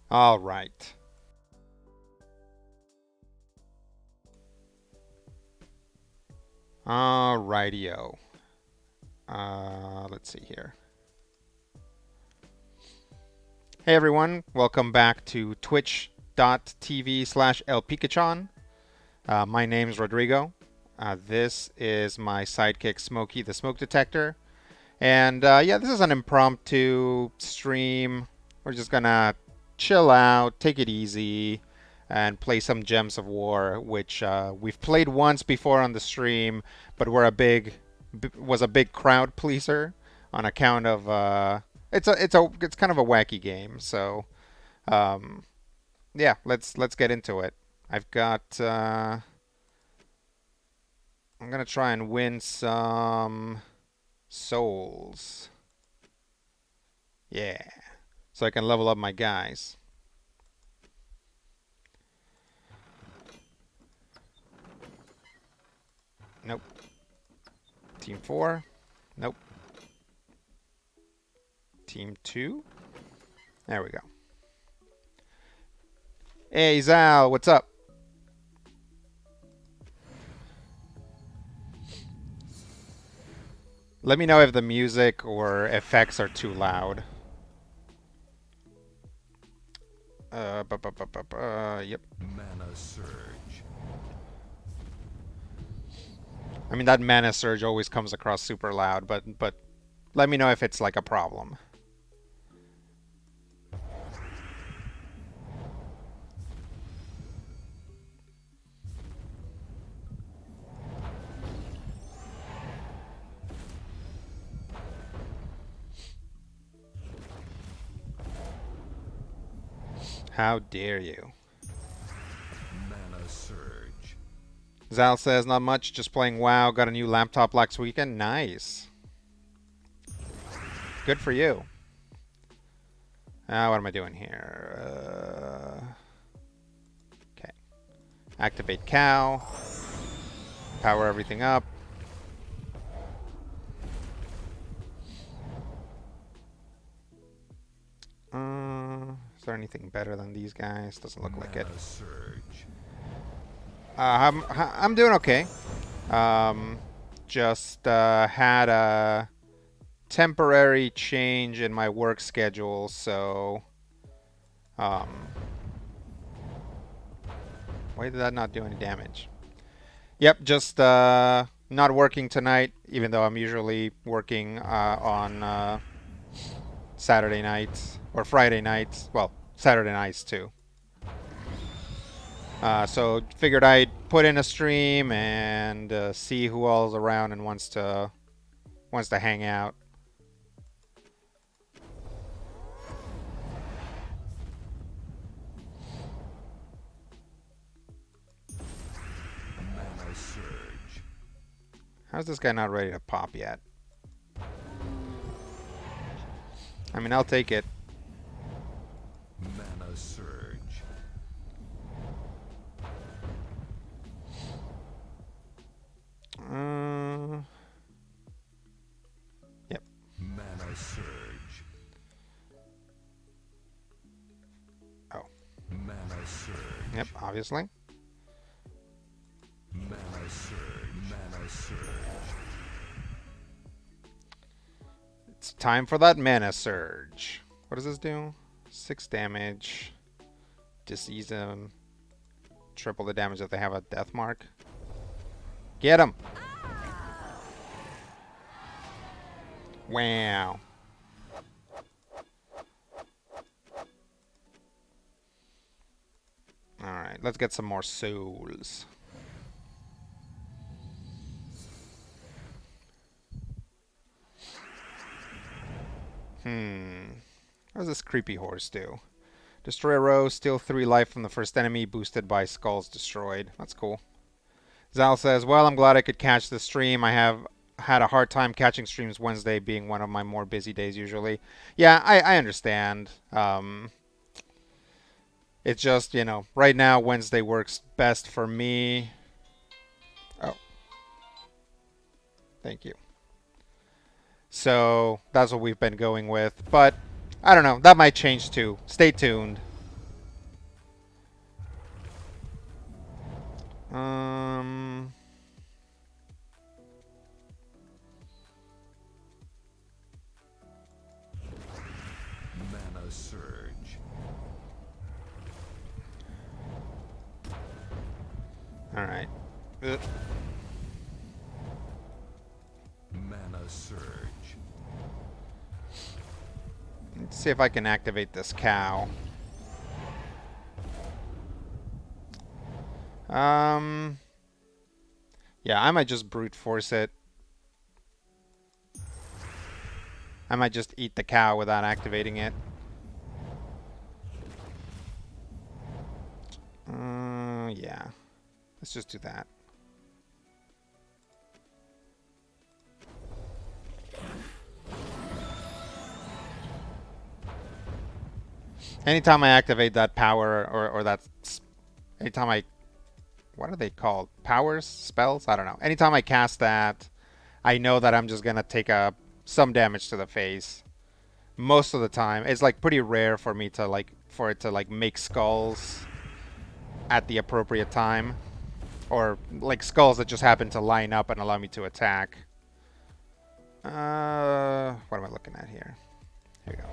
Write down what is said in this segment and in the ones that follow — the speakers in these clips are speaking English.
All right. All rightio. Let's see here. Hey everyone, welcome back to twitch.tv/lpikachon. My name's Rodrigo. This is my sidekick Smokey the Smoke Detector. And yeah, this is an impromptu stream. We're just gonna chill out, take it easy, and play some Gems of War, which we've played once before on the stream, but was a big crowd pleaser on account of it's kind of a wacky game. So yeah, let's get into it. I've got I'm gonna try and win some souls. Yeah. So I can level up my guys. Nope. Team 4. Nope. Team 2. There we go. Hey, Zal, what's up? Let me know if the music or effects are too loud. Yep. Mana surge. I mean, that mana surge always comes across super loud, but let me know if it's like a problem. How dare you? Mana surge. Zal says, not much, just playing WoW. Got a new laptop last weekend. Nice. Good for you. What am I doing here? Okay. Activate cow. Power everything up. Is there anything better than these guys? Doesn't look like it. Surge. I'm doing okay. Just had a temporary change in my work schedule, so why did that not do any damage? Yep, just not working tonight, even though I'm usually working on Saturday nights or Friday nights. Well, Saturday nights too. So figured I'd put in a stream and see who all's around and wants to hang out. Mana surge. How's this guy not ready to pop yet? I mean, I'll take it. Mana surge. Yep. Mana surge. Oh. Mana surge. Yep, obviously. Mana surge. Mana surge. It's time for that mana surge. What does this do? 6 damage. Disease them. Triple the damage if they have a death mark. Get him! Wow. Alright, let's get some more souls. What does this creepy horse do? Destroy a row, steal 3 life from the first enemy, boosted by skulls destroyed. That's cool. Zal says, well, I'm glad I could catch the stream. I have had a hard time catching streams, Wednesday being one of my more busy days usually. Yeah, I understand. It's just, right now Wednesday works best for me. Oh. Thank you. So that's what we've been going with. But I don't know. That might change too. Stay tuned. All right. Mana surge. Let's see if I can activate this cow. Um, yeah, I might just brute force it. I might just eat the cow without activating it. Yeah. Let's just do that. Anytime I activate that power or that... Anytime I... What are they called? Powers? Spells? I don't know. Anytime I cast that, I know that I'm just going to take some damage to the face. Most of the time. It's like pretty rare for me to like... For it to like make skulls at the appropriate time. Or like skulls that just happen to line up and allow me to attack. What am I looking at here? Here we go.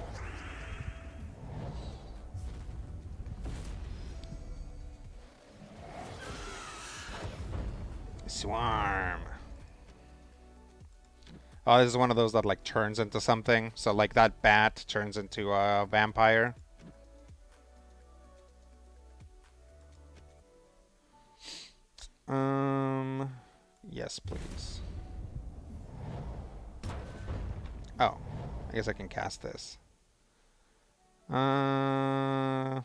Swarm. Oh, this is one of those that like turns into something. So like that bat turns into a vampire. Yes, please. Oh, I guess I can cast this. Yeah.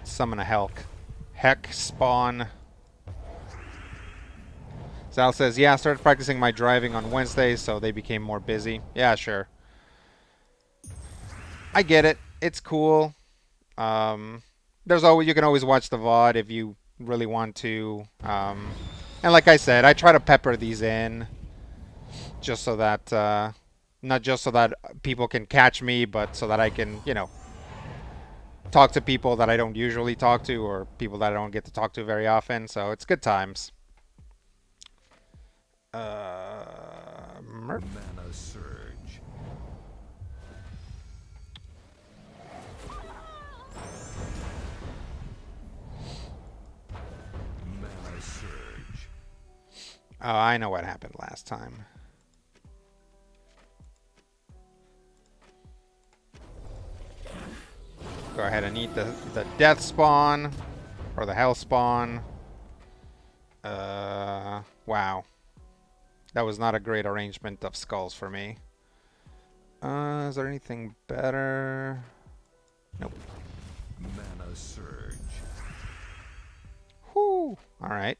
Summon a Heck spawn. Sal says, yeah, I started practicing my driving on Wednesdays, so they became more busy. Yeah, sure. I get it. It's cool. Um, you can always watch the VOD if you really want to. And like I said, I try to pepper these in just so that, not just so that people can catch me, but so that I can, talk to people that I don't usually talk to or people that I don't get to talk to very often. So it's good times. Merp. Mana surge. Mana surge. Oh, I know what happened last time. Go ahead and eat the death spawn or the hell spawn. Wow. That was not a great arrangement of skulls for me. Is there anything better? Nope. Mana surge. Whoo! Alright.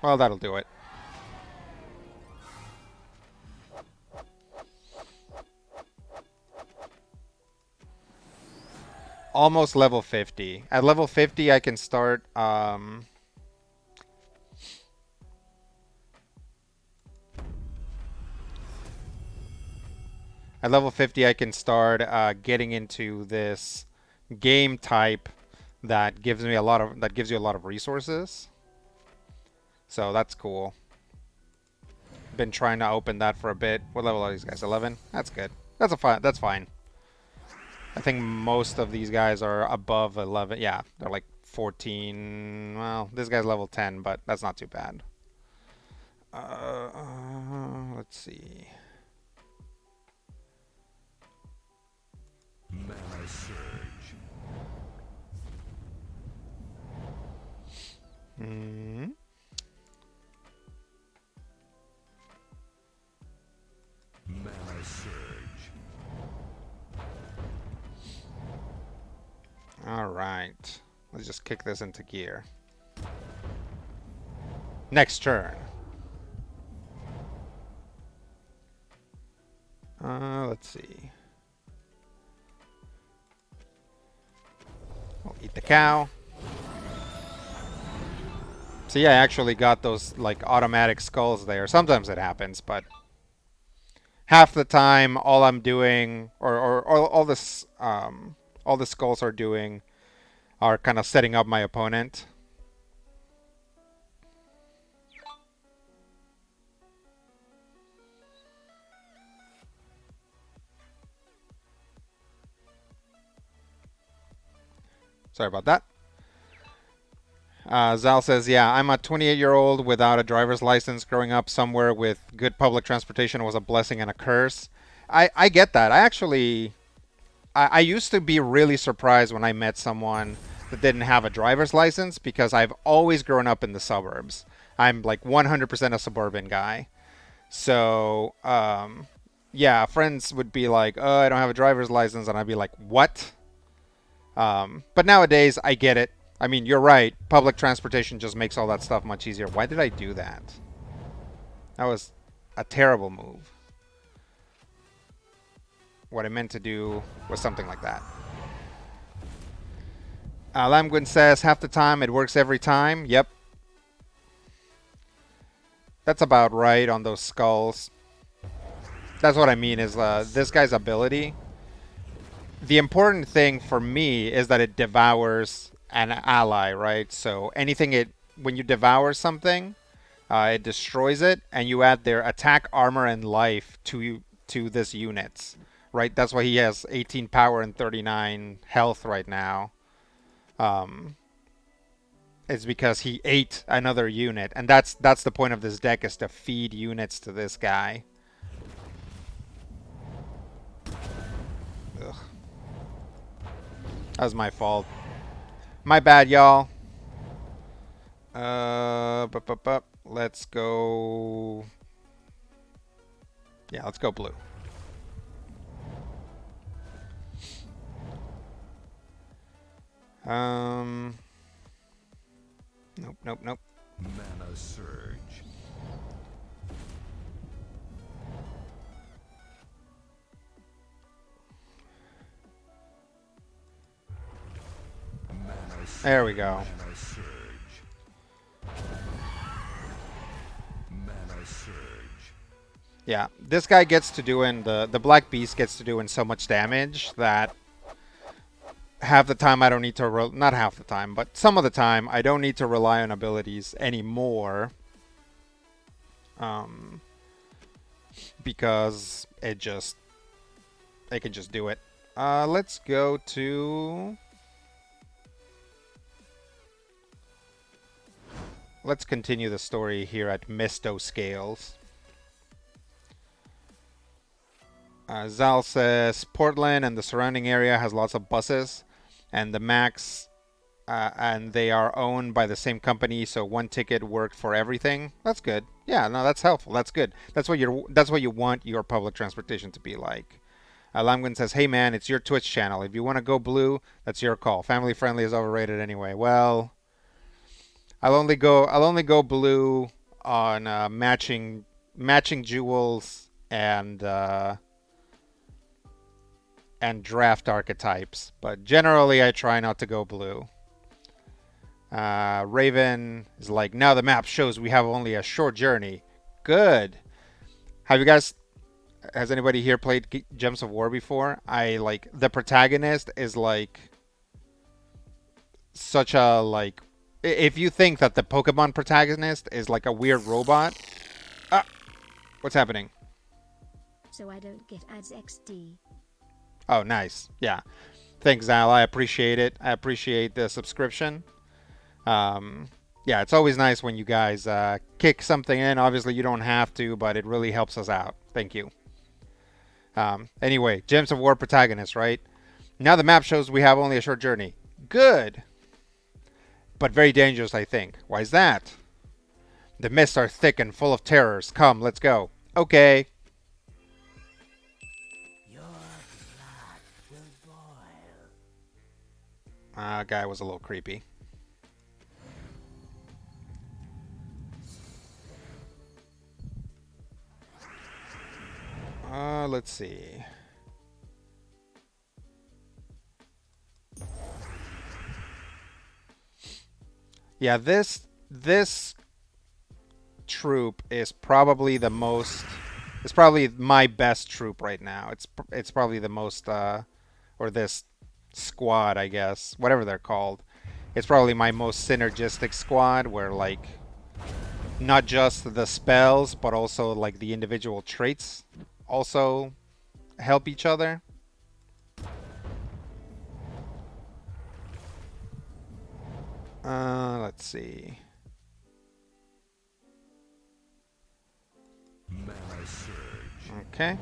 Well, that'll do it. Almost level 50. At level 50, I can start... At level 50, I can start getting into this game type that gives you a lot of resources. So that's cool. Been trying to open that for a bit. What level are these guys? 11? That's good. That's fine. I think most of these guys are above 11. Yeah, they're like 14. Well, this guy's level 10, but that's not too bad. Let's see. Mana surge. Hmm. Mana surge. All right. Let's just kick this into gear. Next turn. Let's see. We'll eat the cow. See, I actually got those like automatic skulls there. Sometimes it happens, but half the time, all I'm doing, or all this, all the skulls are doing, are kind of setting up my opponent. Sorry about that. Zal says, yeah, I'm a 28-year-old without a driver's license. Growing up somewhere with good public transportation was a blessing and a curse. I get that. I used to be really surprised when I met someone that didn't have a driver's license because I've always grown up in the suburbs. I'm like 100% a suburban guy. So, yeah, friends would be like, oh, I don't have a driver's license. And I'd be like, what? But nowadays, I get it. I mean, you're right. Public transportation just makes all that stuff much easier. Why did I do that? That was a terrible move. What I meant to do was something like that. Lamgwin says, half the time it works every time. Yep. That's about right on those skulls. That's what I mean is this guy's ability. The important thing for me is that it devours an ally, right? So anything when you devour something, it destroys it, and you add their attack, armor, and life to this unit, right? That's why he has 18 power and 39 health right now. It's because he ate another unit, and that's the point of this deck is to feed units to this guy. Ugh. That was my fault. My bad, y'all. Let's go. Yeah, let's go blue. Nope, nope, nope. Mana surge. Mana surge. There we go. Mana surge. Mana surge. Yeah, this guy gets to doing the Black Beast gets to doing so much damage that half the time I don't need to not half the time, but some of the time I don't need to rely on abilities anymore. Because it can just do it. Let's go to. Let's continue the story here at Misto Scales. Zal says Portland and the surrounding area has lots of buses, and the Max, and they are owned by the same company, so one ticket worked for everything. That's good. Yeah, no, that's helpful. That's good. That's what you want your public transportation to be like. Lamgwin says, "Hey man, it's your Twitch channel. If you want to go blue, that's your call. Family friendly is overrated anyway." Well, I'll only go blue on matching jewels and draft archetypes, but generally I try not to go blue. Raven is like, now the map shows we have only a short journey. Good. Has anybody here played Gems of War before? The protagonist is like such a if you think that the Pokemon protagonist is like a weird robot. What's happening? So I don't get ads XD. Oh, nice. Yeah. Thanks, Zal. I appreciate it. I appreciate the subscription. Yeah, it's always nice when you guys kick something in. Obviously, you don't have to, but it really helps us out. Thank you. Anyway, Gems of War protagonist, right? Now the map shows we have only a short journey. Good. But very dangerous, I think. Why is that? The mists are thick and full of terrors. Come, let's go. Okay. Guy was a little creepy. Let's see. Yeah, this troop is probably the most. It's probably my best troop right now. It's probably the most or this squad, I guess, whatever they're called. It's probably my most synergistic squad where not just the spells but also the individual traits also help each other. Let's see. Mana surge. Okay.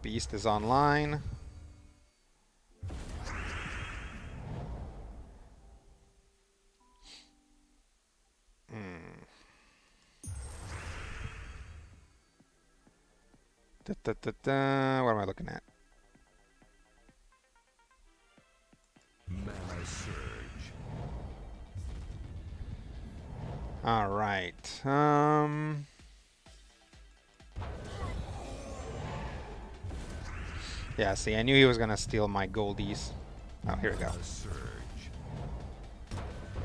Beast is online. What am I looking at? Mana surge. All right. Yeah, see, I knew he was gonna steal my goldies. Oh, here we go. Mana surge.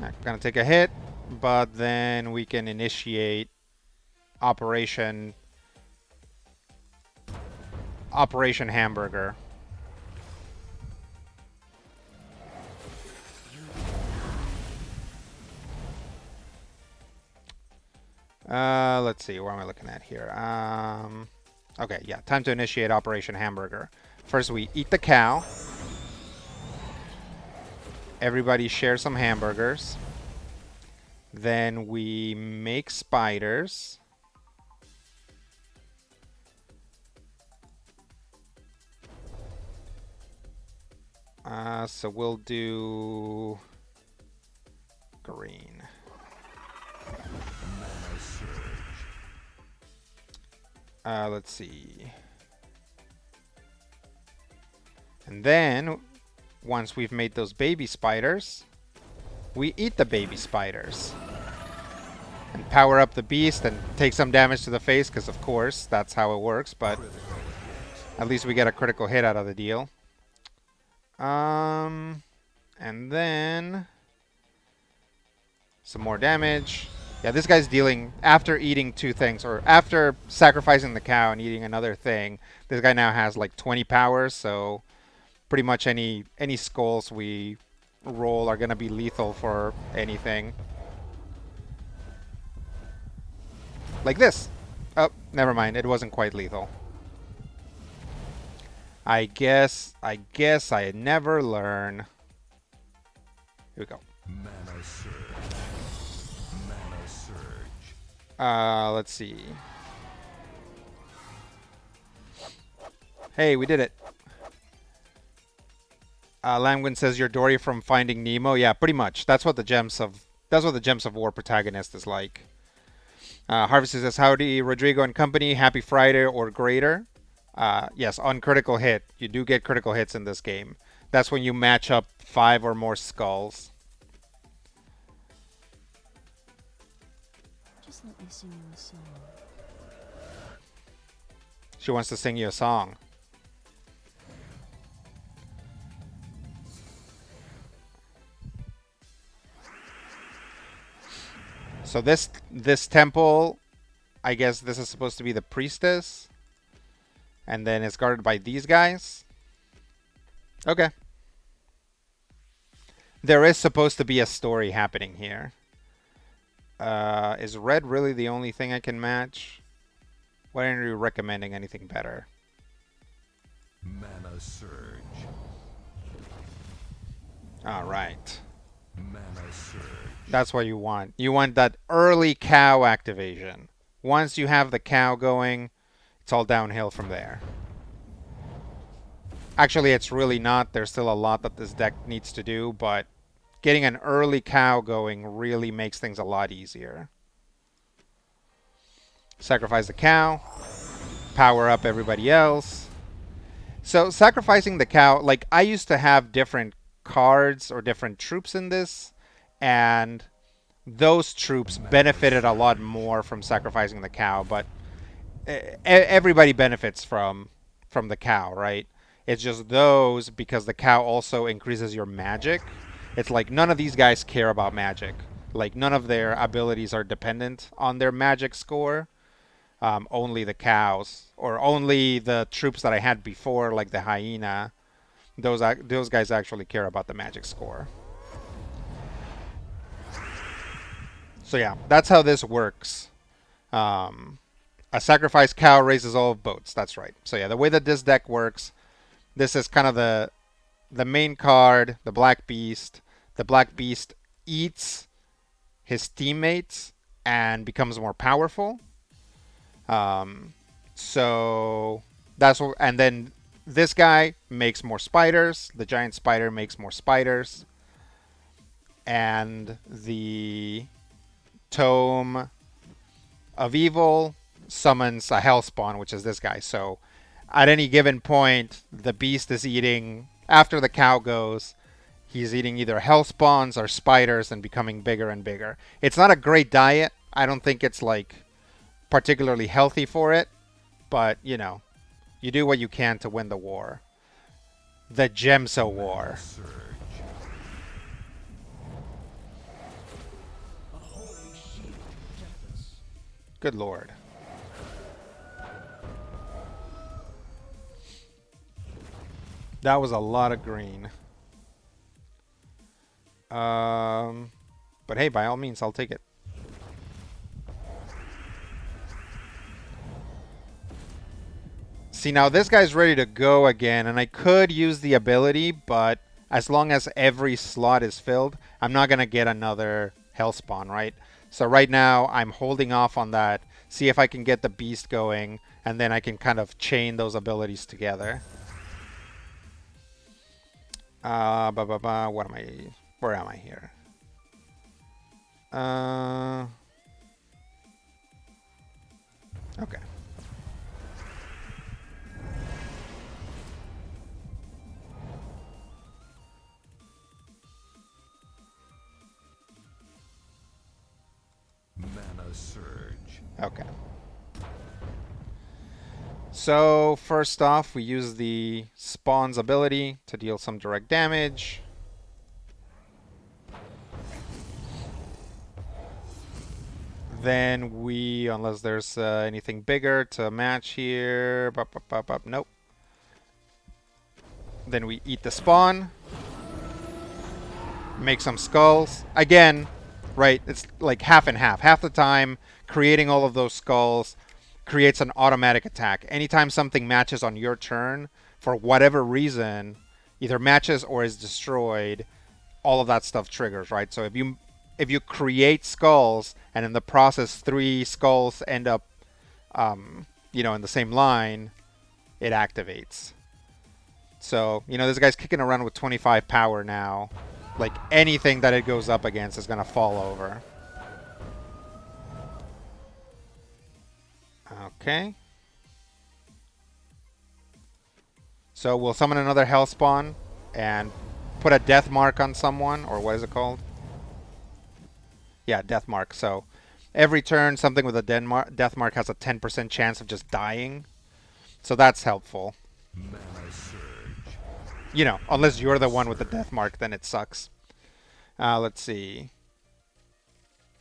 I'm gonna take a hit, but then we can initiate Operation Hamburger. Let's see, what am I looking at here? Okay, yeah, time to initiate Operation Hamburger. First, we eat the cow. Everybody share some hamburgers. Then we make spiders. So we'll do green. Mana surge. Let's see. And then, once we've made those baby spiders, we eat the baby spiders. And power up the beast and take some damage to the face, because of course, that's how it works, but at least we get a critical hit out of the deal. And then some more damage. Yeah, this guy's dealing after eating two things, or after sacrificing the cow and eating another thing. This guy now has like 20 powers, so pretty much any skulls we roll are gonna be lethal for anything. Like this. Oh, never mind. It wasn't quite lethal. I guess I never learn. Here we go. Mana surge. Mana surge. Let's see. Hey, we did it. Lamgwin says you're Dory from Finding Nemo. Yeah, pretty much. That's what the Gems of War protagonist is like. Harvest says, howdy, Rodrigo and company. Happy Friday or greater. Yes, on critical hit. You do get critical hits in this game. That's when you match up 5 or more skulls. Just let me sing you a song. She wants to sing you a song. So this temple, I guess this is supposed to be the priestess. And then it's guarded by these guys. Okay. There is supposed to be a story happening here. Is red really the only thing I can match? Why aren't you recommending anything better? Mana surge. Alright. Mana surge. That's what you want. You want that early cow activation. Once you have the cow going, it's all downhill from there. Actually, it's really not. There's still a lot that this deck needs to do, but getting an early cow going really makes things a lot easier. Sacrifice the cow. Power up everybody else. So sacrificing the cow, like I used to have different cards or different troops in this, and those troops benefited a lot more from sacrificing the cow, but everybody benefits from the cow, right? It's just those, because the cow also increases your magic. It's like none of these guys care about magic. Like none of their abilities are dependent on their magic score. Only the cows, or only the troops that I had before, like the hyena. Those guys actually care about the magic score. So yeah, that's how this works. A sacrificed cow raises all boats. That's right. So yeah, the way that this deck works, this is kind of the main card, the Black Beast. The Black Beast eats his teammates and becomes more powerful. Um, so that's what, and then this guy makes more spiders. The giant spider makes more spiders, and the tome of evil summons a hellspawn, which is this guy. So at any given point, the beast is eating. After the cow goes, he's eating either hellspawns or spiders and becoming bigger and bigger. It's not a great diet. I don't think it's like particularly healthy for it, but you know, you do what you can to win the war. The Gemso War. Surge. Good lord. That was a lot of green. But hey, by all means, I'll take it. See, now this guy's ready to go again, and I could use the ability, but as long as every slot is filled, I'm not going to get another Hellspawn, right? So right now, I'm holding off on that, see if I can get the beast going, and then I can kind of chain those abilities together. What am I... Where am I here? Okay. Mana surge. Okay. So first off, we use the Spawn's ability to deal some direct damage. Then we, unless there's anything bigger to match here, nope. Then we eat the Spawn, make some skulls. Again, right, it's like half and half. Half the time, creating all of those skulls creates an automatic attack. Anytime something matches on your turn, for whatever reason, either matches or is destroyed, all of that stuff triggers, right? So if you create skulls and in the process 3 skulls end up, you know, in the same line, it activates. So, you know, this guy's kicking around with 25 power now. Like, anything that it goes up against is going to fall over. Okay. So we'll summon another Hellspawn and put a death mark on someone, or what is it called? Yeah, death mark. So every turn, something with a death mark has a 10% chance of just dying. So that's helpful. Mana surge. You know, unless you're the one with the death mark, then it sucks. Let's see.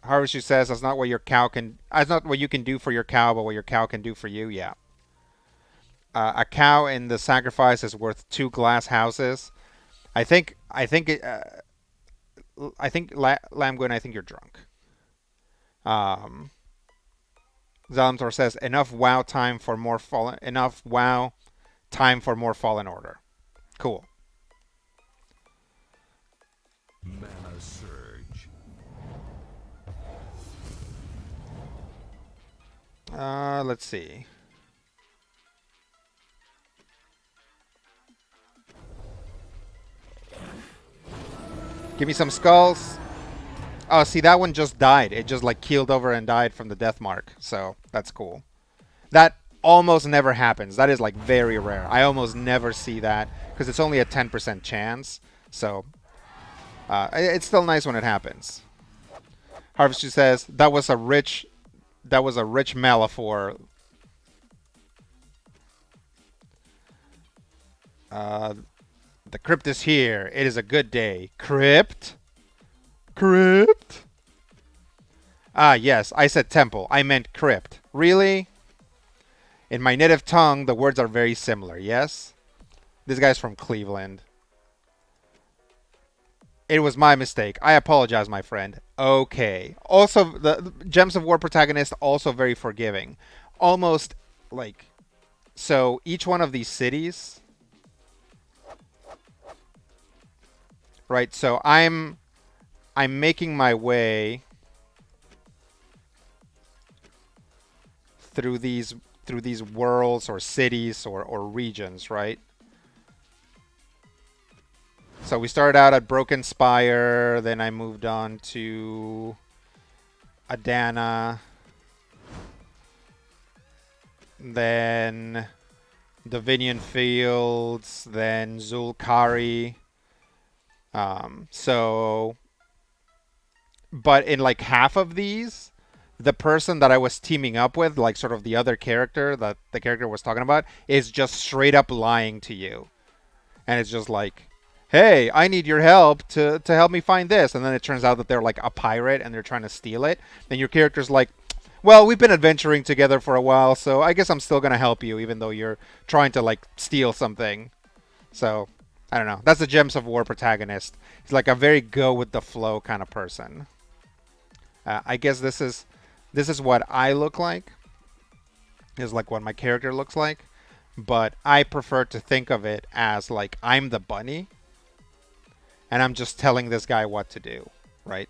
Harvesty says that's not what your cow can. That's not what you can do for your cow, but what your cow can do for you. Yeah. A cow in the sacrifice is worth 2 glass houses. I think. Lamgwin, I think you're drunk. Zalamtor says enough WoW time for more fallen. Enough WoW time for more Fallen Order. Cool. Mana surge. Let's see. Give me some skulls. Oh, see, that one just died. It just, like, keeled over and died from the death mark. So, that's cool. That almost never happens. That is, like, very rare. I almost never see that because it's only a 10% chance. So, it's still nice when it happens. Harvester says, that was a rich Malafor. The crypt is here. It is a good day. Crypt? Crypt? Ah, yes. I said temple. I meant crypt. Really? In my native tongue, the words are very similar, yes? This guy's from Cleveland. It was my mistake. I apologize, my friend. Okay. Also, the Gems of War protagonist, also very forgiving. Almost, like... So, each one of these cities... Right, so I'm making my way through these worlds or cities or regions, right? So we started out at Broken Spire, then I moved on to Adana, then Davinian Fields, then Zul'Kari. So, but in like half of these, the person that I was teaming up with, like sort of the other character that the character was talking about, is just straight up lying to you. And it's just like, hey, I need your help to help me find this. And then it turns out that they're like a pirate and they're trying to steal it. Then your character's like, well, we've been adventuring together for a while, so I guess I'm still going to help you, even though you're trying to like steal something. So, I don't know. That's the Gems of War protagonist. He's like a very go with the flow kind of person. I guess this is what I look like. This is like what my character looks like. But I prefer to think of it as like I'm the bunny and I'm just telling this guy what to do, right?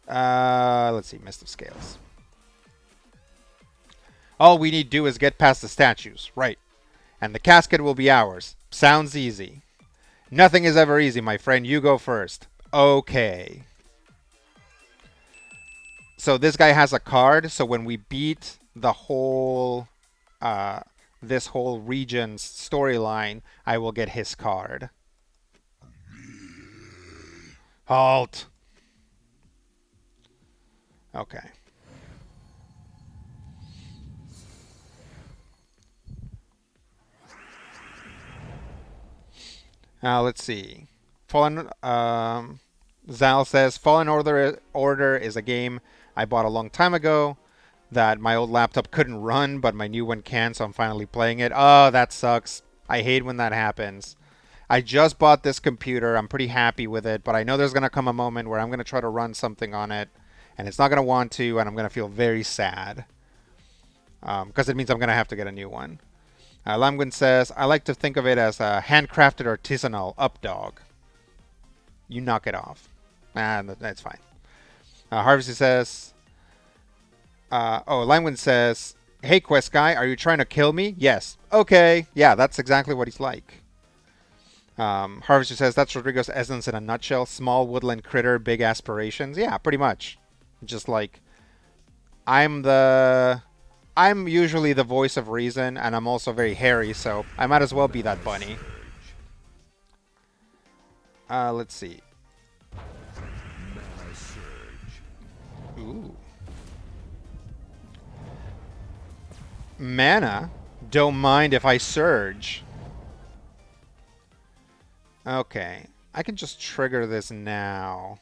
Let's see, Mist of Scales. All we need to do is get past the statues, right? And the casket will be ours. Sounds easy. Nothing is ever easy, my friend. You go first. Okay. So this guy has a card, so when we beat the whole this whole region's storyline, I will get his card. Halt. Okay. Now let's see. Fallen Zal says Fallen Order is a game I bought a long time ago that my old laptop couldn't run, but my new one can, so I'm finally playing it. Oh, that sucks. I hate when that happens. I just bought this computer. I'm pretty happy with it, but I know there's going to come a moment where I'm going to try to run something on it, and it's not going to want to, and I'm going to feel very sad. Because it means I'm going to have to get a new one. Lamgwin says, I like to think of it as a handcrafted artisanal updog. You knock it off. That's fine. Harvesty says, Lamgwin says, hey, Quest Guy, are you trying to kill me? Yes. Okay. Yeah, that's exactly what he's like. Harvester says, that's Rodrigo's essence in a nutshell. Small woodland critter, big aspirations. Yeah, pretty much. Just like, I'm usually the voice of reason, and I'm also very hairy, so I might as well be that bunny. Let's see. Mana Surge. Ooh. Mana? Don't mind if I surge. Okay. I can just trigger this now.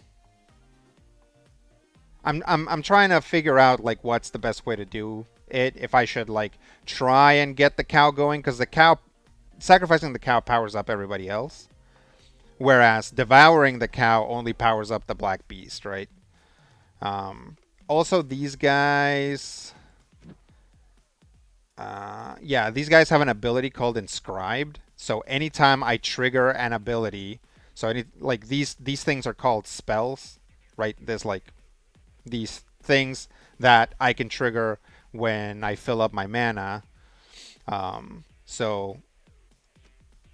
I'm trying to figure out like what's the best way to do it. If I should like try and get the cow going, because the cow, sacrificing the cow powers up everybody else, whereas devouring the cow only powers up the black beast, right? Also, these guys, yeah, these guys have an ability called Inscribed. So anytime I trigger an ability, so any like these things are called spells, right? There's like these things that I can trigger when I fill up my mana. So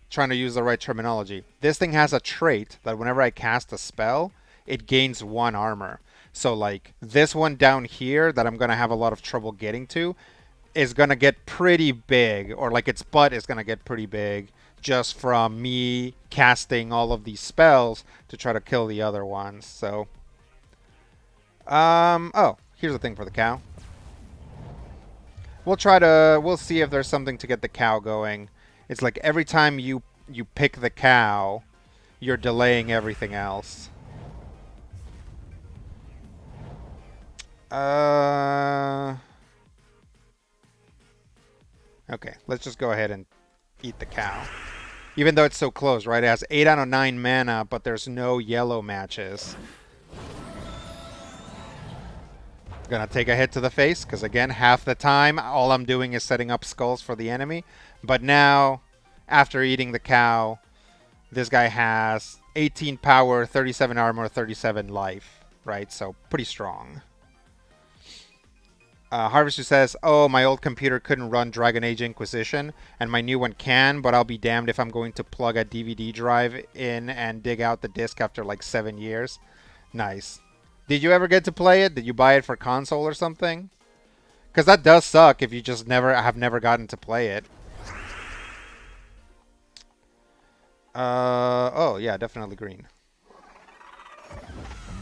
trying to use the right terminology. This thing has a trait that whenever I cast a spell, it gains 1 armor. So like this one down here that I'm going to have a lot of trouble getting to is going to get pretty big, or like its butt is going to get pretty big just from me casting all of these spells to try to kill the other ones. So oh, here's the thing for the cow. We'll see if there's something to get the cow going. It's like every time you pick the cow, you're delaying everything else. Okay, let's just go ahead and eat the cow. Even though it's so close, right? It has 8 out of 9 mana, but there's no yellow matches. Gonna take a hit to the face, because again, half the time, all I'm doing is setting up skulls for the enemy. But now, after eating the cow, this guy has 18 power, 37 armor, 37 life, right? So, pretty strong. Harvester says, "Oh, my old computer couldn't run Dragon Age Inquisition, and my new one can, but I'll be damned if I'm going to plug a DVD drive in and dig out the disc after like 7 years." Nice. Did you ever get to play it? Did you buy it for console or something? Because that does suck if you just never gotten to play it. Oh yeah, definitely green.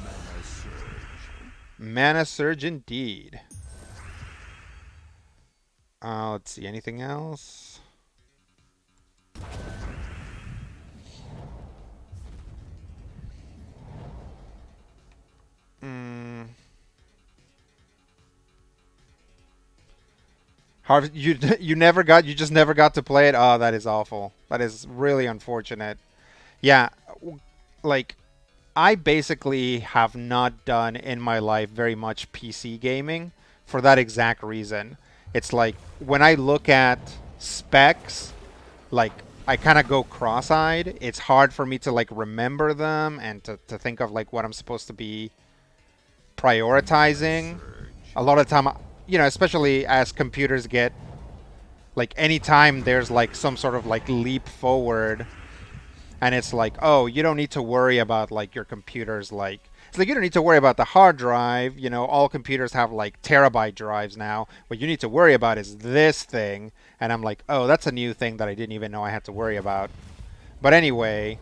Mana surge. Mana surge indeed. Let's see, anything else? Hmm. Harvey, you just never got to play it. Oh, that is awful. That is really unfortunate. Yeah, like I basically have not done in my life very much PC gaming for that exact reason. It's like when I look at specs, like I kind of go cross-eyed. It's hard for me to like remember them and to think of like what I'm supposed to be Mana prioritizing. surge. A lot of time, especially as computers get like anytime there's like some sort of like leap forward, and it's like, oh, you don't need to worry about like your computer's like, it's like you don't need to worry about the hard drive. All computers have like terabyte drives now. What you need to worry about is this thing. And I'm like, oh, that's a new thing that I didn't even know I had to worry about. But anyway,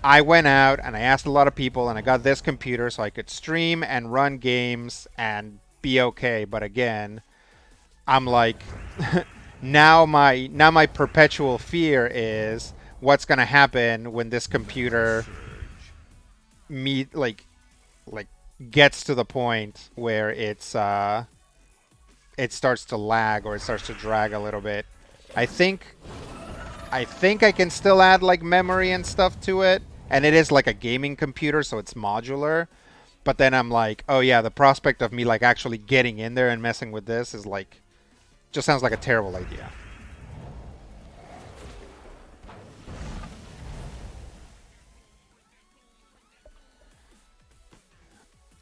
I went out and I asked a lot of people, and I got this computer so I could stream and run games and be okay. But again, I'm like, now my perpetual fear is what's gonna happen when this Mana computer surge. meet like gets to the point where it starts to lag or it starts to drag a little bit. I think I think I can still add like memory and stuff to it, and it is like a gaming computer, so it's modular. But then I'm like, oh yeah, the prospect of me like actually getting in there and messing with this is like just sounds like a terrible idea.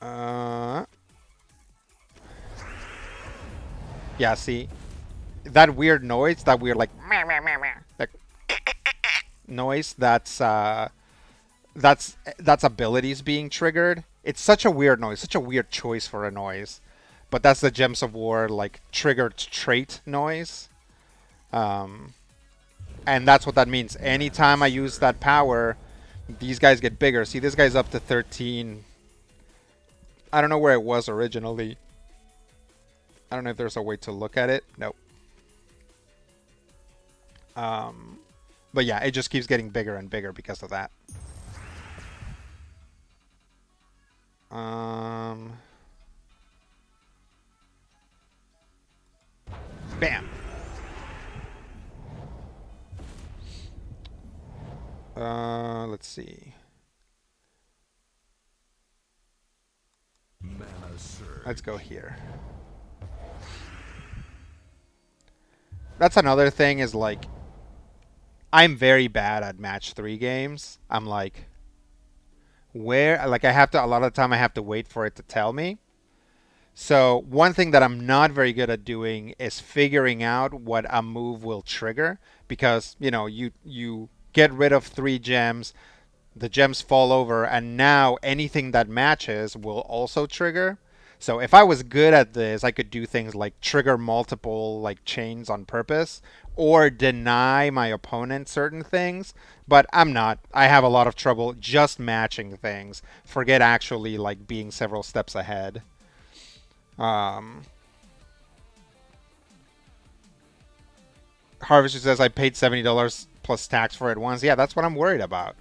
Uh, yeah, see that weird noise, that weird like that noise. That's abilities being triggered. It's such a weird noise, such a weird choice for a noise. But that's the Gems of War like triggered trait noise. Um, and that's what that means. Mana Anytime I use that surge. power, these guys get bigger. See, this guy's up to 13. I don't know where it was originally. I don't know if there's a way to look at it. Nope. Um, but yeah, it just keeps getting bigger and bigger because of that. Um, Bam. Let's see. Mana surge. Let's go here. That's another thing is like I'm very bad at match 3 games. I'm like where like I have to a lot of the time I have to wait for it to tell me. So one thing that I'm not very good at doing is figuring out what a move will trigger because, you get rid of 3 gems, the gems fall over, and now anything that matches will also trigger. So if I was good at this, I could do things like trigger multiple like chains on purpose or deny my opponent certain things, but I'm not. I have a lot of trouble just matching things. Forget actually like being several steps ahead. Um, Harvester says I paid $70 plus tax for it once. Yeah, that's what I'm worried about.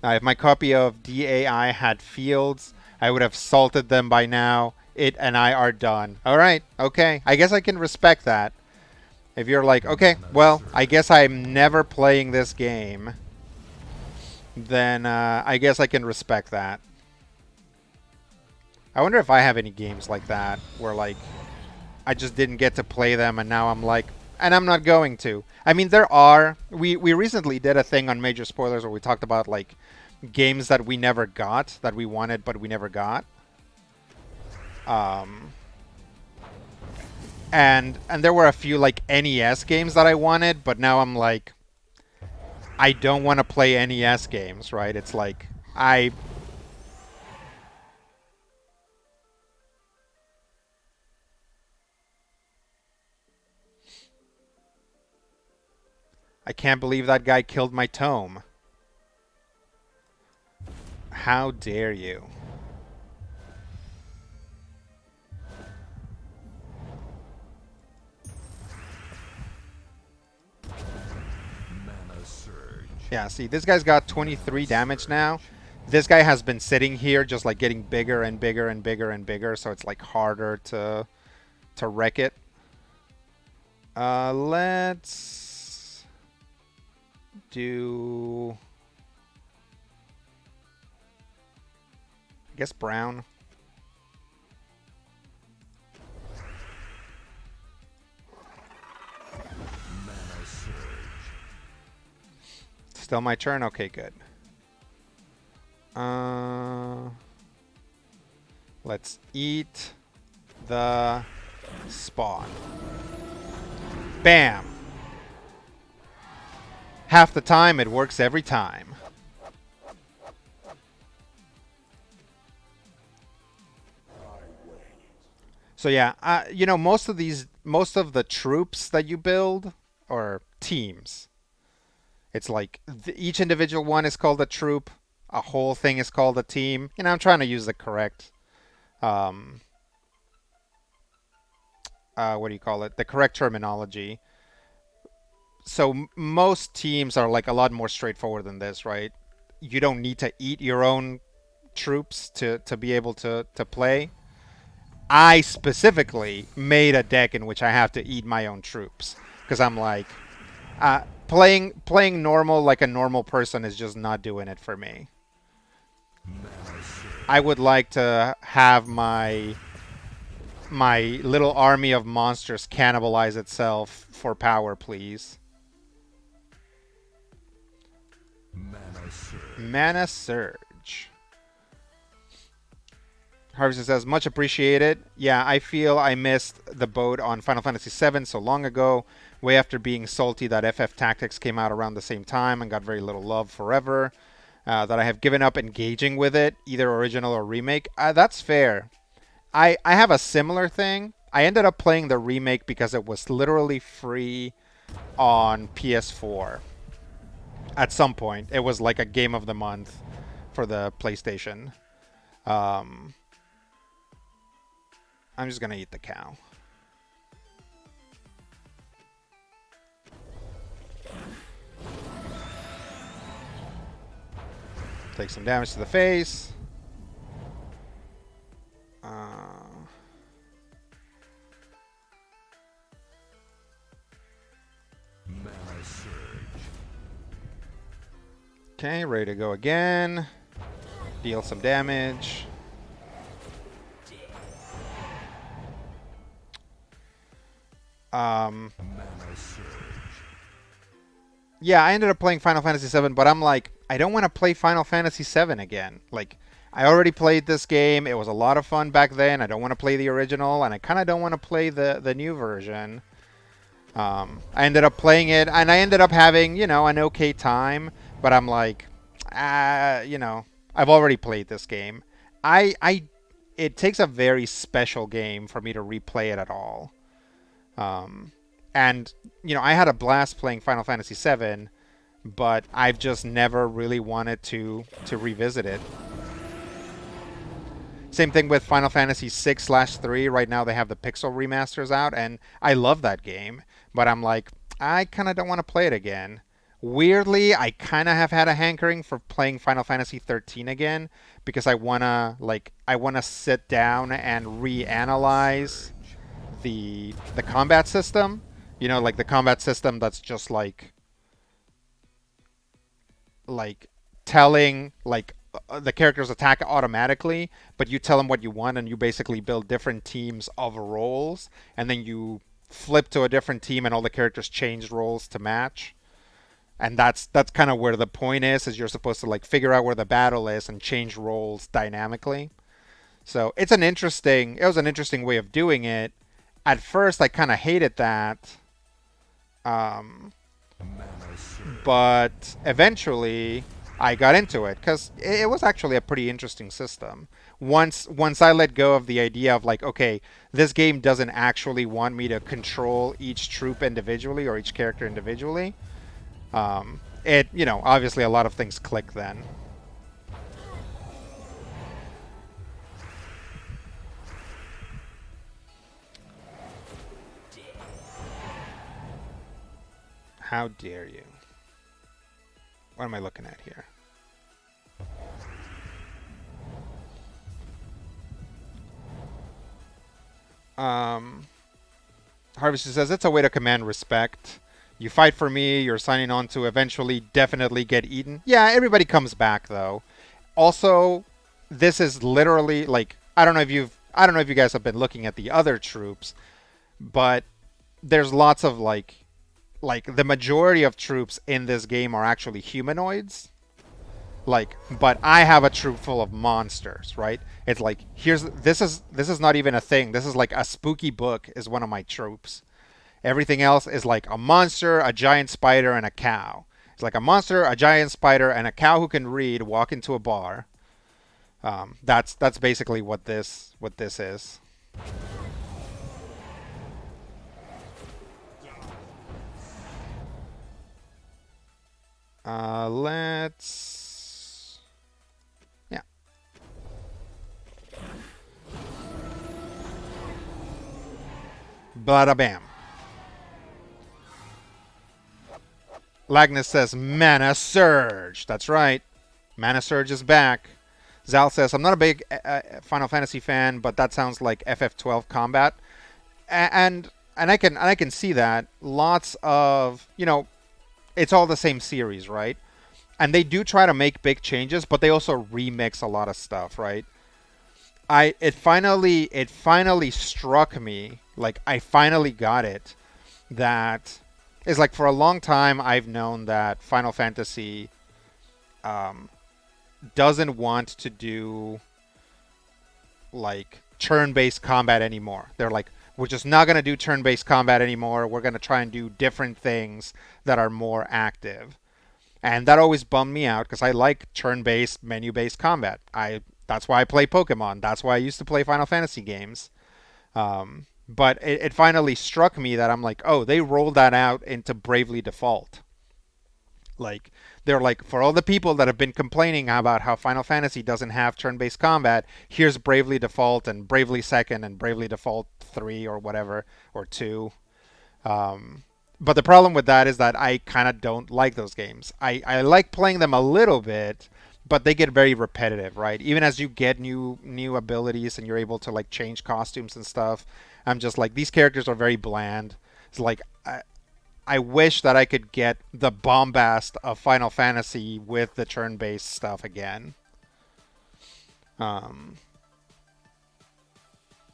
Now, if my copy of DAI had fields, I would have salted them by now. It and I are done. All right, okay. I guess I can respect that. If you're like, okay, Mana well, I guess surge. I'm never playing this game, then I guess I can respect that. I wonder if I have any games like that where like I just didn't get to play them and now I'm like, and I'm not going to. I mean, there are. We recently did a thing on Major Spoilers where we talked about like games that we never got that we wanted but we never got. Um, and there were a few like NES games that I wanted, but now I'm like, I don't want to play NES games, right? It's like I can't believe that guy killed my tome. How dare you? Mana surge. Yeah, see, this guy's got 23 damage now. This guy has been sitting here just like getting bigger and bigger and bigger and bigger, so it's like harder to wreck it. Let's do, I guess, brown. Mana surge. Still my turn? Okay, good. Let's eat the spawn. Bam! Half the time, it works every time. So yeah, you know, most of the troops that you build are teams. It's like each individual one is called a troop. A whole thing is called a team. You know, I'm trying to use the correct, um, what do you call it? The correct terminology. So most teams are like a lot more straightforward than this, right? You don't need to eat your own troops to be able to play. I specifically made a deck in which I have to eat my own troops because I'm like, playing normal like a normal person is just not doing it for me. Mana surge. I would like to have my little army of monsters cannibalize itself for power, please. Mana surge. Mana Surge. Harvester says, much appreciated. Yeah, I feel I missed the boat on Final Fantasy VII so long ago, way after being salty that FF Tactics came out around the same time and got very little love forever. That I have given up engaging with it, either original or remake. That's fair. I have a similar thing. I ended up playing the remake because it was literally free on PS4. At some point, it was like a game of the month for the PlayStation. Um, I'm just gonna eat the cow. Take some damage to the face. Mana surge. Okay, ready to go again. Deal some damage. Mana surge. Yeah, I ended up playing Final Fantasy VII, but I'm like, I don't want to play Final Fantasy VII again. Like, I already played this game. It was a lot of fun back then. I don't want to play the original, and I kind of don't want to play the new version. I ended up playing it, and I ended up having, you know, an okay time. But I'm like, you know, I've already played this game. It takes a very special game for me to replay it at all. And you know, I had a blast playing Final Fantasy VII, but I've just never really wanted to revisit it. Same thing with Final Fantasy 6/3. Right now they have the Pixel remasters out, and I love that game, but I'm like, I kind of don't want to play it again. Weirdly, I kind of have had a hankering for playing Final Fantasy 13 again because I wanna sit down and reanalyze the combat system. You know, like the combat system that's just like telling the characters attack automatically, but you tell them what you want, and you basically build different teams of roles, and then you flip to a different team, and all the characters change roles to match. And that's kind of where the point is you're supposed to like figure out where the battle is and change roles dynamically. So it was an interesting way of doing it. at first I kind of hated that, um, Mana surge. but eventually I got into it because it was actually a pretty interesting system. Once I let go of the idea of like, okay, this game doesn't actually want me to control each troop individually or each character individually. It obviously a lot of things click then. How dare you? What am I looking at here? Um, Harvester says it's a way to command respect. You fight for me, you're signing on to eventually definitely get eaten. Yeah, everybody comes back though. Also, this is literally like I don't know if you guys have been looking at the other troops, but there's lots of like the majority of troops in this game are actually humanoids. Like, but I have a troop full of monsters, right? It's like this is not even a thing. This is like a spooky book is one of my troops. Everything else is like a monster, a giant spider, and a cow. It's like a monster, a giant spider, and a cow who can read walk into a bar. That's basically what this is. Let's yeah. Bada bam. Lagnus says Mana Surge. That's right. Mana Surge is back. Zal says I'm not a big Final Fantasy fan, but that sounds like FF12 combat, and I can see that. Lots of it's all the same series, right? And they do try to make big changes, but they also remix a lot of stuff, right? It finally struck me, like I finally got it, that is like for a long time I've known that Final Fantasy um, doesn't want to do like turn-based combat anymore. They're like, we're just not going to do turn-based combat anymore. We're going to try and do different things that are more active. And that always bummed me out because I like turn-based, menu-based combat. I That's why I play Pokemon. That's why I used to play Final Fantasy games. But it finally struck me that I'm like, oh, they rolled that out into Bravely Default. Like they're like, for all the people that have been complaining about how Final Fantasy doesn't have turn-based combat, here's Bravely Default and Bravely Second and Bravely Default 3 or whatever or 2. But the problem with that is that I kind of don't like those games. I like playing them a little bit, but they get very repetitive, right? Even as you get new abilities and you're able to like change costumes and stuff, I'm just like these characters are very bland. It's like I wish that I could get the bombast of Final Fantasy with the turn-based stuff again. Um,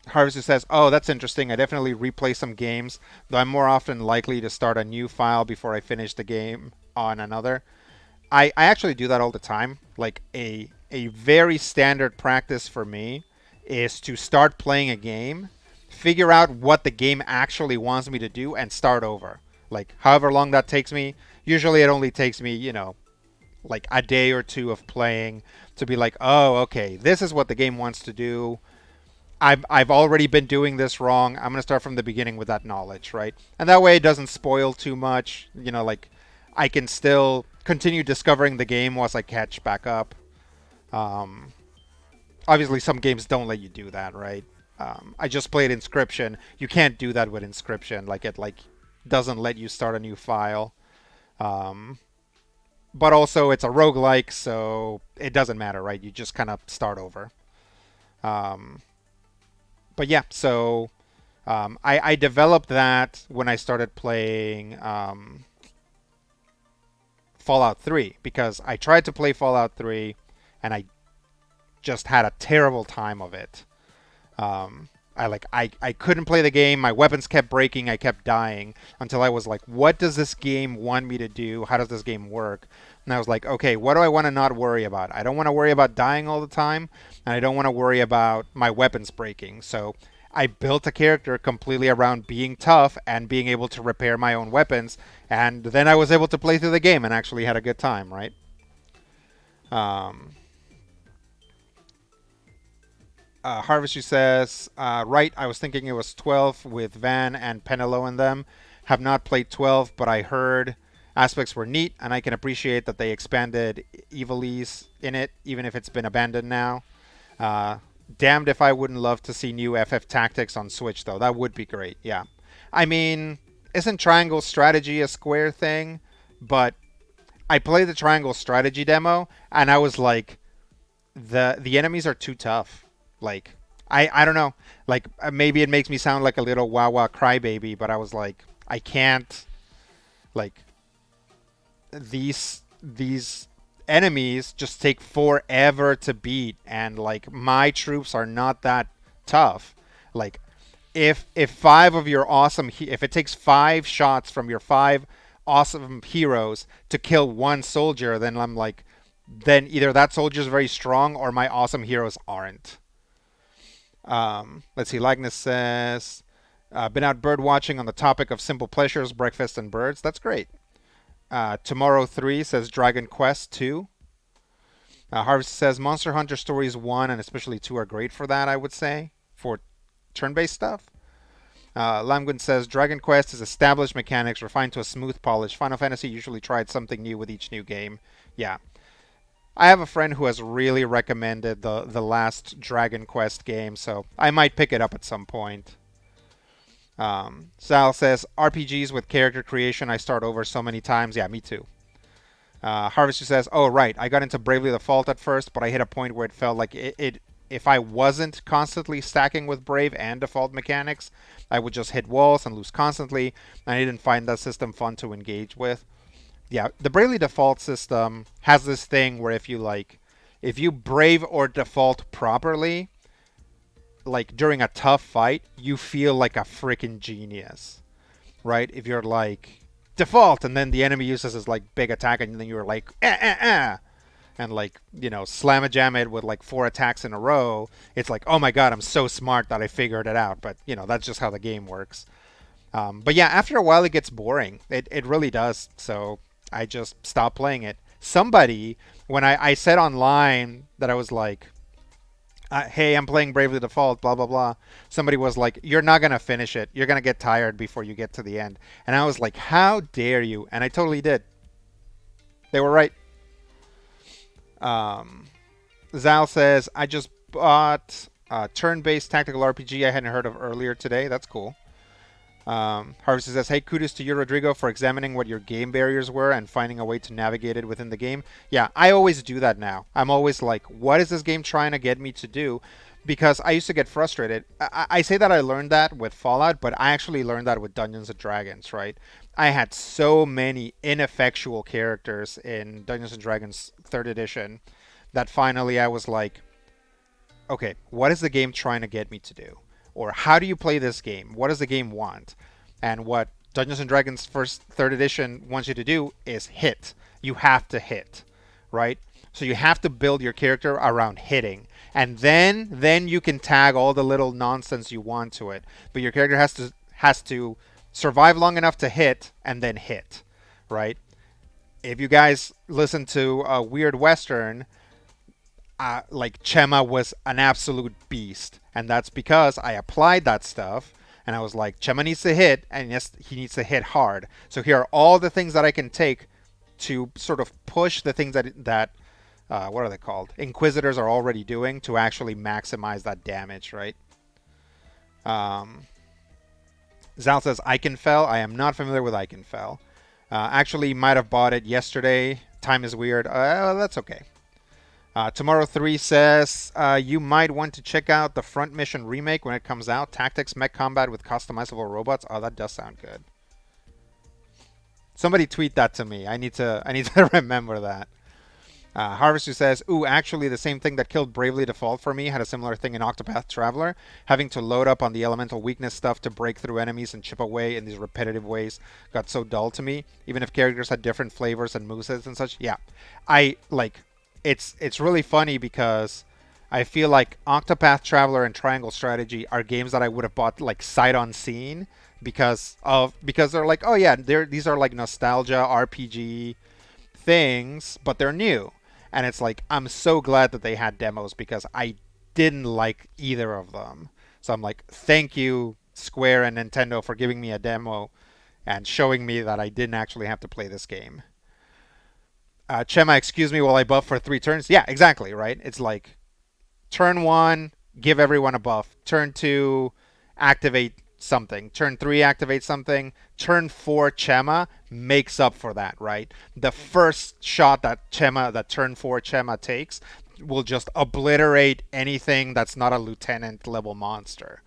Harvester says, "Oh, that's interesting. I definitely replay some games, though I'm more often likely to start a new file before I finish the game on another. I actually do that all the time. Like a very standard practice for me is to start playing a game, figure out what the game actually wants me to do, and start over. Like however long that takes me. Usually, it only takes me, like a day or two of playing to be like, oh, okay, this is what the game wants to do. I've already been doing this wrong. I'm gonna start from the beginning with that knowledge, right? And that way it doesn't spoil too much. Like I can still continue discovering the game once I catch back up. Um, Obviously, some games don't let you do that, right? I just played Inscription. You can't do that with Inscription. Like it doesn't let you start a new file. Um, but also it's a roguelike, so it doesn't matter, right? You just kind of start over. Um, but yeah, so I developed that when I started playing Fallout 3 because I tried to play Fallout 3 and I just had a terrible time of it. I couldn't play the game. My weapons kept breaking. I kept dying until I was like, what does this game want me to do? How does this game work? And I was like, okay, what do I want to not worry about? I don't want to worry about dying all the time, and I don't want to worry about my weapons breaking. So I built a character completely around being tough and being able to repair my own weapons, and then I was able to play through the game and actually had a good time, right? Um, Harvester says, right, I was thinking it was 12 with Van and Penelo in them. Have not played 12, but I heard aspects were neat, and I can appreciate that they expanded Evilise in it, even if it's been abandoned now. Uh, Damned if I wouldn't love to see new FF Tactics on Switch, though. That would be great, yeah. I mean, isn't Triangle Strategy a Square thing? But I played the Triangle Strategy demo, and I was like, the enemies are too tough. Like, I don't know. Like, maybe it makes me sound like a little wah wah crybaby, but I was like, I can't. Like, these enemies just take forever to beat, and like my troops are not that tough. Like, if five of your awesome if it takes 5 shots from your 5 awesome heroes to kill one soldier, then I'm like, then either that soldier's very strong or my awesome heroes aren't. Let's see. Likeness says, been out bird watching on the topic of simple pleasures, breakfast, and birds. That's great. Tomorrow 3 says Dragon Quest 2. Harvest says Monster Hunter Stories 1 and especially 2 are great for that, I would say, for turn-based stuff. Lamgun says Dragon Quest is established mechanics refined to a smooth polish. Final Fantasy usually tried something new with each new game. Yeah. I have a friend who has really recommended the last Dragon Quest game, so I might pick it up at some point. Sal says RPGs with character creation I start over so many times. Yeah, me too. Harvester says, oh right, I got into Bravely Default at first, but I hit a point where it felt like it if I wasn't constantly stacking with Brave and default mechanics, I would just hit walls and lose constantly, and I didn't find that system fun to engage with. Yeah, the Bravely Default system has this thing where if you Brave or default properly, like during a tough fight, you feel like a freaking genius, right? If you're like default and then the enemy uses his like big attack and then you're like and like, slam a jam it with like 4 attacks in a row, it's like, oh my god, I'm so smart that I figured it out. But that's just how the game works. But yeah, after a while it gets boring. It really does. So I just stopped playing it. Somebody, when I said online that I was like, hey, I'm playing Bravely Default, blah, blah, blah. Somebody was like, you're not going to finish it. You're going to get tired before you get to the end. And I was like, how dare you? And I totally did. They were right. Zal says, I just bought a turn-based tactical RPG I hadn't heard of earlier today. That's cool. Harvester says, hey, kudos to you, Rodrigo, for examining what your game barriers were and finding a way to navigate it within the game. Yeah, I always do that now. I'm always like, what is this game trying to get me to do? Because I used to get frustrated. I say that I learned that with Fallout, but I actually learned that with Dungeons & Dragons, right? I had so many ineffectual characters in Dungeons & Dragons 3rd edition that finally I was like, okay, what is the game trying to get me to do? Or how do you play this game? What does the game want? And what Dungeons & Dragons 3rd edition wants you to do is hit. You have to hit, right? So you have to build your character around hitting. And then you can tag all the little nonsense you want to it. But your character has to survive long enough to hit and then hit, right? If you guys listen to a Weird Western, like Chema was an absolute beast, and that's because I applied that stuff, and I was like, Chema needs to hit, and yes, he needs to hit hard. So here are all the things that I can take to sort of push the things that what are they called? Inquisitors are already doing to actually maximize that damage, right? Zal says Eichenfell. I am not familiar with Eichenfell. Actually, might have bought it yesterday. Time is weird. That's okay. Tomorrow 3 says, you might want to check out the Front Mission remake when it comes out. Tactics, mech combat with customizable robots. Oh, that does sound good. Somebody tweet that to me. I need to remember that. Harvester says, ooh, actually the same thing that killed Bravely Default for me had a similar thing in Octopath Traveler. Having to load up on the elemental weakness stuff to break through enemies and chip away in these repetitive ways got so dull to me. Even if characters had different flavors and movesets and such. Yeah. It's really funny because I feel like Octopath Traveler and Triangle Strategy are games that I would have bought like sight unseen because they're like, oh yeah, these are like nostalgia RPG things, but they're new. And it's like I'm so glad that they had demos because I didn't like either of them. So I'm like, thank you Square and Nintendo for giving me a demo and showing me that I didn't actually have to play this game. Chema, excuse me while I buff for 3 turns. Yeah, exactly, right? It's like turn 1, give everyone a buff. Turn 2, activate something. Turn 3, activate something. Turn 4, Chema makes up for that, right? The first shot that turn 4 Chema takes will just obliterate anything that's not a lieutenant level monster.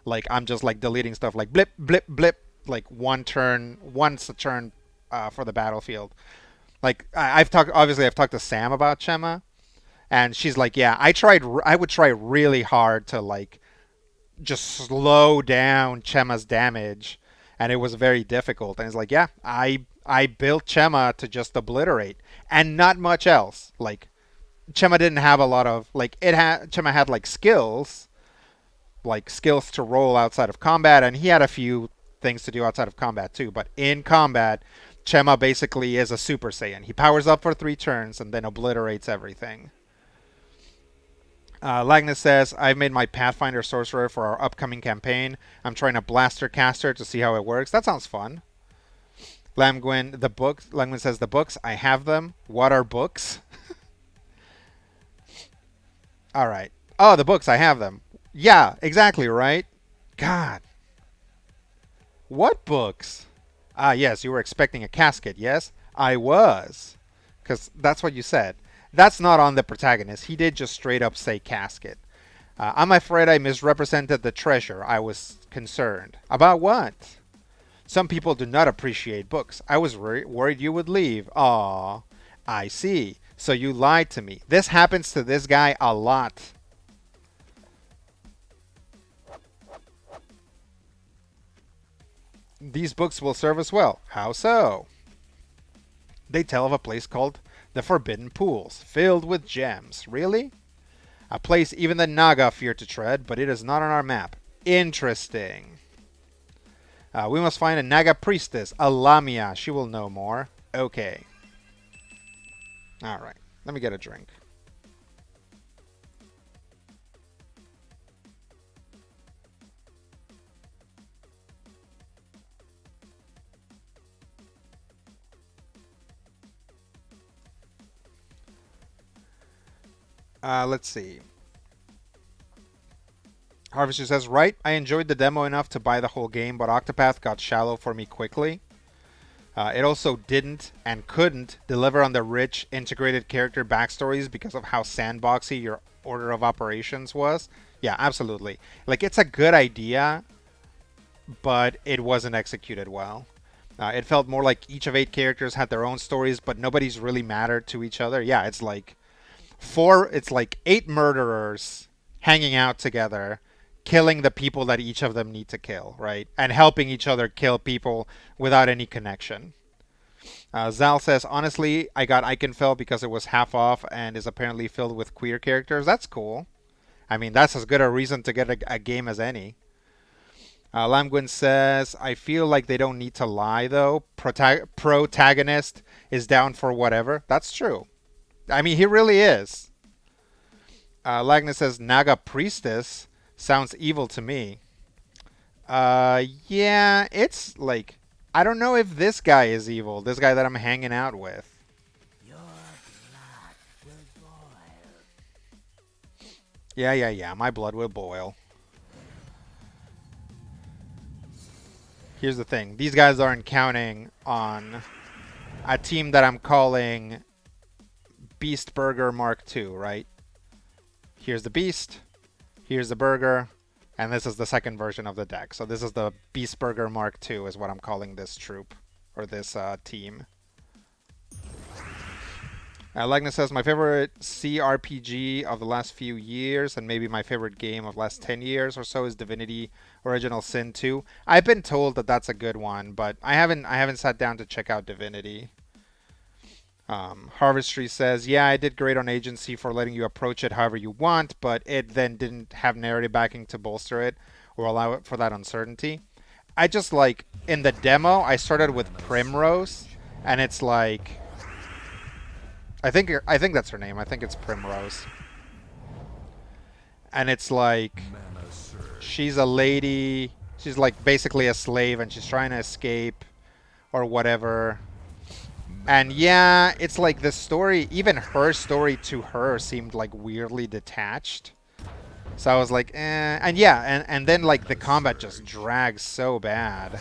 Like I'm just like deleting stuff like blip, blip, blip, like once a turn for the battlefield. Like I've talked to Sam about Chema, and she's like, yeah, I would try really hard to like just slow down Chema's damage, and it was very difficult. And it's like, yeah, I built Chema to just obliterate and not much else. Like Chema didn't have a lot of like Chema had like skills to roll outside of combat, and he had a few things to do outside of combat too. But in combat, Chema basically is a Super Saiyan. He powers up for 3 turns and then obliterates everything. Lagnus says, I've made my Pathfinder Sorcerer for our upcoming campaign. I'm trying a Blaster Caster to see how it works. That sounds fun. Lamgwin says, the books, I have them. What are books? All right. Oh, the books, I have them. Yeah, exactly, right? God. What books? Ah, yes, you were expecting a casket, yes? I was. Because that's what you said. That's not on the protagonist. He did just straight up say casket. I'm afraid I misrepresented the treasure. I was concerned. About what? Some people do not appreciate books. I was worried you would leave. Aw. I see. So you lied to me. This happens to this guy a lot. These books will serve us well. How so? They tell of a place called the Forbidden Pools, filled with gems. Really? A place even the Naga fear to tread, but it is not on our map. Interesting. We must find a Naga priestess, a Lamia. She will know more. Okay. Alright. Let me get a drink. Let's see. Harvester says, right, I enjoyed the demo enough to buy the whole game, but Octopath got shallow for me quickly. It also didn't and couldn't deliver on the rich, integrated character backstories because of how sandboxy your order of operations was. Yeah, absolutely. Like, it's a good idea, but it wasn't executed well. It felt more like each of 8 characters had their own stories, but nobody's really mattered to each other. Yeah, it's like it's like 8 murderers hanging out together, killing the people that each of them need to kill, right? And helping each other kill people without any connection. Zal says, honestly, I got Eichenfeld because it was half off and is apparently filled with queer characters. That's cool. I mean, that's as good a reason to get a game as any. Lamgwin says, I feel like they don't need to lie, though. Protagonist is down for whatever. That's true. I mean, he really is. Lagnus says, Naga Priestess sounds evil to me. Yeah, it's like, I don't know if this guy is evil, this guy that I'm hanging out with. Your blood will boil. Yeah, my blood will boil. Here's the thing. These guys aren't counting on a team that I'm calling Beast Burger Mark II, right? Here's the Beast. Here's the Burger. And this is the second version of the deck. So this is the Beast Burger Mark II is what I'm calling this troop. Or this team. Lagna says, my favorite CRPG of the last few years, and maybe my favorite game of the last 10 years or so, is Divinity Original Sin 2. I've been told that that's a good one, but I haven't sat down to check out Divinity. Harvestry says, yeah, I did great on agency for letting you approach it however you want, but it then didn't have narrative backing to bolster it or allow it for that uncertainty. I just like in the demo, I started with Primrose, and it's like I think that's her name. I think it's Primrose, and it's like she's a lady. She's like basically a slave, and she's trying to escape or whatever. And yeah, it's like the story, even her story to her seemed like weirdly detached. So I was like, eh. And yeah, and then like the combat just drags so bad.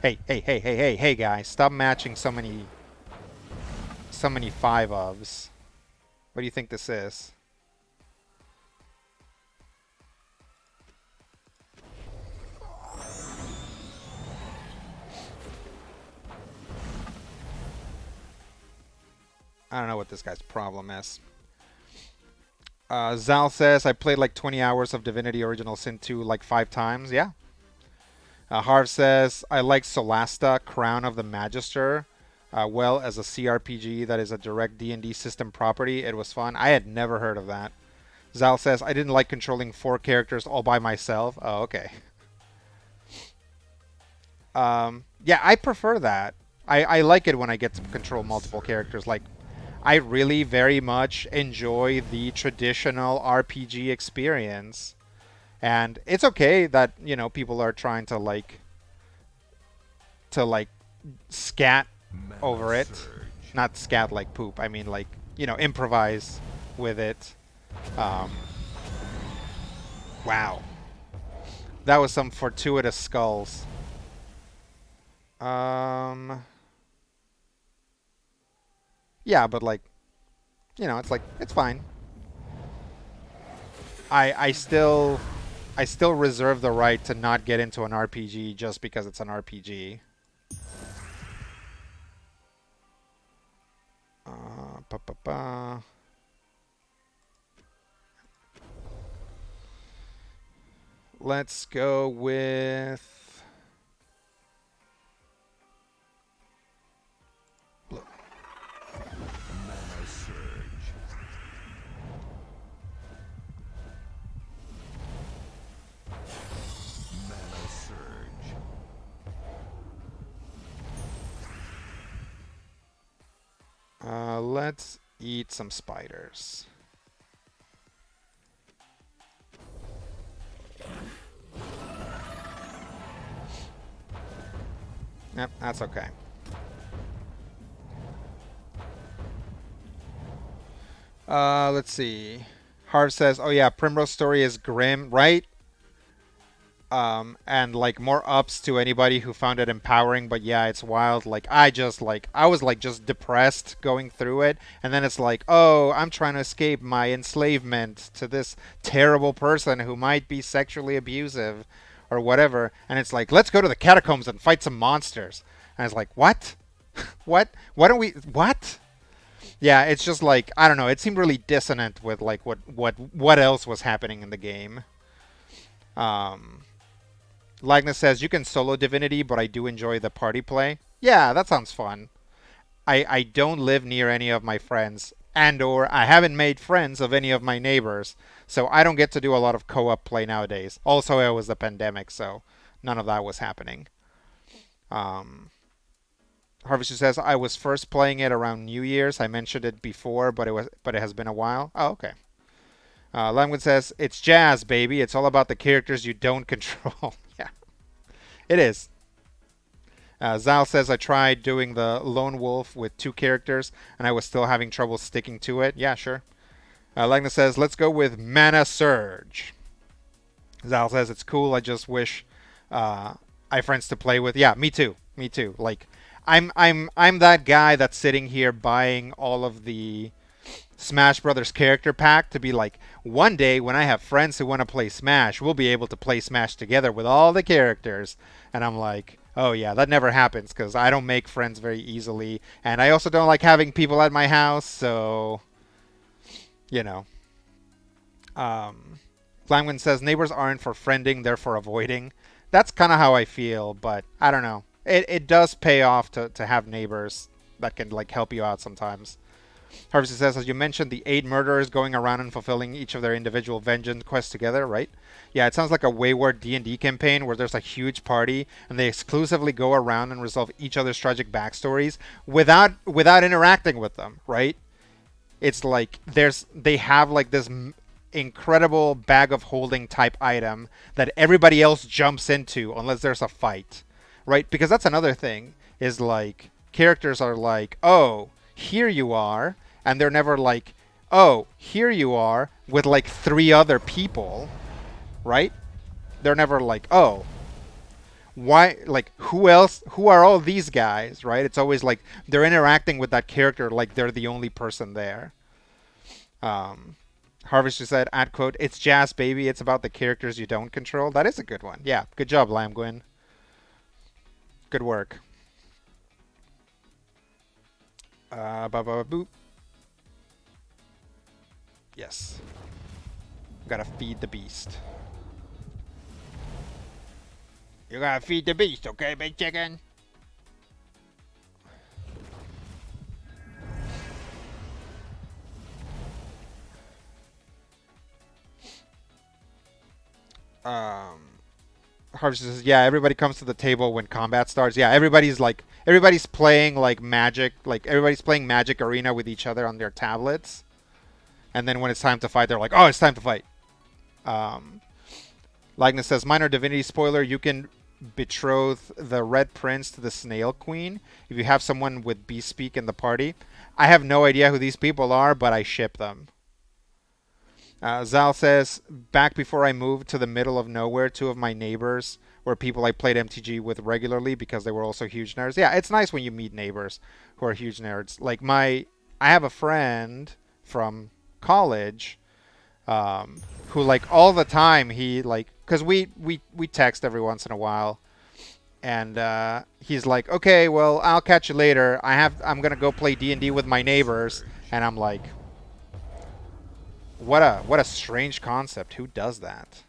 Hey, guys, stop matching so many five ofs. What do you think this is? I don't know what this guy's problem is. Zal says, I played like 20 hours of Divinity Original Sin 2 like 5 times. Yeah. Harv says, I like Solasta, Crown of the Magister, well as a CRPG that is a direct D&D system property. It was fun. I had never heard of that. Zal says, I didn't like controlling 4 characters all by myself. Oh, okay. Yeah, I prefer that. I like it when I get to control multiple characters. Like, I really very much enjoy the traditional RPG experience. And it's okay that, you know, people are trying to like scat over it. Not scat like poop. I mean like, you know, improvise with it. Um, wow. That was some fortuitous skulls. Um, yeah, but like, you know, it's like it's fine. I still reserve the right to not get into an RPG just because it's an RPG. Pa, pa, pa. Let's go with blue. Mana surge. Mana surge. Let's eat some spiders. Yep, that's okay. Let's see. Harv says, "Oh yeah, Primrose story is grim, right? And like more ups to anybody who found it empowering, but yeah, it's wild. Like I was like just depressed going through it, and then it's like, oh, I'm trying to escape my enslavement to this terrible person who might be sexually abusive or whatever, and it's like, let's go to the catacombs and fight some monsters." And it's like, what? What? Why don't we? What? Yeah, it's just like I don't know. It seemed really dissonant with like what else was happening in the game. Um, Lagnus says, you can solo Divinity, but I do enjoy the party play. Yeah, that sounds fun. I don't live near any of my friends, and or I haven't made friends of any of my neighbors, so I don't get to do a lot of co-op play nowadays. Also, it was the pandemic, so none of that was happening. Um, Harvester says, I was first playing it around New Year's. I mentioned it before, but it has been a while. Oh, okay. Langwood says, it's jazz, baby. It's all about the characters you don't control. Yeah, it is. Zal says, I tried doing the lone wolf with 2 characters, and I was still having trouble sticking to it. Yeah, sure. Lagna says, let's go with Mana Surge. Zal says, it's cool. I just wish I have friends to play with. Yeah, me too. Me too. Like, I'm that guy that's sitting here buying all of the Smash Brothers character pack to be like, one day when I have friends who want to play Smash, we'll be able to play Smash together with all the characters. And I'm like, oh yeah, that never happens because I don't make friends very easily, and I also don't like having people at my house. So, you know, Flangwin says neighbors aren't for friending, they're for avoiding. That's kind of how I feel, but I don't know. It does pay off to have neighbors, that can like help you out sometimes. Harvey says, as you mentioned, the 8 murderers going around and fulfilling each of their individual vengeance quests together, right? Yeah, it sounds like a Wayward D&D campaign where there's a huge party and they exclusively go around and resolve each other's tragic backstories without interacting with them, right? It's like they have like this incredible bag of holding type item that everybody else jumps into unless there's a fight, right? Because that's another thing is like characters are like, oh, here you are, and they're never like, oh, here you are with like 3 other people, right? They're never like, oh, why, like, who else, who are all these guys, right? It's always like they're interacting with that character like they're the only person there. um Harvester said, at quote, it's jazz, baby. It's about the characters you don't control. That is a good one. Yeah, good job, Lamgwin. Good work. Boop. Yes. Gotta feed the beast. You gotta feed the beast, okay, big chicken? Harvester says, yeah, everybody comes to the table when combat starts. Yeah, everybody's playing like Magic, like everybody's playing Magic Arena with each other on their tablets. And then when it's time to fight, they're like, oh, it's time to fight. Likeness says, minor divinity spoiler, you can betroth the Red Prince to the Snail Queen if you have someone with Bespeak in the party. I have no idea who these people are, but I ship them. Zal says, back before I moved to the middle of nowhere, 2 of my neighbors were people I played MTG with regularly because they were also huge nerds. Yeah, it's nice when you meet neighbors who are huge nerds. Like I have a friend from college who like all the time he like, because we text every once in a while, and he's like, okay, well, I'll catch you later. I'm gonna go play D&D with my neighbors, and I'm like, what a strange concept. Who does that?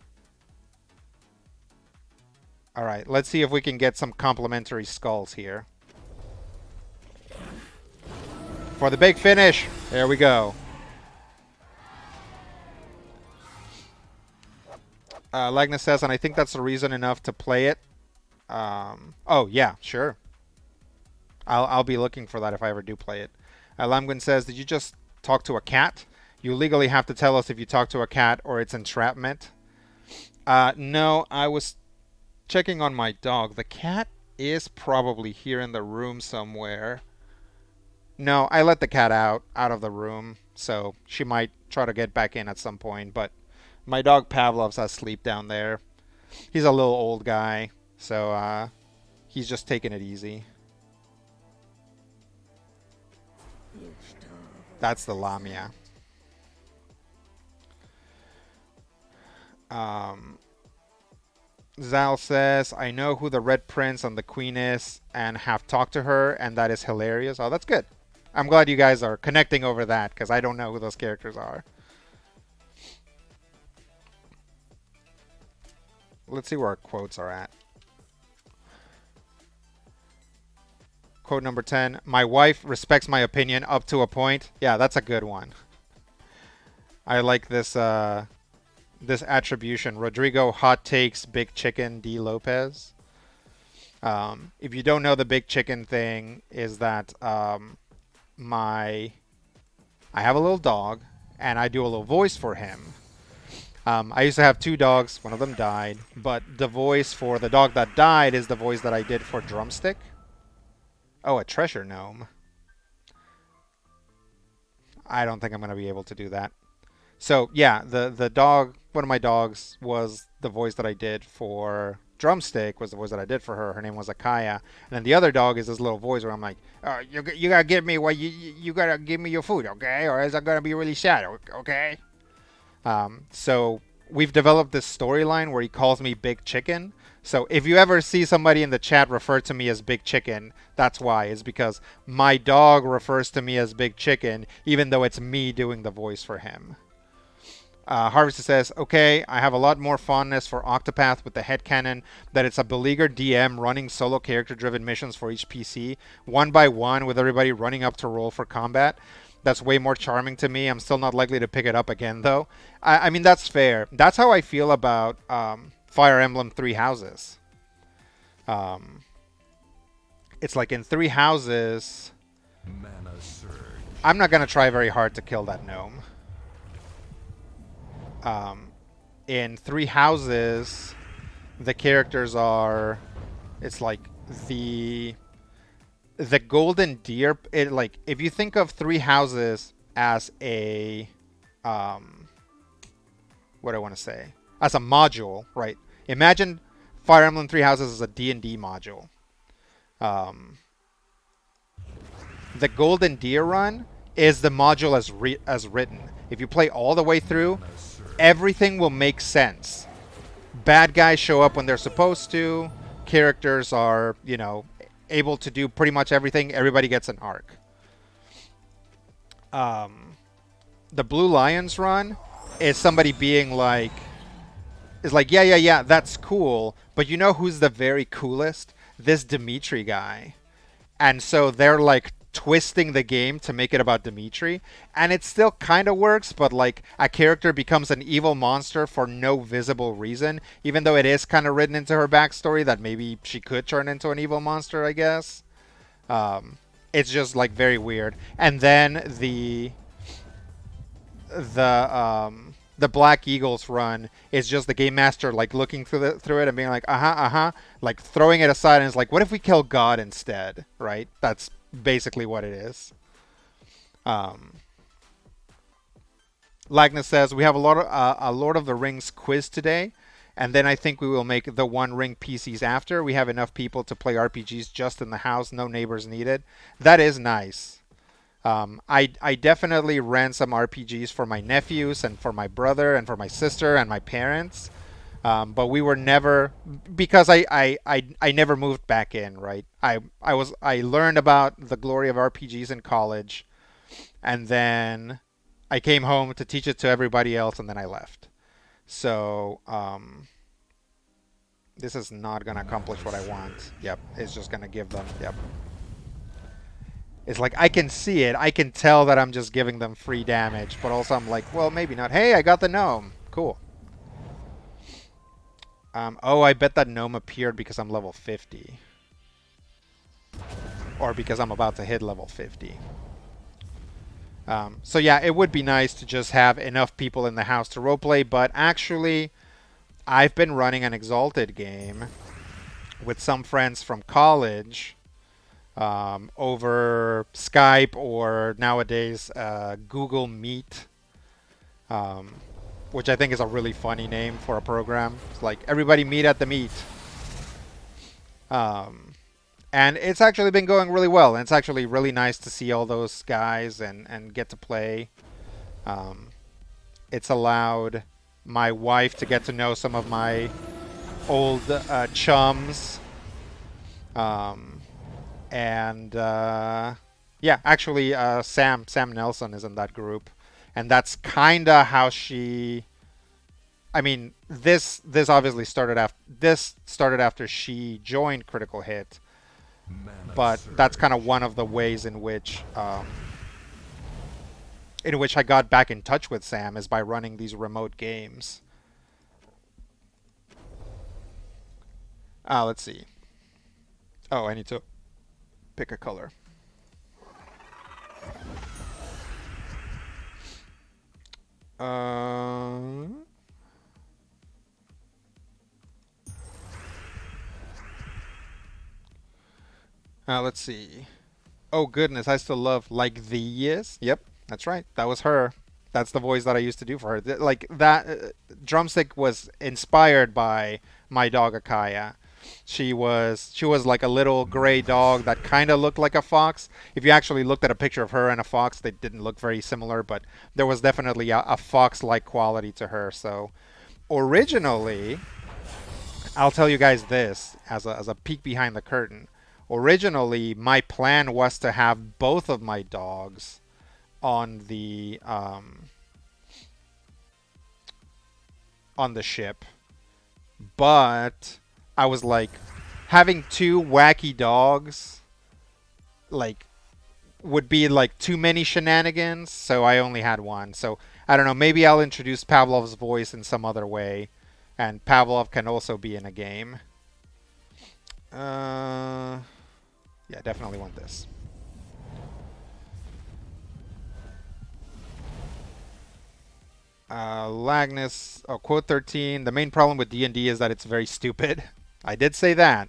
All right, let's see if we can get some complimentary skulls here for the big finish. There we go. Lagna says, and I think that's the reason enough to play it. Oh yeah, sure. I'll be looking for that if I ever do play it. Lamgwin says, did you just talk to a cat? You legally have to tell us if you talk to a cat or it's entrapment. No, I was checking on my dog. The cat is probably here in the room somewhere. No, I let the cat out of the room, so she might try to get back in at some point, but my dog Pavlov's asleep down there. He's a little old guy, so he's just taking it easy. That's the Lamia. Zal says, I know who the Red Prince and the Queen is and have talked to her, and that is hilarious. Oh, that's good. I'm glad you guys are connecting over that, because I don't know who those characters are. Let's see where our quotes are at. Quote number 10. My wife respects my opinion up to a point. Yeah, that's a good one. I like this this attribution. Rodrigo Hot Takes Big Chicken D. Lopez. If you don't know, the Big Chicken thing is that I have a little dog and I do a little voice for him. I used to have 2 dogs. One of them died. But the voice for the dog that died is the voice that I did for Drumstick. Oh, a treasure gnome. I don't think I'm going to be able to do that. So, yeah, the dog, one of my dogs, was the voice that I did for Drumstick, was the voice that I did for her. Her name was Akaya. And then the other dog is this little voice where I'm like, you got to give me what you got to give me your food, okay? Or is I going to be really sad, okay? So we've developed this storyline where he calls me Big Chicken. So if you ever see somebody in the chat refer to me as Big Chicken, that's why. It's because my dog refers to me as Big Chicken, even though it's me doing the voice for him. Harvester says, okay, I have a lot more fondness for Octopath with the headcanon that it's a beleaguered DM running solo character driven missions for each PC, one by one, with everybody running up to roll for combat. That's way more charming to me. I'm still not likely to pick it up again, though. I mean, that's fair. That's how I feel about Fire Emblem Three Houses. Um, it's like in Three Houses, Mana surge. I'm not going to try very hard to kill that gnome. In Three Houses, the characters are, it's like the golden deer. Like if you think of Three Houses as a what do I want to say, as a module, right? Imagine Fire Emblem Three Houses as a D&D module. The golden deer run is the module as written. If you play all the way through, everything will make sense. Bad guys show up when they're supposed to. Characters are, able to do pretty much everything. Everybody gets an arc. The Blue Lions run is somebody being like, yeah, that's cool. But you know who's the very coolest? This Dimitri guy. And so they're like twisting the game to make it about Dimitri, and it still kind of works, but like a character becomes an evil monster for no visible reason, even though it is kind of written into her backstory that maybe she could turn into an evil monster, I guess. It's just like very weird. And then the Black Eagles run is just the game master like looking through it and being like, like throwing it aside, and it's like, what if we kill God instead, right? That's basically what it is. Lagnus says we have a Lord of the Rings quiz today, and then I think we will make the One Ring PCs after. We have enough people to play RPGs just in the house, no neighbors needed. That is nice. I definitely ran some RPGs for my nephews and for my brother and for my sister and my parents. But we were never, because I never moved back in, right? I learned about the glory of RPGs in college, and then I came home to teach it to everybody else, and then I left. So this is not gonna accomplish what I want. Yep, it's just gonna give them. Yep. It's like I can see it. I can tell that I'm just giving them free damage, but also I'm like, well, maybe not. Hey, I got the gnome. Cool. Oh, I bet that gnome appeared because I'm level 50. Or because I'm about to hit level 50. So yeah, it would be nice to just have enough people in the house to roleplay, but actually, I've been running an Exalted game with some friends from college over Skype or nowadays Google Meet. Which I think is a really funny name for a program. It's like, everybody meet at the meet. And it's actually been going really well. And it's actually really nice to see all those guys and get to play. It's allowed my wife to get to know some of my old chums. Yeah, actually, Sam Nelson is in that group. And that's kind of how she. I mean, this obviously started after she joined Critical Hit, but that's kind of one of the ways in which I got back in touch with Sam, is by running these remote games. Let's see. Oh, I need to pick a color. Let's see. Oh goodness, I still love Like Thee Is. Yep, that's right. That was her. That's the voice that I used to do for her. Like that drumstick was inspired by my dog Akaya. She was like a little gray dog that kind of looked like a fox. If you actually looked at a picture of her and a fox, they didn't look very similar, but there was definitely a fox-like quality to her. So originally, I'll tell you guys this as a peek behind the curtain. Originally, my plan was to have both of my dogs on the on the ship, but I was like, having two wacky dogs like would be like too many shenanigans, so I only had one. So I don't know, maybe I'll introduce Pavlov's voice in some other way, and Pavlov can also be in a game. Uh, yeah, definitely want this. Lagnus, oh, quote 13. The main problem with D&D is that it's very stupid. I did say that.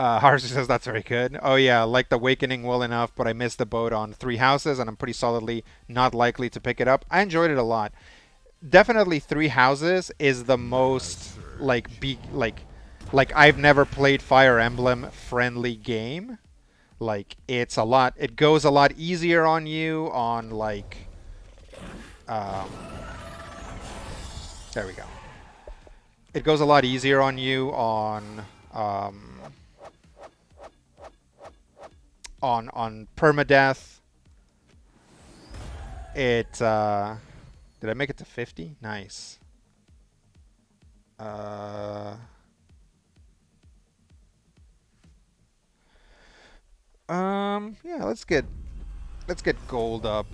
Harshi says that's very good. Oh yeah, like the Awakening well enough, but I missed the boat on Three Houses, and I'm pretty solidly not likely to pick it up. I enjoyed it a lot. Definitely Three Houses is the Mana most surge. like I've never played Fire Emblem friendly game. Like it's a lot. It goes a lot easier on you on like. Um, there we go. It goes a lot easier on you on permadeath. It did I make it to 50? Nice. Uh, yeah, let's get gold up.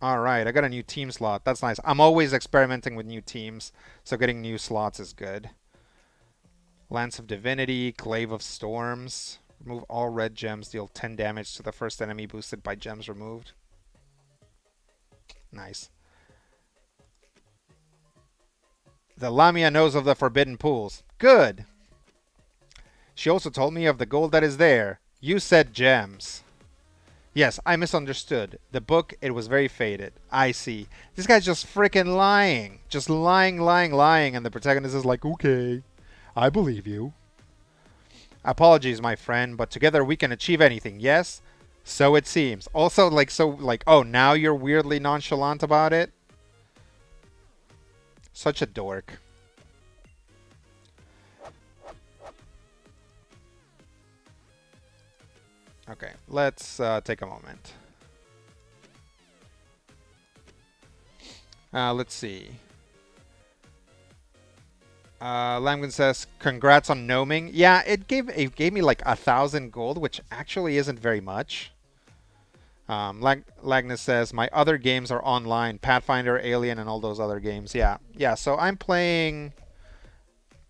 All right, I got a new team slot. That's nice. I'm always experimenting with new teams, so getting new slots is good. Lance of Divinity, Glaive of Storms. Remove all red gems, deal 10 damage to the first enemy boosted by gems removed. Nice. The Lamia knows of the forbidden pools. Good. She also told me of the gold that is there. You said gems. Yes, I misunderstood. The book, it was very faded. I see. This guy's just freaking lying. Just lying, lying, lying. And the protagonist is like, okay, I believe you. Apologies, my friend, but together we can achieve anything, yes? So it seems. Also, oh, now you're weirdly nonchalant about it? Such a dork. Okay, let's take a moment. Let's see. Lamkin says, "Congrats on gnoming." Yeah, it gave me like 1,000 gold, which actually isn't very much. Lagnus says, "My other games are online: Pathfinder, Alien, and all those other games." Yeah, yeah. So I'm playing.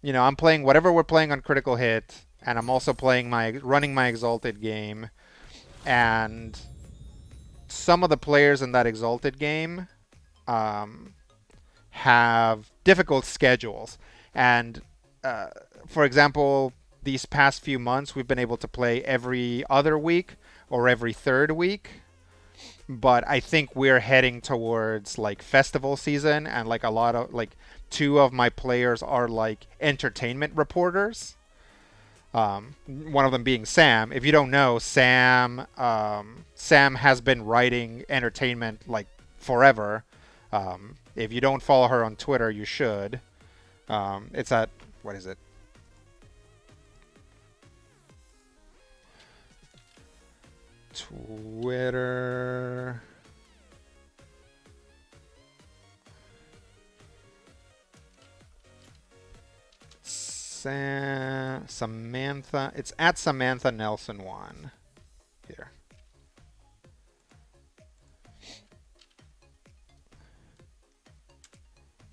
I'm playing whatever we're playing on Critical Hit, and I'm also running my Exalted game, and some of the players in that Exalted game um, have difficult schedules. And uh, for example, these past few months, we've been able to play every other week or every third week. But I think we're heading towards like festival season, and like a lot of like two of my players are like entertainment reporters. One of them being Sam. If you don't know, Sam has been writing entertainment like forever. If you don't follow her on Twitter, you should. It's at what is it? Twitter. Samantha. It's at Samantha Nelson 1. Here.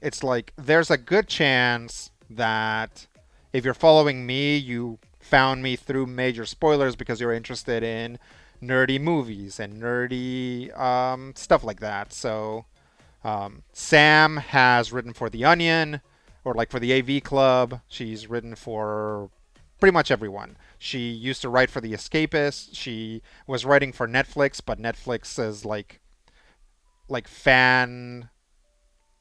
It's like there's a good chance that if you're following me, you found me through major spoilers because you're interested in nerdy movies and nerdy stuff like that. So Sam has written for The Onion, or like for the AV Club. She's written for pretty much everyone. She used to write for The Escapist. She was writing for Netflix, but Netflix is like fan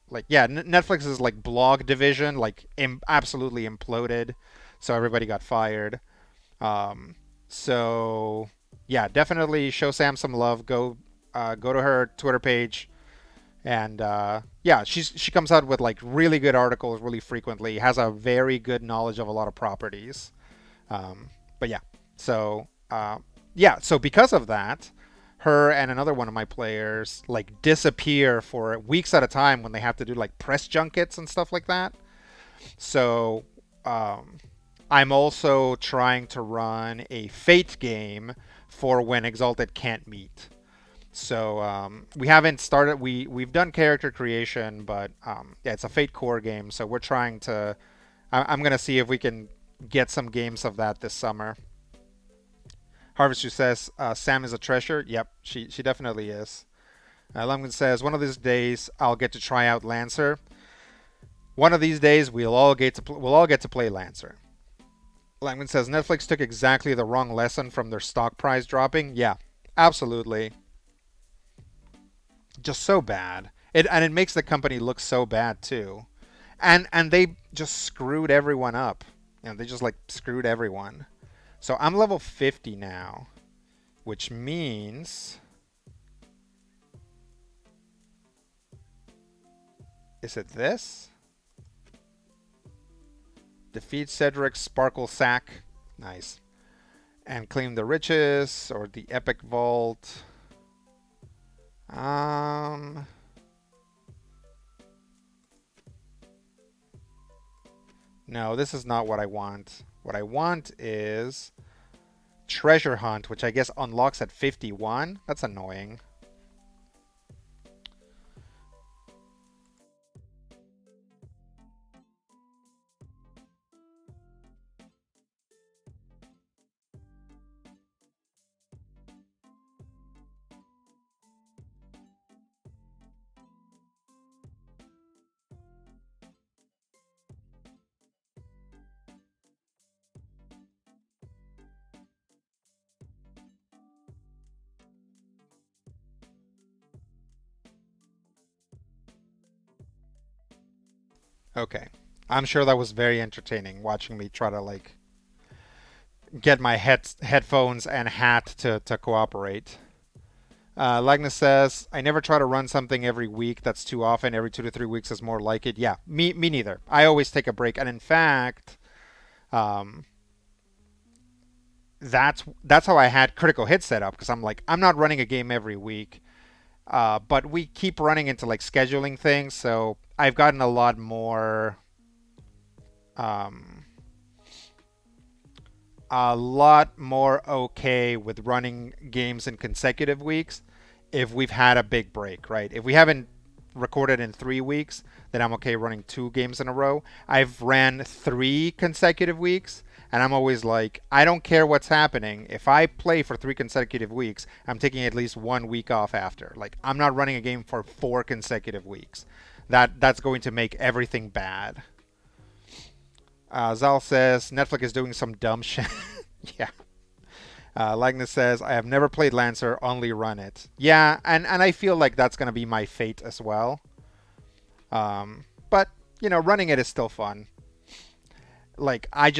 like yeah, Netflix's like blog division like absolutely imploded, so everybody got fired. Um, so yeah, definitely show Sam some love. Go to her Twitter page, and yeah, she comes out with like really good articles really frequently. Has a very good knowledge of a lot of properties. But yeah, so yeah, so because of that, her and another one of my players like disappear for weeks at a time when they have to do like press junkets and stuff like that. So um, I'm also trying to run a Fate game for when Exalted can't meet. So we haven't started. We've done character creation, but yeah, it's a Fate core game. So we're trying to. I'm gonna see if we can get some games of that this summer. Harvester says Sam is a treasure. Yep, she definitely is. Lumkin says one of these days I'll get to try out Lancer. One of these days we'll all get to play Lancer. Langman says Netflix took exactly the wrong lesson from their stock price dropping. Yeah, absolutely. Just so bad. It makes the company look so bad too. And they just screwed everyone up. They just like screwed everyone. So I'm level 50 now, which means is it this? Defeat Cedric Sparkle Sack. Nice. And claim the riches or the epic vault. No, this is not what I want. What I want is treasure hunt, which I guess unlocks at 51. That's annoying. Okay. I'm sure that was very entertaining watching me try to like get my headphones and hat to cooperate. Lagnus says, I never try to run something every week. That's too often. Every 2 to 3 weeks is more like it. Yeah, me neither. I always take a break. And in fact, um, that's how I had Critical Hit set up because I'm like, I'm not running a game every week. But we keep running into like scheduling things. So I've gotten um, a lot more okay with running games in consecutive weeks if we've had a big break, right? If we haven't recorded in 3 weeks, then I'm okay running 2 games in a row. I've ran 3 consecutive weeks, and I'm always like, I don't care what's happening. If I play for 3 consecutive weeks, I'm taking at least 1 week off after. Like, I'm not running a game for 4 consecutive weeks. That's going to make everything bad. Zal says Netflix is doing some dumb shit. Yeah. Lagnus says I have never played Lancer, only run it. Yeah, and I feel like that's gonna be my fate as well. But running it is still fun. Like I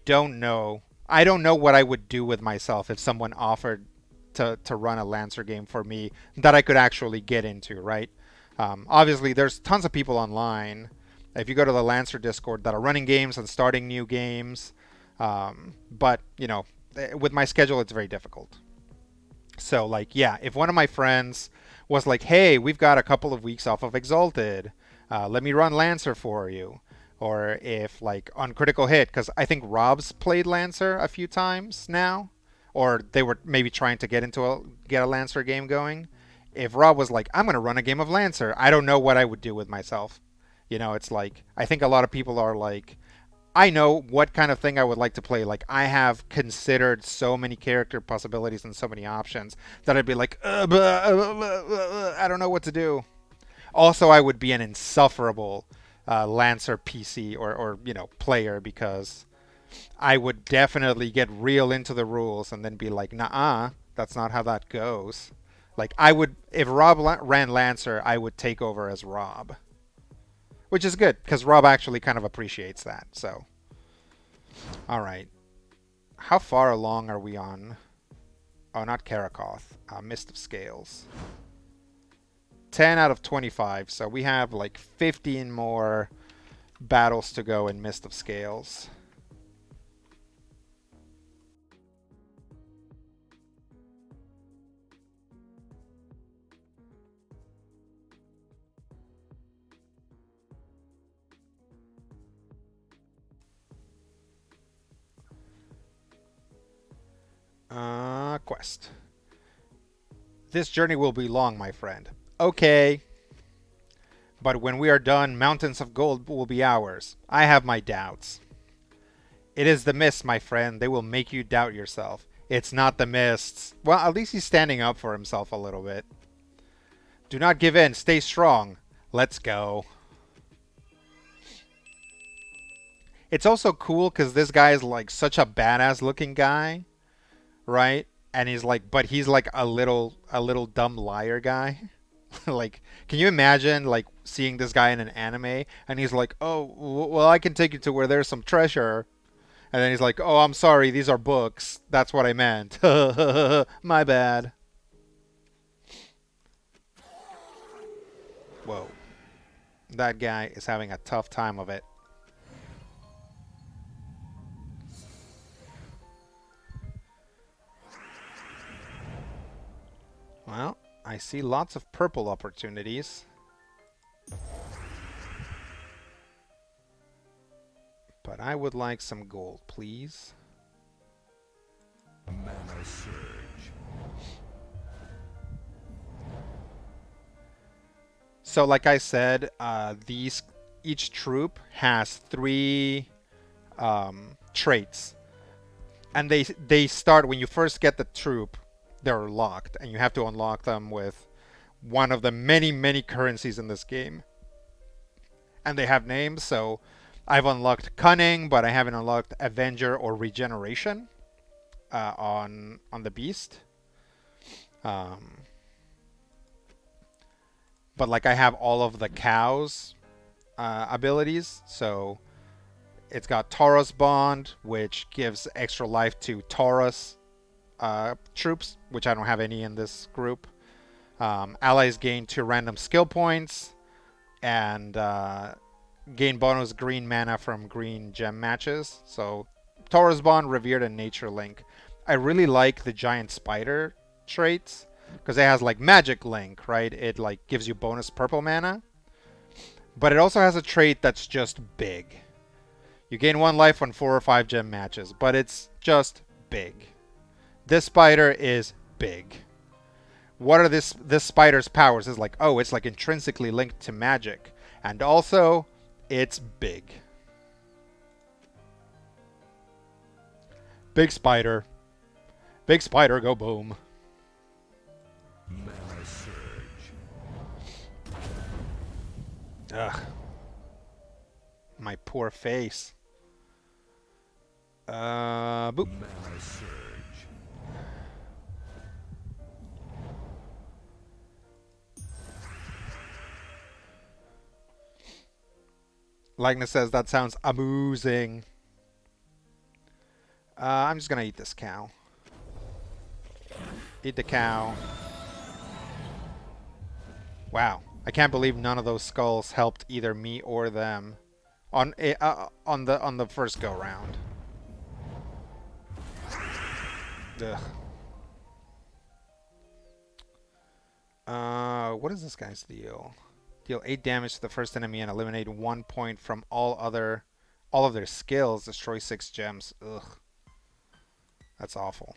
don't know. I don't know what I would do with myself if someone offered to run a Lancer game for me that I could actually get into. Right. Obviously, there's tons of people online. If you go to the Lancer Discord that are running games and starting new games, but with my schedule, it's very difficult. So like, yeah, if one of my friends was like, "Hey, we've got a couple of weeks off of Exalted, let me run Lancer for you," or if like on Critical Hit, because I think Rob's played Lancer a few times now, or they were maybe trying to get a Lancer game going. If Rob was like, "I'm gonna run a game of Lancer," I don't know what I would do with myself. It's like I think a lot of people are like, I know what kind of thing I would like to play. Like I have considered so many character possibilities and so many options that I'd be like, I don't know what to do. Also, I would be an insufferable Lancer PC or player because I would definitely get real into the rules and then be like, nah, that's not how that goes. Like I would, if Rob ran Lancer, I would take over as Rob, which is good because Rob actually kind of appreciates that. So, all right, how far along are we on? Oh, not Karakoth. Mist of Scales. 10 out of 25. So we have like 15 more battles to go in Mist of Scales. Quest. This journey will be long, my friend. Okay. But when we are done, mountains of gold will be ours. I have my doubts. It is the mists, my friend. They will make you doubt yourself. It's not the mists. Well, at least he's standing up for himself a little bit. Do not give in. Stay strong. Let's go. It's also cool because this guy is like such a badass looking guy, right? And he's like, but he's like a little dumb liar guy. Like, can you imagine like seeing this guy in an anime and he's like, oh, well, I can take you to where there's some treasure. And then he's like, oh, I'm sorry, these are books. That's what I meant. My bad. Whoa. That guy is having a tough time of it. Well, I see lots of purple opportunities. But I would like some gold, please. Mana surge. So like I said, each troop has 3 traits. And they start when you first get the troop, they're locked, and you have to unlock them with one of the many currencies in this game. And they have names, so I've unlocked Cunning, but I haven't unlocked Avenger or Regeneration on the Beast. But like I have all of the cows abilities, so it's got Taurus Bond, which gives extra life to Taurus troops, which I don't have any in this group. Allies gain 2 random skill points, and gain bonus green mana from green gem matches. So Taurus Bond, Revered, and Nature Link. I really like the giant spider traits because it has like Magic Link, right? It like gives you bonus purple mana, but it also has a trait that's just big. You gain 1 life on 4 or 5 gem matches, but it's just big. This spider is big. What are this spider's powers? It's like, oh, it's like intrinsically linked to magic, and also it's big. Big spider. Big spider, go boom. Mana surge. Ugh. My poor face. Boop. Mana surge. Likeness says that sounds amusing. I'm just gonna eat this cow. Eat the cow. Wow, I can't believe none of those skulls helped either me or them on the first go round. Ugh. What is this guy's deal? Deal 8 damage to the first enemy and eliminate 1 point from all of their skills. Destroy 6 gems. Ugh. That's awful.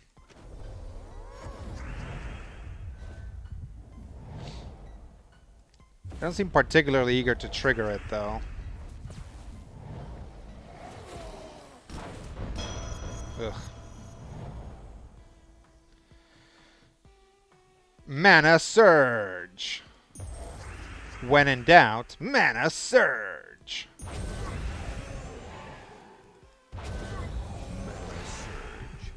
I don't seem particularly eager to trigger it though. Ugh. Mana Surge. When in doubt, Mana Surge. Mana surge.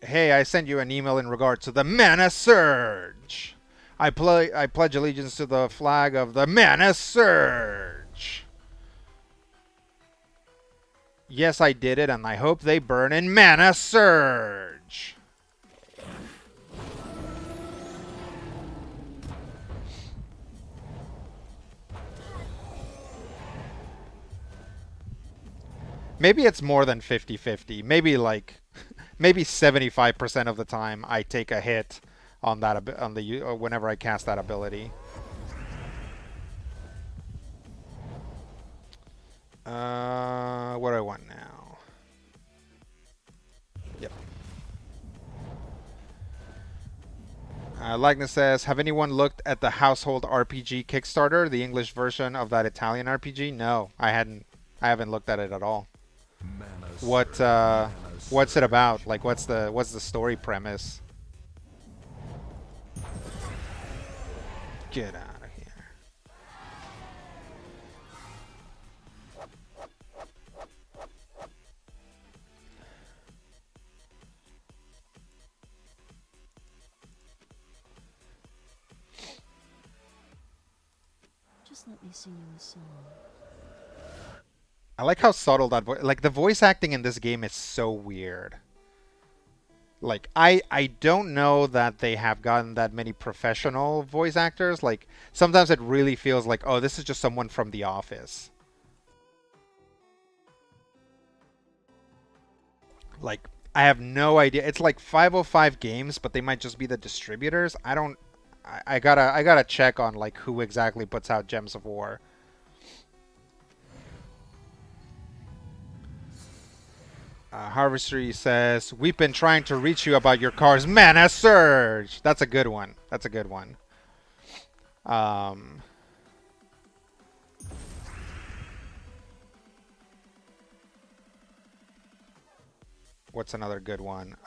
Hey, I sent you an email in regard to the Mana Surge. I pledge allegiance to the flag of the Mana Surge. Yes, I did it, and I hope they burn in Mana Surge. Maybe it's more than 50-50. Maybe like maybe 75% of the time I take a hit on that whenever I cast that ability. What do I want now? Yep. Likeness says, have anyone looked at the Household RPG Kickstarter, the English version of that Italian RPG? No, I hadn't. I haven't looked at it at all. Mana What surge, mana what's it about? surge. Like, what's the story premise? Get out of here. Just let me sing you a song. I like how subtle that voice. Like the voice acting in this game is so weird. Like I don't know that they have gotten that many professional voice actors. Like sometimes it really feels like, oh, this is just someone from The Office. Like I have no idea. It's like 505 games, but they might just be the distributors. I don't. I gotta check on like who exactly puts out Gems of War. Harvestry says, we've been trying to reach you about your car's mana surge. That's a good one. That's a good one. Um, what's another good one?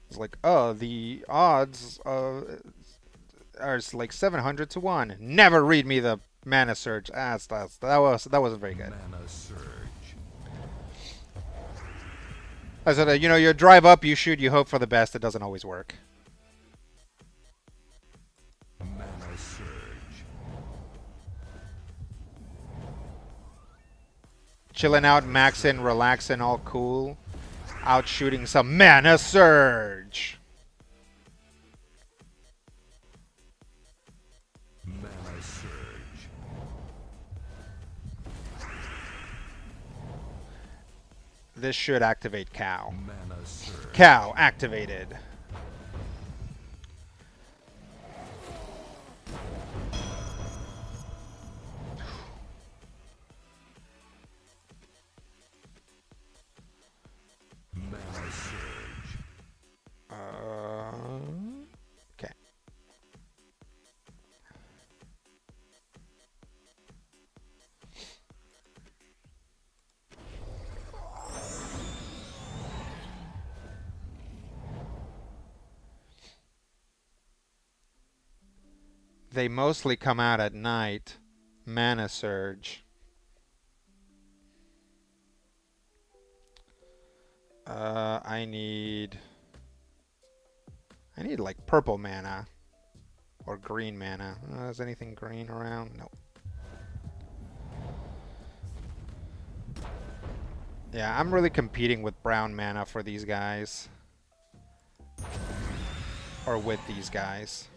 It's like, oh, the odds are like 700 to 1. Never read me the mana surge. That wasn't very good. Mana surge. I said, you know, you drive up, you shoot, you hope for the best. It doesn't always work. Mana surge. Chilling out, maxing, relaxing, all cool. Out shooting some mana surge. Mana surge. This should activate cow. Mana surge. Cow activated. Mana surge. Okay. They mostly come out at night. Mana surge. I need like purple mana or green mana. Is anything green around? No. Yeah, I'm really competing with brown mana for these guys. Or with these guys.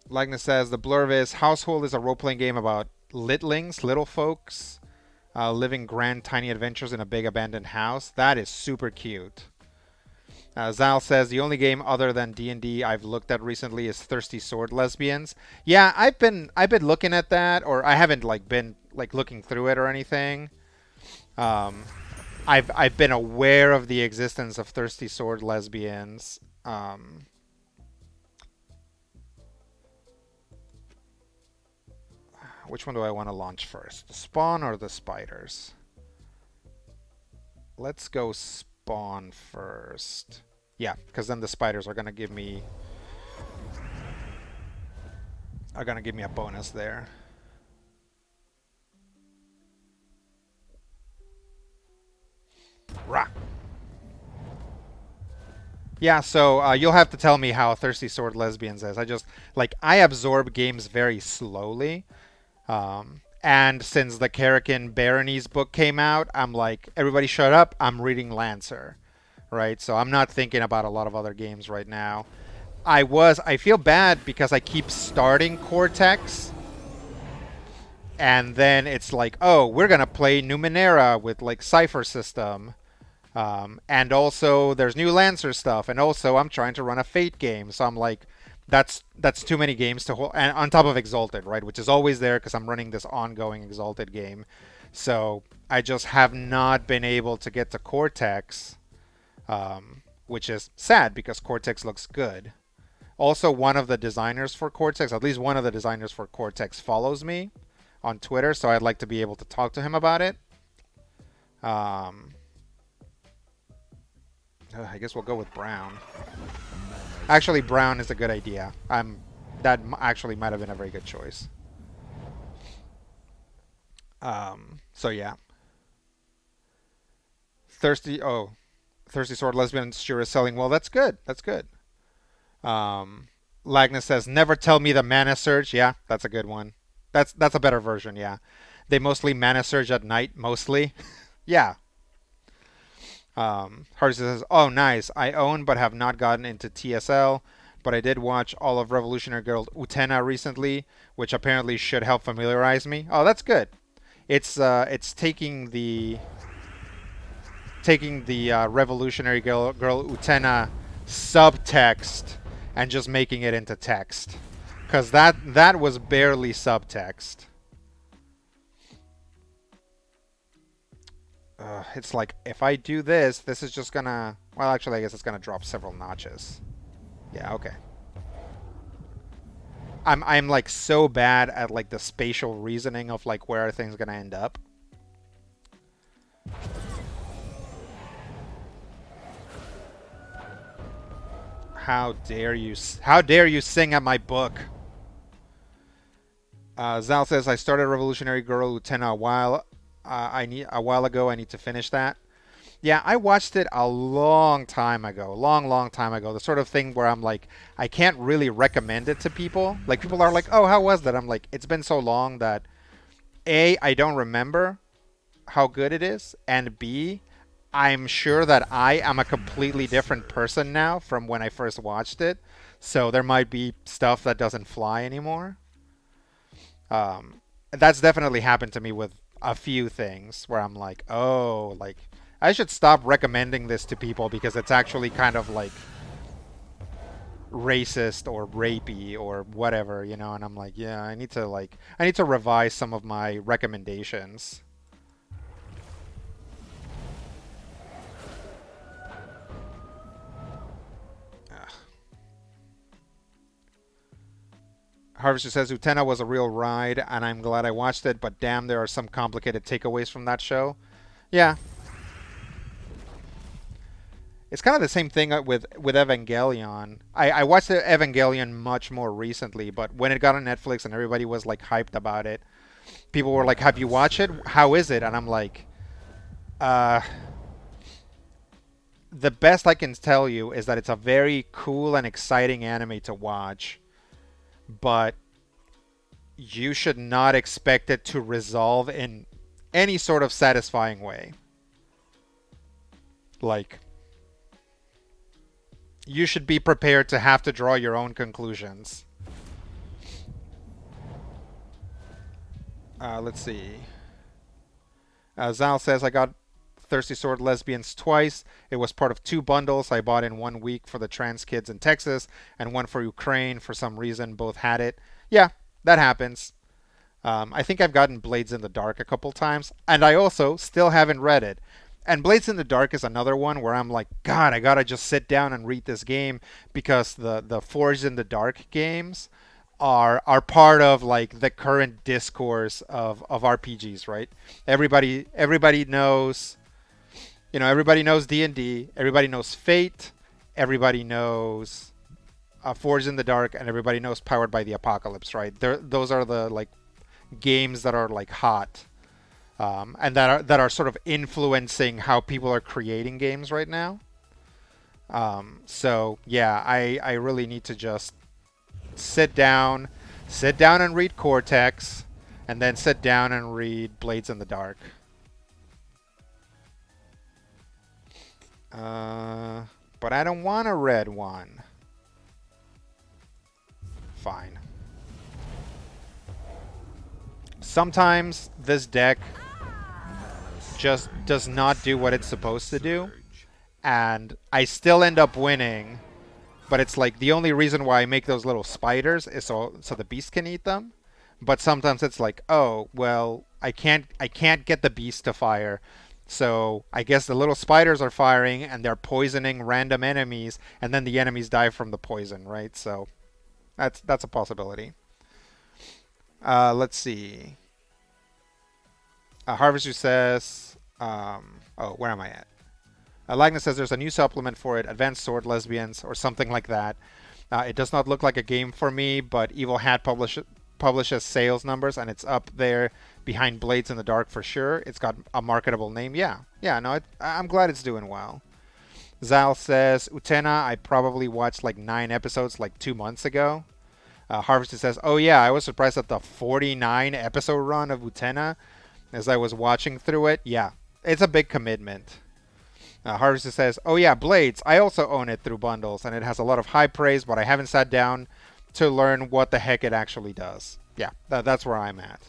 Likeness says, the blurb is, Household is a role-playing game about litlings, little folks, living grand, tiny adventures in a big abandoned house. That is super cute. Zal says, the only game other than D&D I've looked at recently is Thirsty Sword Lesbians. Yeah, I've been looking at that, or I haven't like been like looking through it or anything. I've been aware of the existence of Thirsty Sword Lesbians. Which one do I want to launch first? The spawn or the spiders? Let's go spawn first. Yeah, because then the spiders are gonna give me a bonus there. Rah. Yeah, so you'll have to tell me how Thirsty Sword Lesbians is. I absorb games very slowly. And since the Karakin Baronies book came out, I'm like, everybody shut up, I'm reading Lancer, right? So I'm not thinking about a lot of other games right now. I feel bad because I keep starting Cortex, and then it's like, oh, we're going to play Numenera with like Cypher System. And also there's new Lancer stuff, and also I'm trying to run a Fate game, so I'm like, that's too many games to hold, and on top of Exalted, right, which is always there because I'm running this ongoing Exalted game. So I just have not been able to get to Cortex, which is sad because Cortex looks good. Also, one of the designers for Cortex, at least one of the designers for Cortex, follows me on Twitter, so I'd like to be able to talk to him about it. Um, I guess we'll go with Brown. Actually, Brown is a good idea. Actually might have been a very good choice. So yeah, thirsty. Oh, thirsty sword lesbian sure is selling well. That's good. That's good. Um, Lagnus says, "Never tell me the mana surge." Yeah, that's a good one. That's a better version. Yeah, they mostly mana surge at night. Mostly. Yeah. Hardest says, "Oh, nice. I own but have not gotten into TSL, but I did watch all of Revolutionary Girl Utena recently, which apparently should help familiarize me." Oh, that's good. It's taking the Revolutionary Girl Utena subtext and just making it into text, because that was barely subtext. It's like if I do this, this is just gonna. Well, actually, I guess it's gonna drop several notches. Yeah. Okay. I'm like so bad at like the spatial reasoning of like where things gonna end up. How dare you? How dare you sing at my book? Zal says I started Revolutionary Girl Lieutenant a while ago. I need to finish that. Yeah, I watched it a long time ago. Long time ago. The sort of thing where I'm like, I can't really recommend it to people. Like, people are like, oh, how was that? I'm like, it's been so long that A, I don't remember how good it is. And B, I'm sure that I am a completely different person now from when I first watched it. So there might be stuff that doesn't fly anymore. That's definitely happened to me with a few things where I'm like, oh, like I should stop recommending this to people because it's actually kind of like racist or rapey or whatever, you know. And I'm like, yeah, I need to revise some of my recommendations. Harvester says Utena was a real ride, and I'm glad I watched it. But damn, there are some complicated takeaways from that show. Yeah, it's kind of the same thing with Evangelion. I watched the Evangelion much more recently, but when it got on Netflix and everybody was like hyped about it, people were like, "Have you watched it? How is it?" And I'm like, uh, the best I can tell you is that it's a very cool and exciting anime to watch, but you should not expect it to resolve in any sort of satisfying way. Like, you should be prepared to have to draw your own conclusions. Let's see. Zal says, I got Thirsty Sword Lesbians twice. It was part of two bundles I bought in 1 week for the trans kids in Texas and one for Ukraine. For some reason, both had it. Yeah, that happens. I think I've gotten Blades in the Dark a couple times, and I also still haven't read it. And Blades in the Dark is another one where I'm like, God, I gotta just sit down and read this game because the Forged in the Dark games are part of like the current discourse of RPGs, right? Everybody knows, you know, everybody knows D&D, everybody knows Fate, everybody knows Forged in the Dark, and everybody knows Powered by the Apocalypse, right? Those are the like games that are like hot, and that are sort of influencing how people are creating games right now. So yeah, I really need to just sit down, and read Cortex, and then sit down and read Blades in the Dark. But I don't want a red one. Fine. Sometimes this deck just does not do what it's supposed to do, and I still end up winning But it's like the only reason why I make those little spiders is so the beast can eat them. But sometimes it's like, oh well, I can't get the beast to fire. So I guess the little spiders are firing and they're poisoning random enemies, and then the enemies die from the poison, right? So that's a possibility. Let's see. Harvester says, oh, where am I at? Lagna says there's a new supplement for it, Advanced Sword Lesbians, or something like that. It does not look like a game for me, but Evil Hat publishes sales numbers, and it's up there behind Blades in the Dark for sure. It's got a marketable name. Yeah, yeah, no, I'm glad it's doing well. Zal says, Utena, I probably watched like 9 episodes like 2 months ago. Harvester says, oh yeah, I was surprised at the 49 episode run of Utena as I was watching through it. Yeah, it's a big commitment. Harvester says, oh yeah, Blades, I also own it through bundles, and it has a lot of high praise, but I haven't sat down to learn what the heck it actually does. Yeah, that's where I'm at.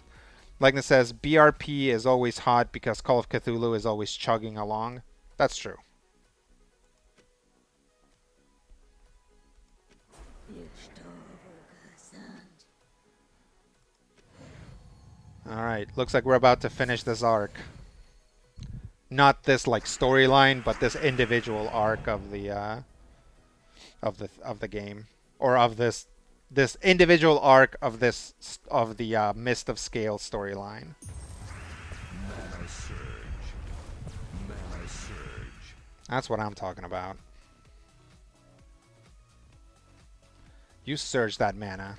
Legna says, BRP is always hot because Call of Cthulhu is always chugging along. That's true. Alright, looks like we're about to finish this arc. Not this like storyline, but this individual arc of the game, or of this individual arc of the Mist of Scale storyline. Mana surge. Mana surge. That's what I'm talking about. You surge that mana.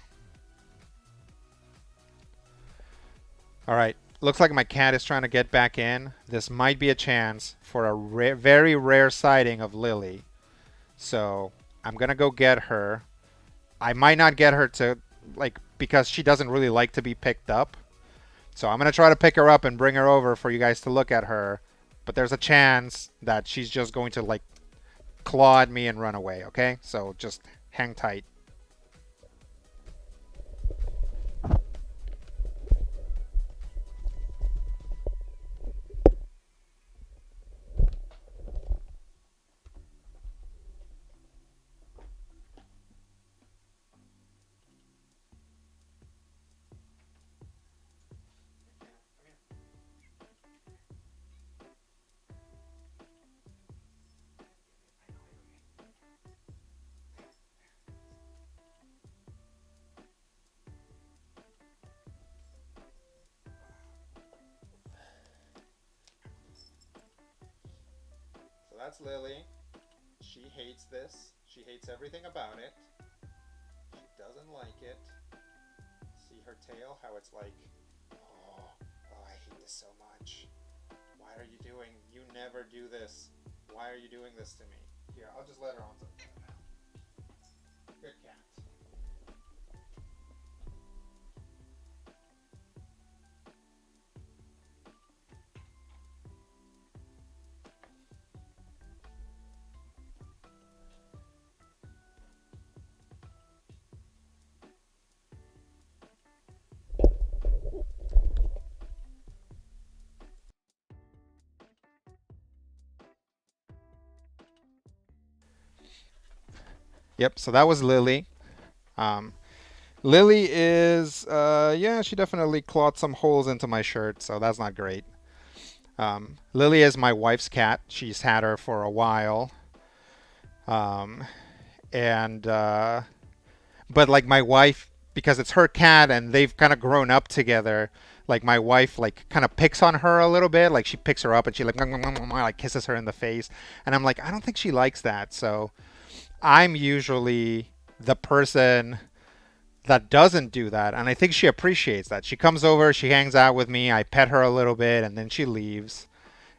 Alright, looks like my cat is trying to get back in. This might be a chance for a very rare sighting of Lily. So I'm gonna go get her. I might not get her to, like, because she doesn't really like to be picked up. So I'm gonna try to pick her up and bring her over for you guys to look at her. But there's a chance that she's just going to, like, claw at me and run away, okay? So just hang tight. So that's Lily. She hates this. She hates everything about it. She doesn't like it. See her tail? How it's like, oh, I hate this so much. Why are you doing? You never do this. Why are you doing this to me? Here, I'll just let her onto the bed now. Good cat. Yep, so that was Lily. Um, Lily is, yeah, she definitely clawed some holes into my shirt, so that's not great. Lily is my wife's cat. She's had her for a while. Um, and, but like my wife, because it's her cat and they've kind of grown up together, like my wife like kind of picks on her a little bit. Like she picks her up and she like kisses her in the face. And I'm like, I don't think she likes that. So I'm usually the person that doesn't do that, and I think she appreciates that. She comes over, she hangs out with me, I pet her a little bit, and then she leaves.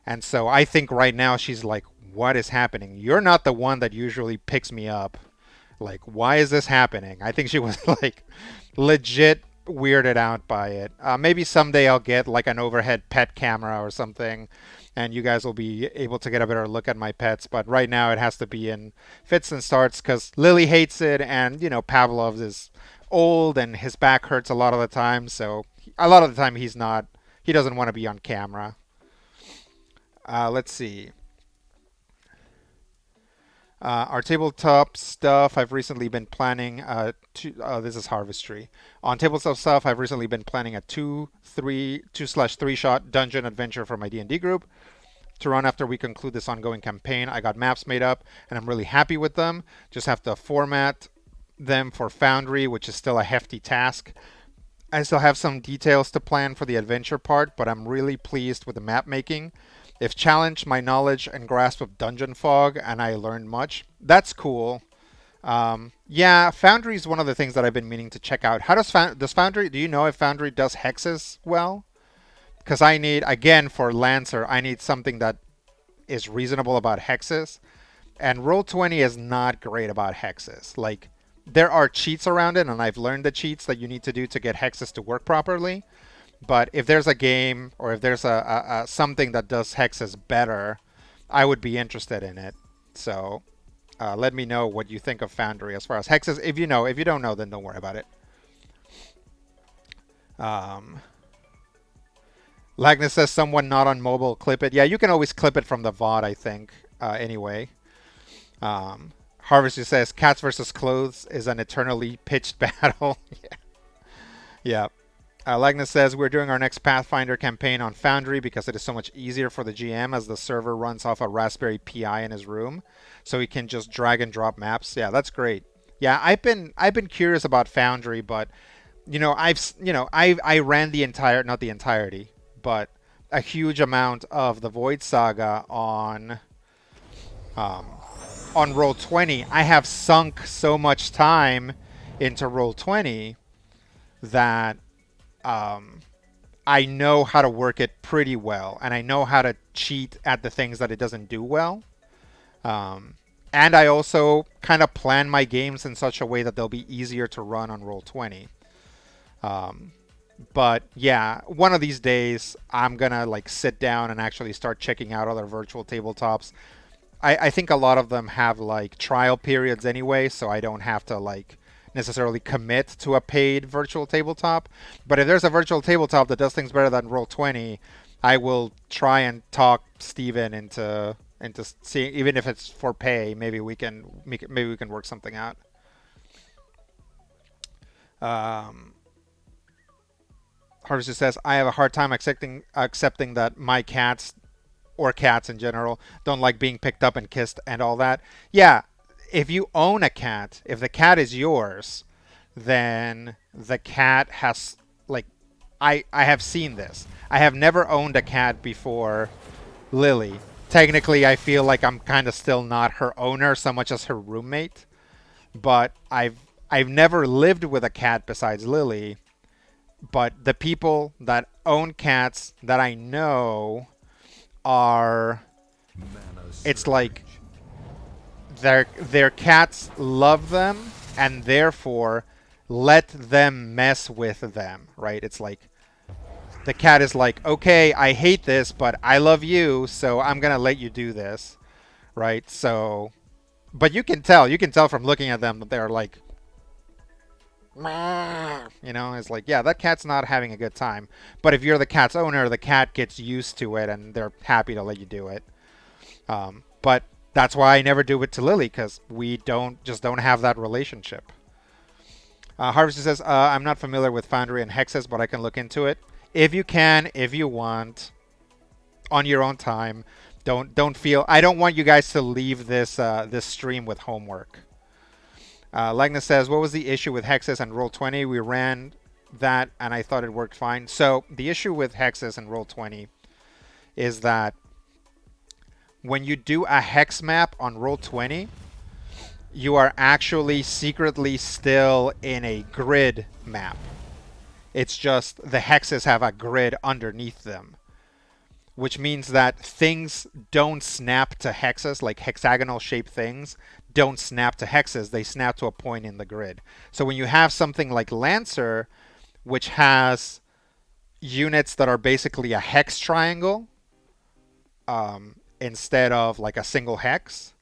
And so I think right now she's like, what is happening? You're not the one that usually picks me up. Like, why is this happening? I think she was like legit weirded out by it. Maybe someday I'll get like an overhead pet camera or something, and you guys will be able to get a better look at my pets. But right now it has to be in fits and starts because Lily hates it, and you know Pavlov's is old and his back hurts a lot of the time. So a lot of the time he doesn't want to be on camera. Let's see. Our tabletop stuff, I've recently been planning this is Harvestry. On tabletop stuff, I've recently been planning a 2/3 shot dungeon adventure for my D&D group to run after we conclude this ongoing campaign. I got maps made up, and I'm really happy with them. Just have to format them for Foundry, which is still a hefty task. I still have some details to plan for the adventure part, but I'm really pleased with the map making. If challenged my knowledge and grasp of Dungeon Fog, and I learned much. That's cool. Yeah, Foundry is one of the things that I've been meaning to check out. How does Foundry? Do you know if Foundry does hexes well? Because I need, again, for Lancer, I need something that is reasonable about hexes. And Roll20 is not great about hexes. Like, there are cheats around it, and I've learned the cheats that you need to do to get hexes to work properly. But if there's a game or if there's a something that does hexes better, I would be interested in it. So let me know what you think of Foundry as far as hexes. If you know, if you don't know, then don't worry about it. Lagnus says someone not on mobile clip it. Yeah, you can always clip it from the VOD, I think. Anyway. Harvester says cats versus clothes is an eternally pitched battle. Yeah. Yeah. Lagnus says we're doing our next Pathfinder campaign on Foundry because it is so much easier for the GM as the server runs off a Raspberry Pi in his room, so he can just drag and drop maps. Yeah, that's great. Yeah, I've been curious about Foundry, but I ran the entire, not the entirety, but a huge amount of the Void Saga on Roll20. I have sunk so much time into Roll20 that I know how to work it pretty well, and I know how to cheat at the things that it doesn't do well. And I also kind of plan my games in such a way that they'll be easier to run on Roll20. But yeah, one of these days I'm gonna like sit down and actually start checking out other virtual tabletops. I think a lot of them have like trial periods anyway, so I don't have to like necessarily commit to a paid virtual tabletop. But if there's a virtual tabletop that does things better than Roll20, I will try and talk Steven into seeing, even if it's for pay. Maybe we can work something out. Harvester says I have a hard time accepting that my cats or cats in general don't like being picked up and kissed and all that. Yeah, if you own a cat, if the cat is yours, then the cat has like I have seen this. I have never owned a cat before Lily. Technically, I feel like I'm kind of still not her owner so much as her roommate, but I've never lived with a cat besides Lily. But the people that own cats that I know are, it's like their cats love them and therefore let them mess with them, right? It's like the cat is like, okay, I hate this, but I love you, so I'm gonna let you do this, right? So, but you can tell from looking at them that they're like, it's like, yeah, that cat's not having a good time. But if you're the cat's owner, the cat gets used to it and they're happy to let you do it. But that's why I never do it to Lily, because we don't have that relationship. Harvester says, I'm not familiar with Foundry and Hexes, but I can look into it. If you can, if you want, on your own time. Don't feel, I don't want you guys to leave this stream with homework. Lagna says, what was the issue with Hexes and Roll20? We ran that and I thought it worked fine. So the issue with Hexes and Roll20 is that when you do a hex map on Roll20, you are actually secretly still in a grid map. It's just the hexes have a grid underneath them, which means that things don't snap to hexes, like hexagonal shaped things don't snap to hexes, they snap to a point in the grid. So when you have something like Lancer, which has units that are basically a hex triangle instead of like a single hex,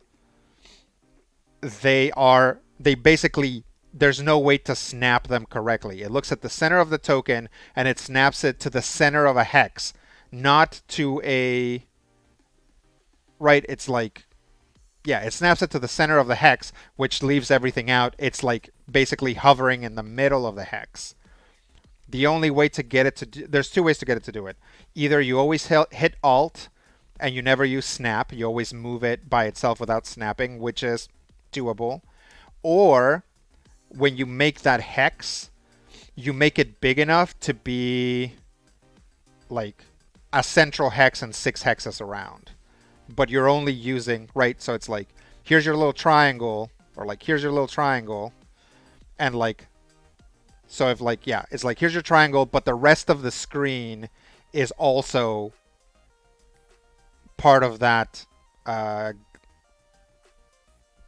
they basically, there's no way to snap them correctly. It looks at the center of the token and it snaps it to the center of a hex, not to a, right, it's like, Yeah, it snaps it to the center of the hex, which leaves everything out. It's like basically hovering in the middle of the hex. The only way to get it to there's two ways to get it to do it. Either you always hit Alt and you never use snap. You always move it by itself without snapping, which is doable. Or when you make that hex, you make it big enough to be like a central hex and 6 hexes around. But you're only using, right? So it's like, here's your little triangle, or like, here's your little triangle. And like, so if like, yeah, it's like, here's your triangle, but the rest of the screen is also part of that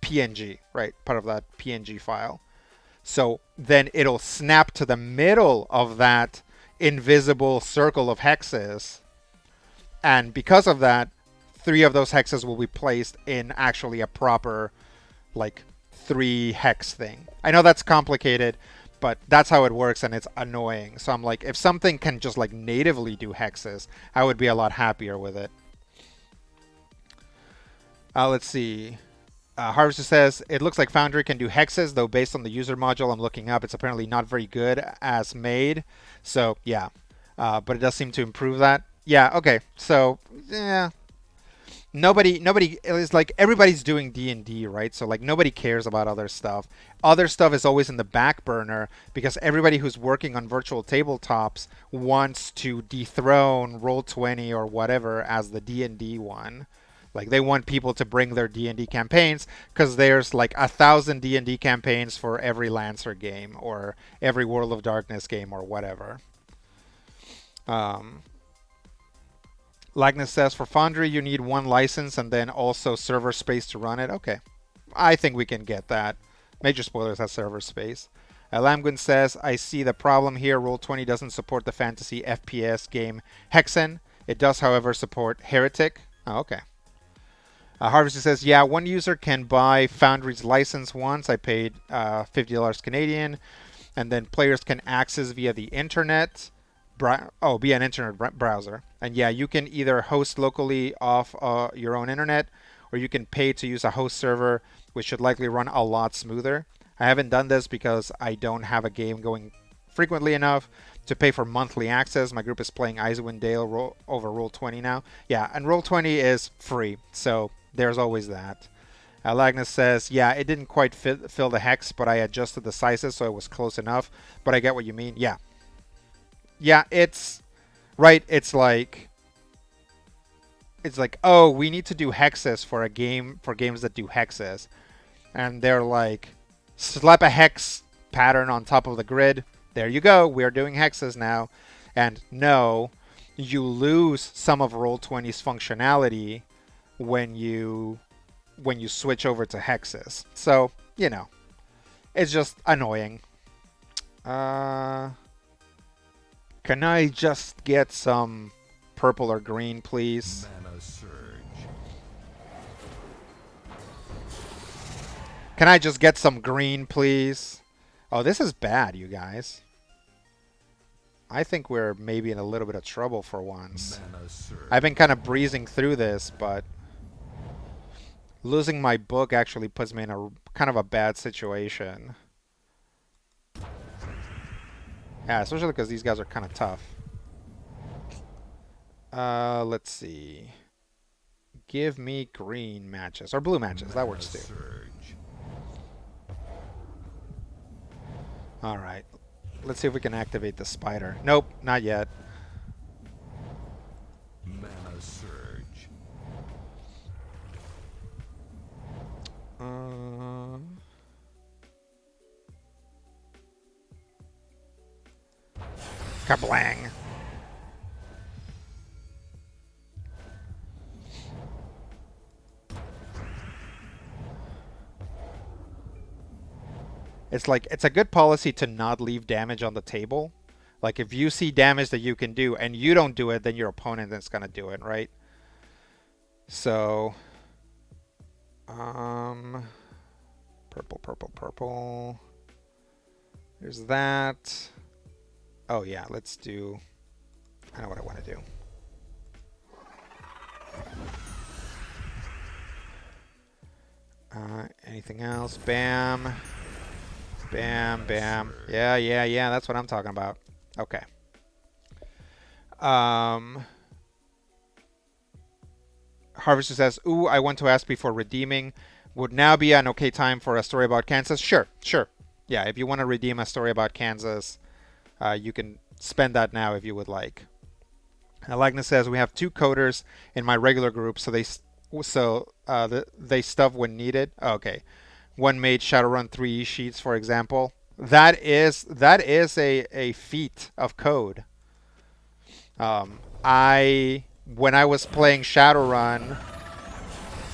PNG, right? Part of that PNG file. So then it'll snap to the middle of that invisible circle of hexes. And because of that, 3 of those hexes will be placed in actually a proper, like, 3 hex thing. I know that's complicated, but that's how it works, and it's annoying. So I'm like, if something can just, like, natively do hexes, I would be a lot happier with it. Let's see. Harvester says, it looks like Foundry can do hexes, though based on the user module I'm looking up, it's apparently not very good as made. So, yeah. But it does seem to improve that. Yeah, okay. So, yeah. Nobody is like, everybody's doing D&D, right? So, like, nobody cares about other stuff. Other stuff is always in the back burner because everybody who's working on virtual tabletops wants to dethrone Roll20 or whatever as the D&D one. Like, they want people to bring their D&D campaigns because there's like 1,000 D&D campaigns for every Lancer game or every World of Darkness game or whatever. Lagnus says, for Foundry, you need 1 license and then also server space to run it. Okay. I think we can get that. Major Spoilers has server space. Lamgun says, I see the problem here. Roll20 doesn't support the fantasy FPS game Hexen. It does, however, support Heretic. Oh, okay. Harvester says, yeah, one user can buy Foundry's license once. I paid $50 Canadian. And then players can access via the internet. Via an internet browser. And yeah, you can either host locally off your own internet, or you can pay to use a host server, which should likely run a lot smoother. I haven't done this because I don't have a game going frequently enough to pay for monthly access. My group is playing Icewind Dale over Roll20 now. Yeah, and Roll20 is free, so there's always that. Lagnus says, yeah, it didn't quite fill the hex, but I adjusted the sizes so it was close enough. But I get what you mean. Yeah. Yeah, it's right. It's like, oh, we need to do hexes for games that do hexes. And they're like, slap a hex pattern on top of the grid. There you go. We're doing hexes now. And no, you lose some of Roll20's functionality when you switch over to hexes. So, you know, it's just annoying. Can I just get some purple or green, please? Mana surge. Can I just get some green, please? Oh, this is bad, you guys. I think we're maybe in a little bit of trouble for once. Mana surge. I've been kind of breezing through this, but losing my book actually puts me in a kind of a bad situation. Yeah, especially because these guys are kind of tough. Let's see. Give me green matches. Or blue matches. That works too. Surge. Alright. Let's see if we can activate the spider. Nope, not yet. Mana surge. Kablang. It's like, it's a good policy to not leave damage on the table. Like, if you see damage that you can do and you don't do it, then your opponent is going to do it, right? So, purple, purple, purple. There's that. Oh, yeah, let's do... I know what I want to do. Anything else? Bam. Bam, Man a bam. surge. Yeah, yeah, yeah. That's what I'm talking about. Okay. Um, Harvester says, "Ooh, I want to ask before redeeming. Would now be an okay time for a story about Kansas? Sure, sure. Yeah, if you want to redeem a story about Kansas, you can spend that now if you would like." Alagna says, "We have two coders in my regular group, so they stuff when needed." Okay, one made Shadowrun 3 sheets, for example. That is a feat of code. I when I was playing Shadowrun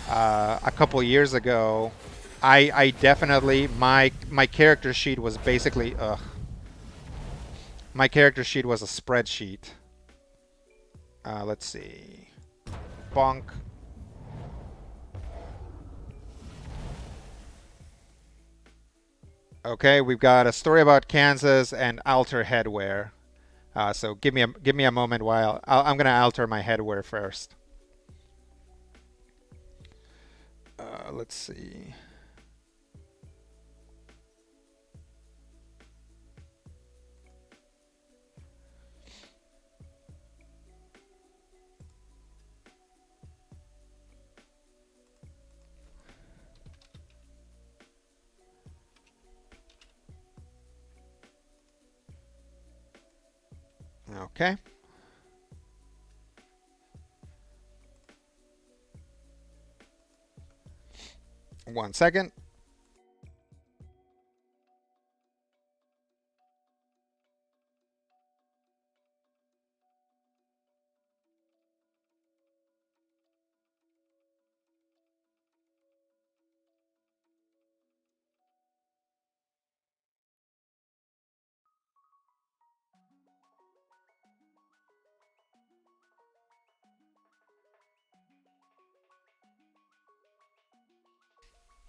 a couple years ago, I definitely my character sheet was basically my character sheet was a spreadsheet. Let's see, bonk. Okay, we've got a story about Kansas and alter headwear. So give me a moment while I'm gonna alter my headwear first. Let's see. Okay, 1 second.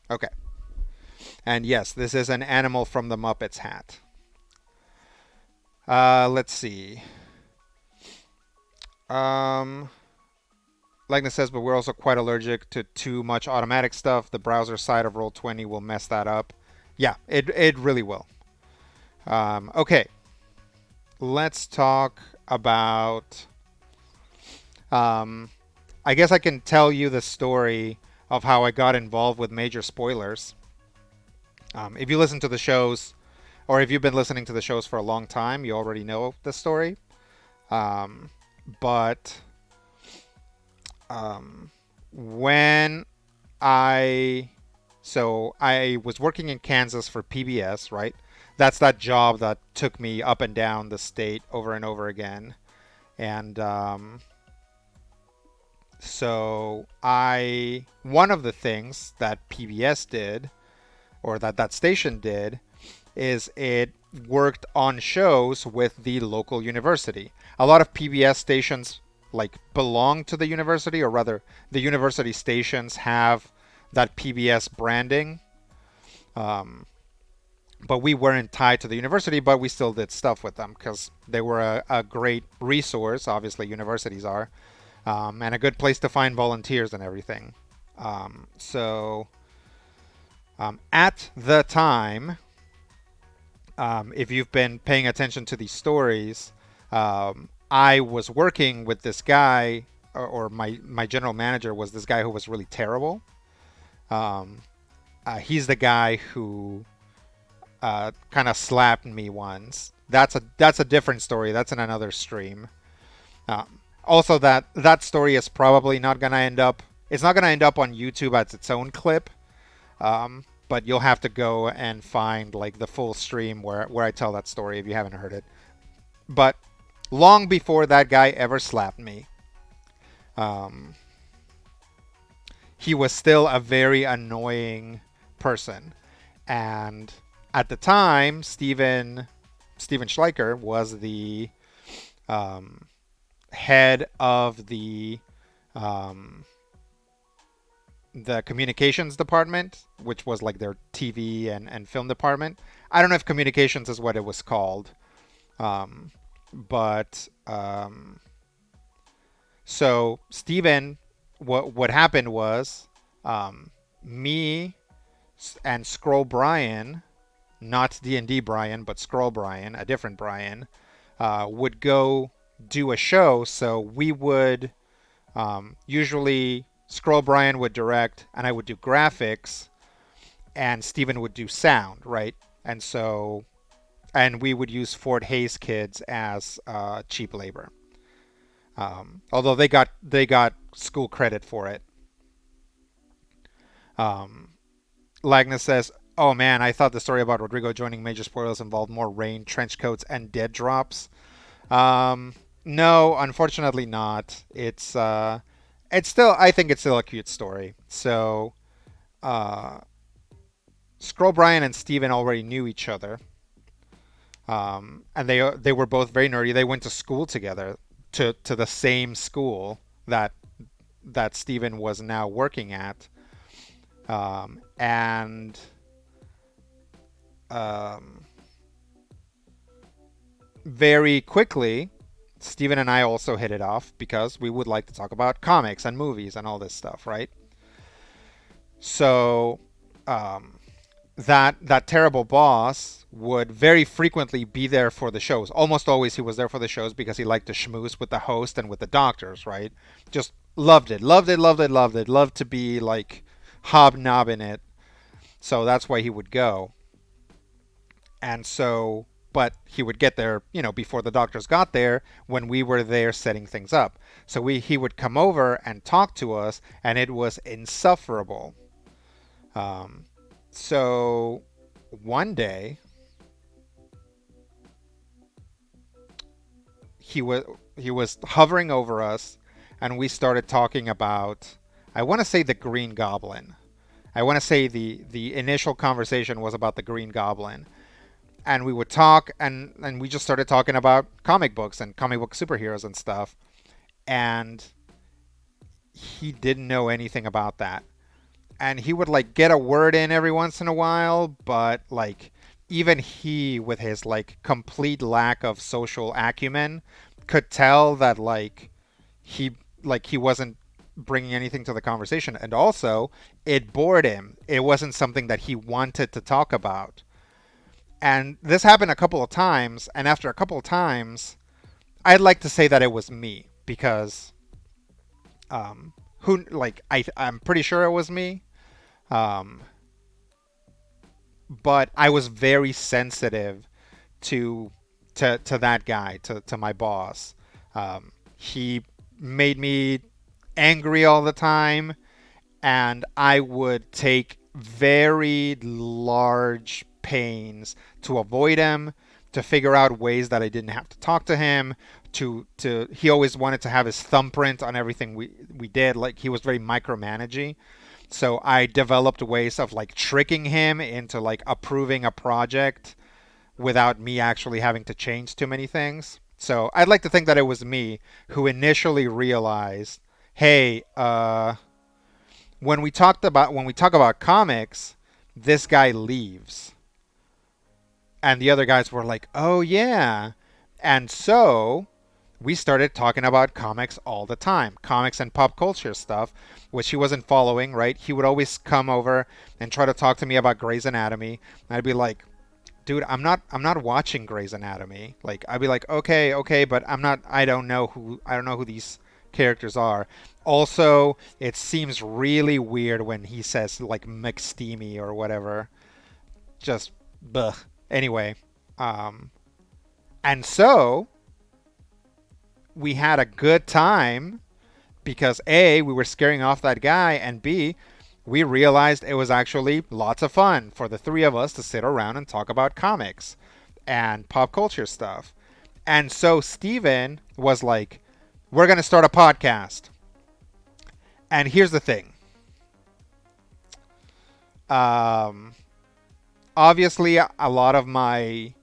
Okay, and yes, this is an animal from the Muppets hat. Let's see. Um, Legna says, but we're also quite allergic to too much automatic stuff. The browser side of Roll20 will mess that up. Yeah, it really will. Okay, let's talk about. Um, I guess I can tell you the story of how I got involved with major spoilers. If you listen to the shows, or if you've been listening to the shows for a long time, you already know the story. Um, but um, when I I was working in Kansas for PBS, right? That's that job that took me up and down the state over and over again. And one of the things that PBS did, or that station did, is it worked on shows with the local university. A lot of PBS stations like belong to the university, or rather, the university stations have that PBS branding. Um, but we weren't tied to the university, but we still did stuff with them because they were a great resource. Obviously, universities are, and a good place to find volunteers and everything. At the time, if you've been paying attention to these stories, I was working with this guy, or my general manager was this guy who was really terrible. Um, he's the guy who kind of slapped me once. That's a different story. That's in another stream. Also, that story is probably not gonna end up. It's not gonna end up on YouTube as its own clip. But you'll have to go and find like the full stream where I tell that story if you haven't heard it. But long before that guy ever slapped me, um, he was still a very annoying person. And at the time, Steven Schleicher was the um, head of um, the communications department, which was like their TV and film department. I don't know if communications is what it was called, um, but so Steven, what happened was, me. and Scroll Brian, not D&D Brian, but Scroll Brian, a different Brian, would go do a show. So we would usually Scroll Brian would direct, and I would do graphics, and Steven would do sound, right? And so, and we would use Fort Hayes kids as cheap labor. Although they got school credit for it. Um, Lagnus says, "Oh man, I thought the story about Rodrigo joining Major Spoilers involved more rain, trench coats, and dead drops." No, unfortunately not. It's still I think it's still a cute story. So, uh, Scroll Brian and Steven already knew each other, and they were both very nerdy. They went to school together, to the same school that Steven was now working at, and um, very quickly, Steven and I also hit it off because we would like to talk about comics and movies and all this stuff, right? So, um, that terrible boss would very frequently be there for the shows. Almost always he was there for the shows because he liked to schmooze with the host and with the doctors, right? Just loved it, loved it, loved it, loved it. Loved to be like hobnobbing it. So that's why he would go. And so, but he would get there, before the doctors got there when we were there setting things up. So he would come over and talk to us, and it was insufferable. Um, so one day he was he was hovering over us, and we started talking about, I want to say, the Green Goblin. I want to say the initial conversation was about the Green Goblin, and we would talk, and we just started talking about comic books and comic book superheroes and stuff, and he didn't know anything about that. And he would like get a word in every once in a while, but like even he, with his like complete lack of social acumen, could tell that he he wasn't bringing anything to the conversation, and also it bored him. It wasn't something that he wanted to talk about. And this happened a couple of times, and after a couple of times, I'd like to say that it was me because who like I'm pretty sure it was me. Um, but I was very sensitive to to that guy, to my boss. He made me angry all the time, and I would take very large pains to avoid him, to figure out ways that I didn't have to talk to him. To he always wanted to have his thumbprint on everything we did. Like he was very micromanaging. So I developed ways of like tricking him into like approving a project without me actually having to change too many things. So I'd like to think that it was me who initially realized, hey, when we talk about comics, this guy leaves, and the other guys were like, oh yeah, and so we started talking about comics all the time, comics and pop culture stuff, which he wasn't following, right? He would always come over and try to talk to me about Grey's Anatomy. And I'd be like, dude, I'm not watching Grey's Anatomy. Like I'd be like, okay, okay, but I don't know who these characters are. Also, it seems really weird when he says like McSteamy or whatever. Just Buh. Anyway, um, and so we had a good time because A, we were scaring off that guy, and B, we realized it was actually lots of fun for the three of us to sit around and talk about comics and pop culture stuff. And so Steven was like, we're going to start a podcast. And here's the thing. Um, Obviously, a lot of my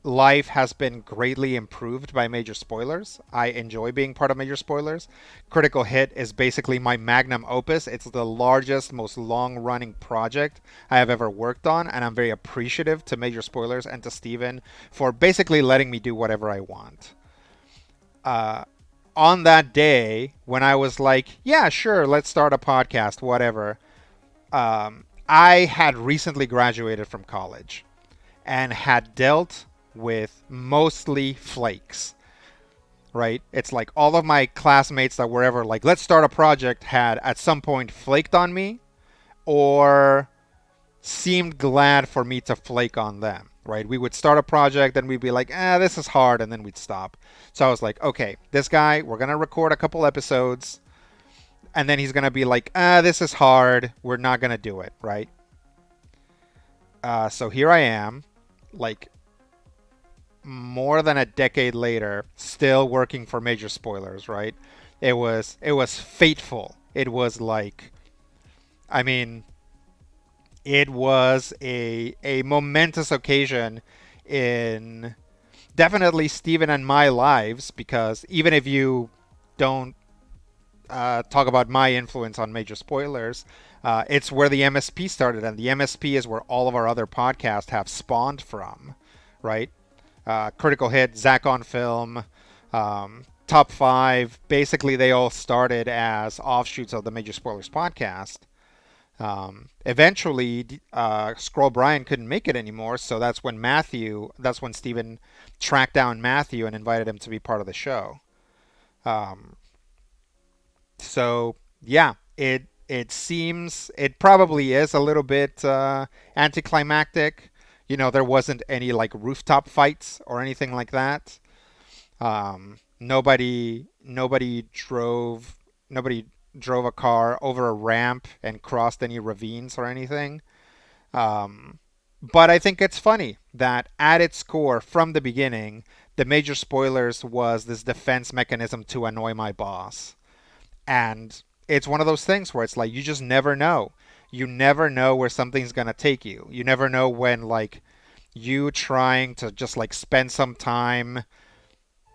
life has been greatly improved by Major Spoilers. I enjoy being part of Major Spoilers. Critical Hit is basically my magnum opus. It's the largest, most long running project I have ever worked on, and I'm very appreciative to Major Spoilers and to Steven for basically letting me do whatever I want. Uh, on that day, when I was like, yeah, sure, let's start a podcast, whatever, I had recently graduated from college and had dealt with mostly flakes, right? It's like all of my classmates that were ever like, let's start a project, had at some point flaked on me or seemed glad for me to flake on them, right? We would start a project and we'd be like, this is hard, and then we'd stop. So I was like, okay, this guy, we're going to record a couple episodes, and then he's going to be like, this is hard, we're not going to do it, right? So here I am, like more than a decade later, still working for Major Spoilers, right? It was fateful. It was like, I mean, it was a momentous occasion in definitely Steven and my lives, because even if you don't talk about my influence on Major Spoilers, it's where the MSP started, and the MSP is where all of our other podcasts have spawned from, right? Critical Hit, Zach on Film, Top 5, basically they all started as offshoots of the Major Spoilers podcast. Eventually, Scroll Brian couldn't make it anymore, so that's when Steven tracked down Matthew and invited him to be part of the show. Um, so yeah, it probably is a little bit anticlimactic. There wasn't any like rooftop fights or anything like that. Nobody drove a car over a ramp and crossed any ravines or anything. Um, but I think it's funny that at its core, from the beginning, the Major Spoilers was this defense mechanism to annoy my boss. And it's one of those things where it's like you just never know. You never know where something's gonna take you. You never know when like you trying to just like spend some time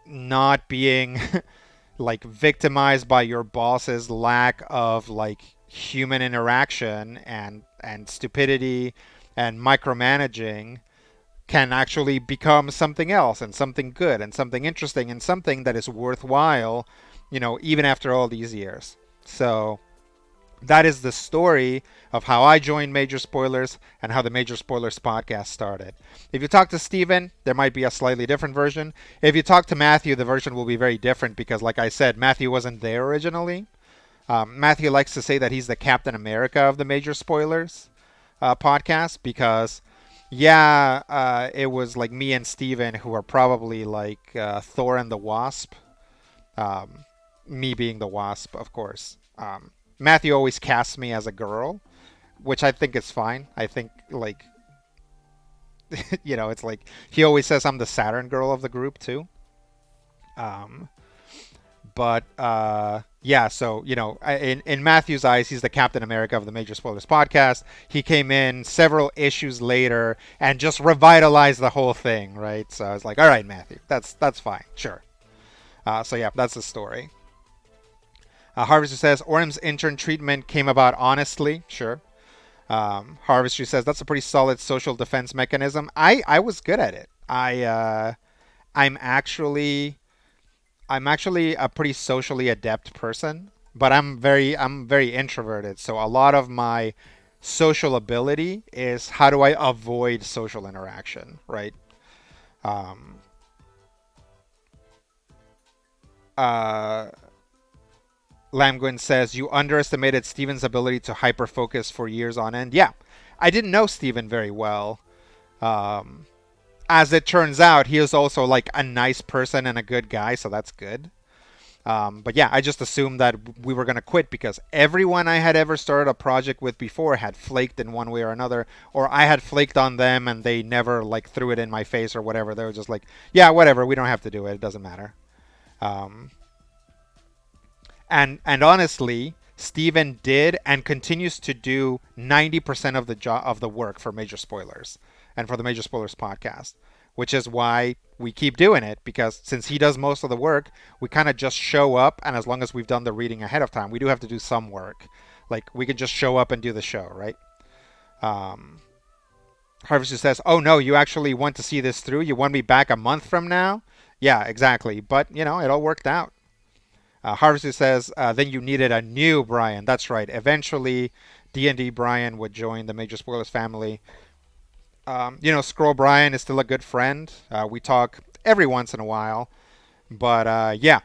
not being like victimized by your boss's lack of like human interaction and stupidity and micromanaging can actually become something else, and something good and something interesting and something that is worthwhile, even after all these years. So that is the story of how I joined Major Spoilers and how the Major Spoilers podcast started. If you talk to Steven, there might be a slightly different version. If you talk to Matthew, the version will be very different because, like I said, Matthew wasn't there originally. Matthew likes to say that he's the Captain America of the Major Spoilers podcast because, yeah, it was like me and Steven who are probably like Thor and the Wasp. Um, Me being the Wasp, of course. Matthew always casts me as a girl, which I think is fine. I think like it's like he always says I'm the Saturn girl of the group too. Um, but yeah, so in Matthew's eyes, he's the Captain America of the Major Spoilers podcast. He came in several issues later and just revitalized the whole thing, right? So I was like, all right, Matthew, that's fine, sure. So yeah, that's the story. Harvester says Orm's intern treatment came about honestly. Sure. Harvester says that's a pretty solid social defense mechanism. I was good at it. I'm actually a pretty socially adept person, but I'm very introverted. So a lot of my social ability is how do I avoid social interaction, right? Um, uh, Lamgwin says you underestimated Steven's ability to hyper focus for years on end. Yeah, I didn't know Steven very well. Um, as it turns out, he is also like a nice person and a good guy, so that's good. But yeah, I just assumed that we were going to quit because everyone I had ever started a project with before had flaked in one way or another, or I had flaked on them and they never like threw it in my face or whatever. They were just like, yeah, whatever, we don't have to do it. It doesn't matter. Um, and honestly, Steven did and continues to do 90% of the of the work for Major Spoilers and for the Major Spoilers podcast, which is why we keep doing it, because since he does most of the work, we kind of just show up, and as long as we've done the reading ahead of time, we do have to do some work. Like we can just show up and do the show, right? Um, Harvester says, "Oh no, you actually want to see this through? You want me back a month from now?" Yeah, exactly. But it all worked out. Harvester says, then you needed a new Brian. That's right. Eventually, D&D Brian would join the Major Spoilers family. Scroll Brian is still a good friend. We talk every once in a while, but yeah,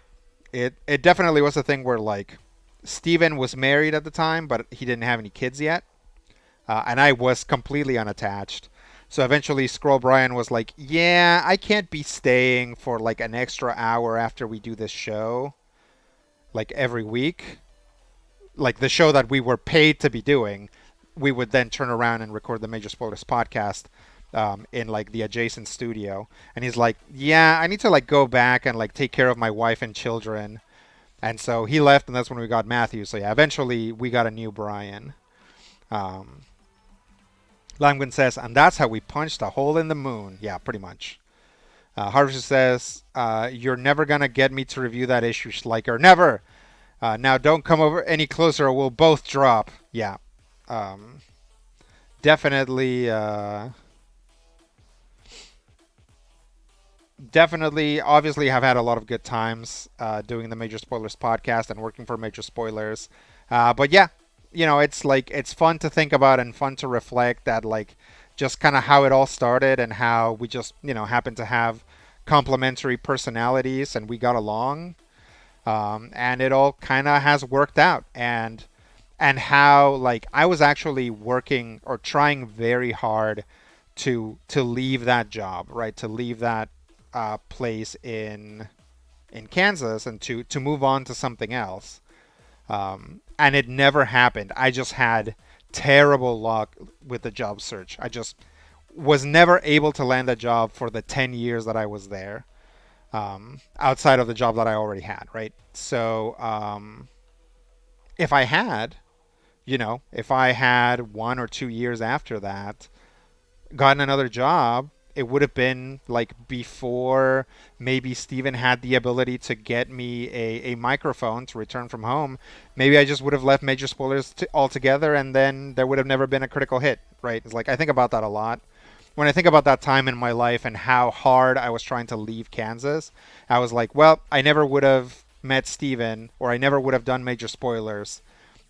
it definitely was a thing where like Steven was married at the time, but he didn't have any kids yet, and I was completely unattached. So eventually, Scroll Brian was like, "Yeah, I can't be staying for like an extra hour after we do this show, like every week, like the show that we were paid to be doing." We would then turn around and record the Major Spoilers podcast in like the adjacent studio. And he's like, "Yeah, I need to like go back and like take care of my wife and children." And so he left, and that's when we got Matthew. So yeah, eventually we got a new Brian. Um, Langwin says, and that's how we punched a hole in the moon. Yeah, pretty much. Harvester says, you're never going to get me to review that issue, Schleicher. Never! Now don't come over any closer or we'll both drop. Yeah. Um, definitely, definitely, obviously have had a lot of good times doing the Major Spoilers podcast and working for Major Spoilers. But yeah, it's like it's fun to think about and fun to reflect that like just kind of how it all started and how we just happened to have complementary personalities and we got along, and it all kind of has worked out, and how like I was actually working or trying very hard to leave that job, right? To leave that place in Kansas and to move on to something else. And it never happened. I just had terrible luck with the job search. I just was never able to land a job for the 10 years that I was there, outside of the job that I already had, right? So if I had, if I had 1 or 2 years after that gotten another job, it would have been like before maybe Steven had the ability to get me a microphone to return from home. Maybe I just would have left Major Spoilers altogether and then there would have never been a critical hit, right? It's like I think about that a lot. When I think about that time in my life and how hard I was trying to leave Kansas, I was like, well, I never would have met Steven or I never would have done Major Spoilers.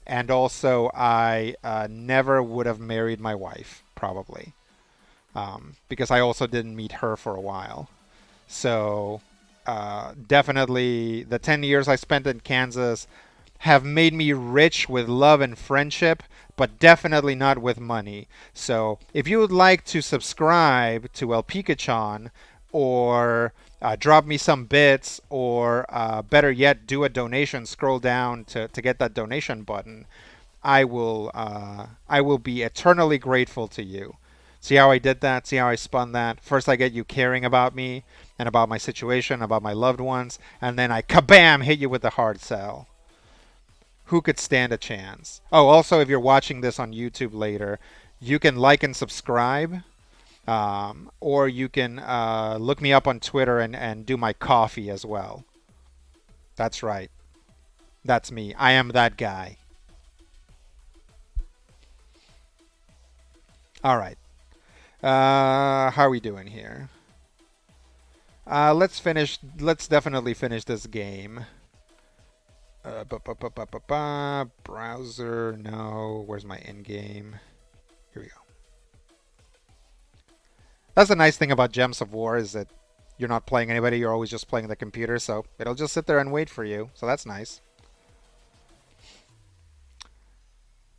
And also, I never would have married my wife, probably, because I also didn't meet her for a while. So definitely the 10 years I spent in Kansas have made me rich with love and friendship, but definitely not with money. So if you would like to subscribe to El Picachon or drop me some bits or better yet, do a donation, scroll down to get that donation button, I will be eternally grateful to you. See how I did that? See how I spun that? First, I get you caring about me and about my situation, about my loved ones, and then I kabam hit you with the hard sell. Who could stand a chance? Oh, also, if you're watching this on YouTube later, you can like and subscribe, or you can look me up on Twitter and do my coffee as well. That's right. That's me. I am that guy. All right. How are we doing here? Let's finish. Let's definitely finish this game. Browser, no. Where's my end game? Here we go. That's the nice thing about Gems of War is that you're not playing anybody. You're always just playing the computer, so it'll just sit there and wait for you. So that's nice.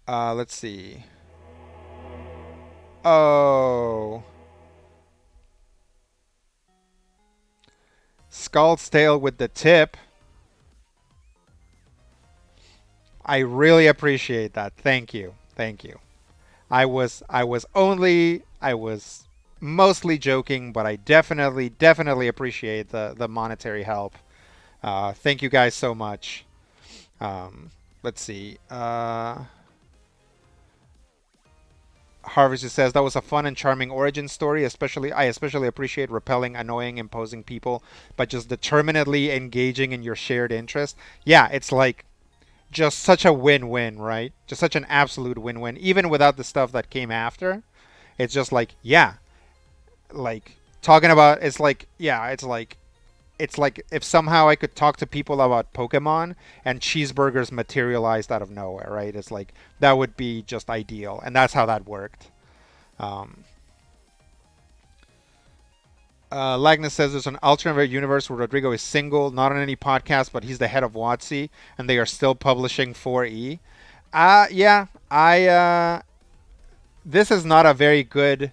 Let's see. Oh. Skull's Tail with the tip. I really appreciate that. Thank you. Thank you. I was mostly joking, but I definitely appreciate the monetary help. Thank you guys so much. Let's see. Harvest just says that was a fun and charming origin story. I especially appreciate repelling, annoying, imposing people, but just determinedly engaging in your shared interest. Yeah, it's like just such a win-win, right? Just such an absolute win-win, even without the stuff that came after. It's just like, yeah, like talking about. It's like, yeah, it's like it's like if somehow I could talk to people about Pokemon and cheeseburgers materialized out of nowhere, right? It's like that would be just ideal, and that's how that worked. Um, Lagnus says there's an alternate universe where Rodrigo is single, not on any podcast, but he's the head of WotC, and they are still publishing 4E. Yeah, this is not a very good,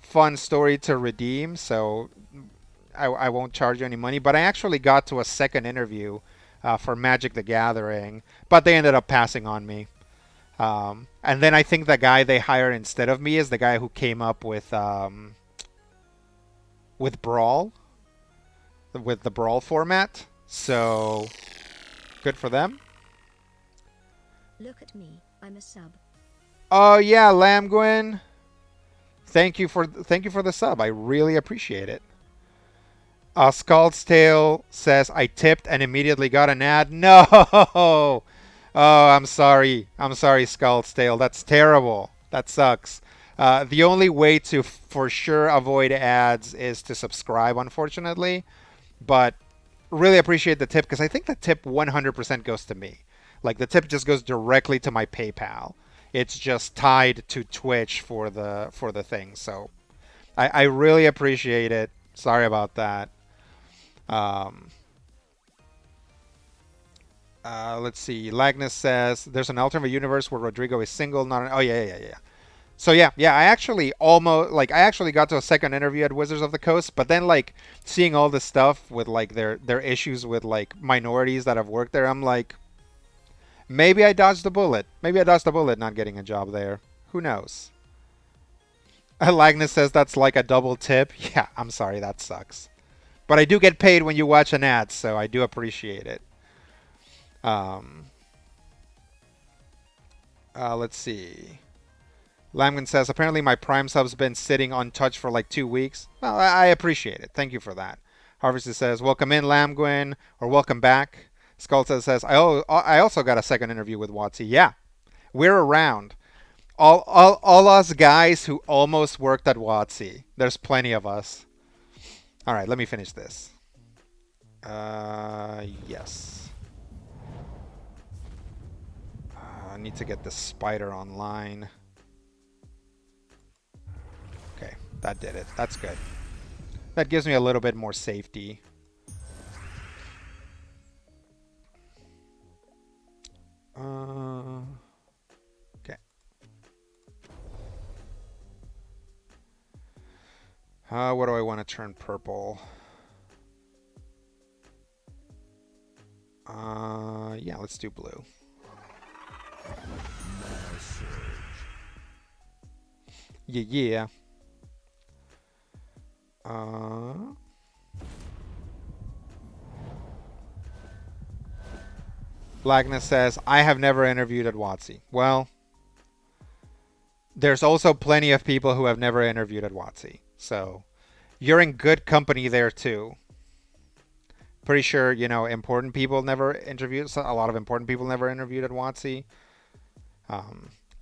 fun story to redeem, so I won't charge you any money. But I actually got to a second interview for Magic the Gathering, but they ended up passing on me. And then I think the guy they hired instead of me is the guy who came up with Brawl, with the Brawl format. So good for them. Look at me. I'm a sub. Oh yeah, Lamgwin. Thank you for the sub. I really appreciate it. Scald's Tale says I tipped and immediately got an ad. No. Oh, I'm sorry. I'm sorry, Scald's Tale. That's terrible. That sucks. The only way to for sure avoid ads is to subscribe, unfortunately. But really appreciate the tip because I think the tip 100% goes to me. Like the tip just goes directly to my PayPal. It's just tied to Twitch for the thing. So I really appreciate it. Sorry about that. Um, let's see. Lagnus says there's an alternate universe where Rodrigo is single. Not an, oh yeah. So yeah. I actually got to a second interview at Wizards of the Coast, but then like seeing all this stuff with like their issues with like minorities that have worked there, I'm like, maybe I dodged a bullet. Maybe I dodged a bullet not getting a job there. Who knows? Lagnus says that's like a double tip. Yeah, I'm sorry, that sucks. But I do get paid when you watch an ad, so I do appreciate it. Um, let's see. Lamkin says, apparently my Prime sub's been sitting untouched for like 2 weeks. Well, I appreciate it. Thank you for that. Harvester says, welcome in, Lamgwin, or welcome back. Skulta says, I also got a second interview with WotC. Yeah, we're around. All us guys who almost worked at WotC. There's plenty of us. All right, let me finish this. Yes. I need to get the spider online. Okay, that did it. That's good. That gives me a little bit more safety. Okay. What do I want to turn purple? Yeah, let's do blue. Yeah. Blackness says, I have never interviewed at WotC. Well, there's also plenty of people who have never interviewed at WotC. So you're in good company there too. Pretty sure, important people never interviewed. So a lot of important people never interviewed at WotC.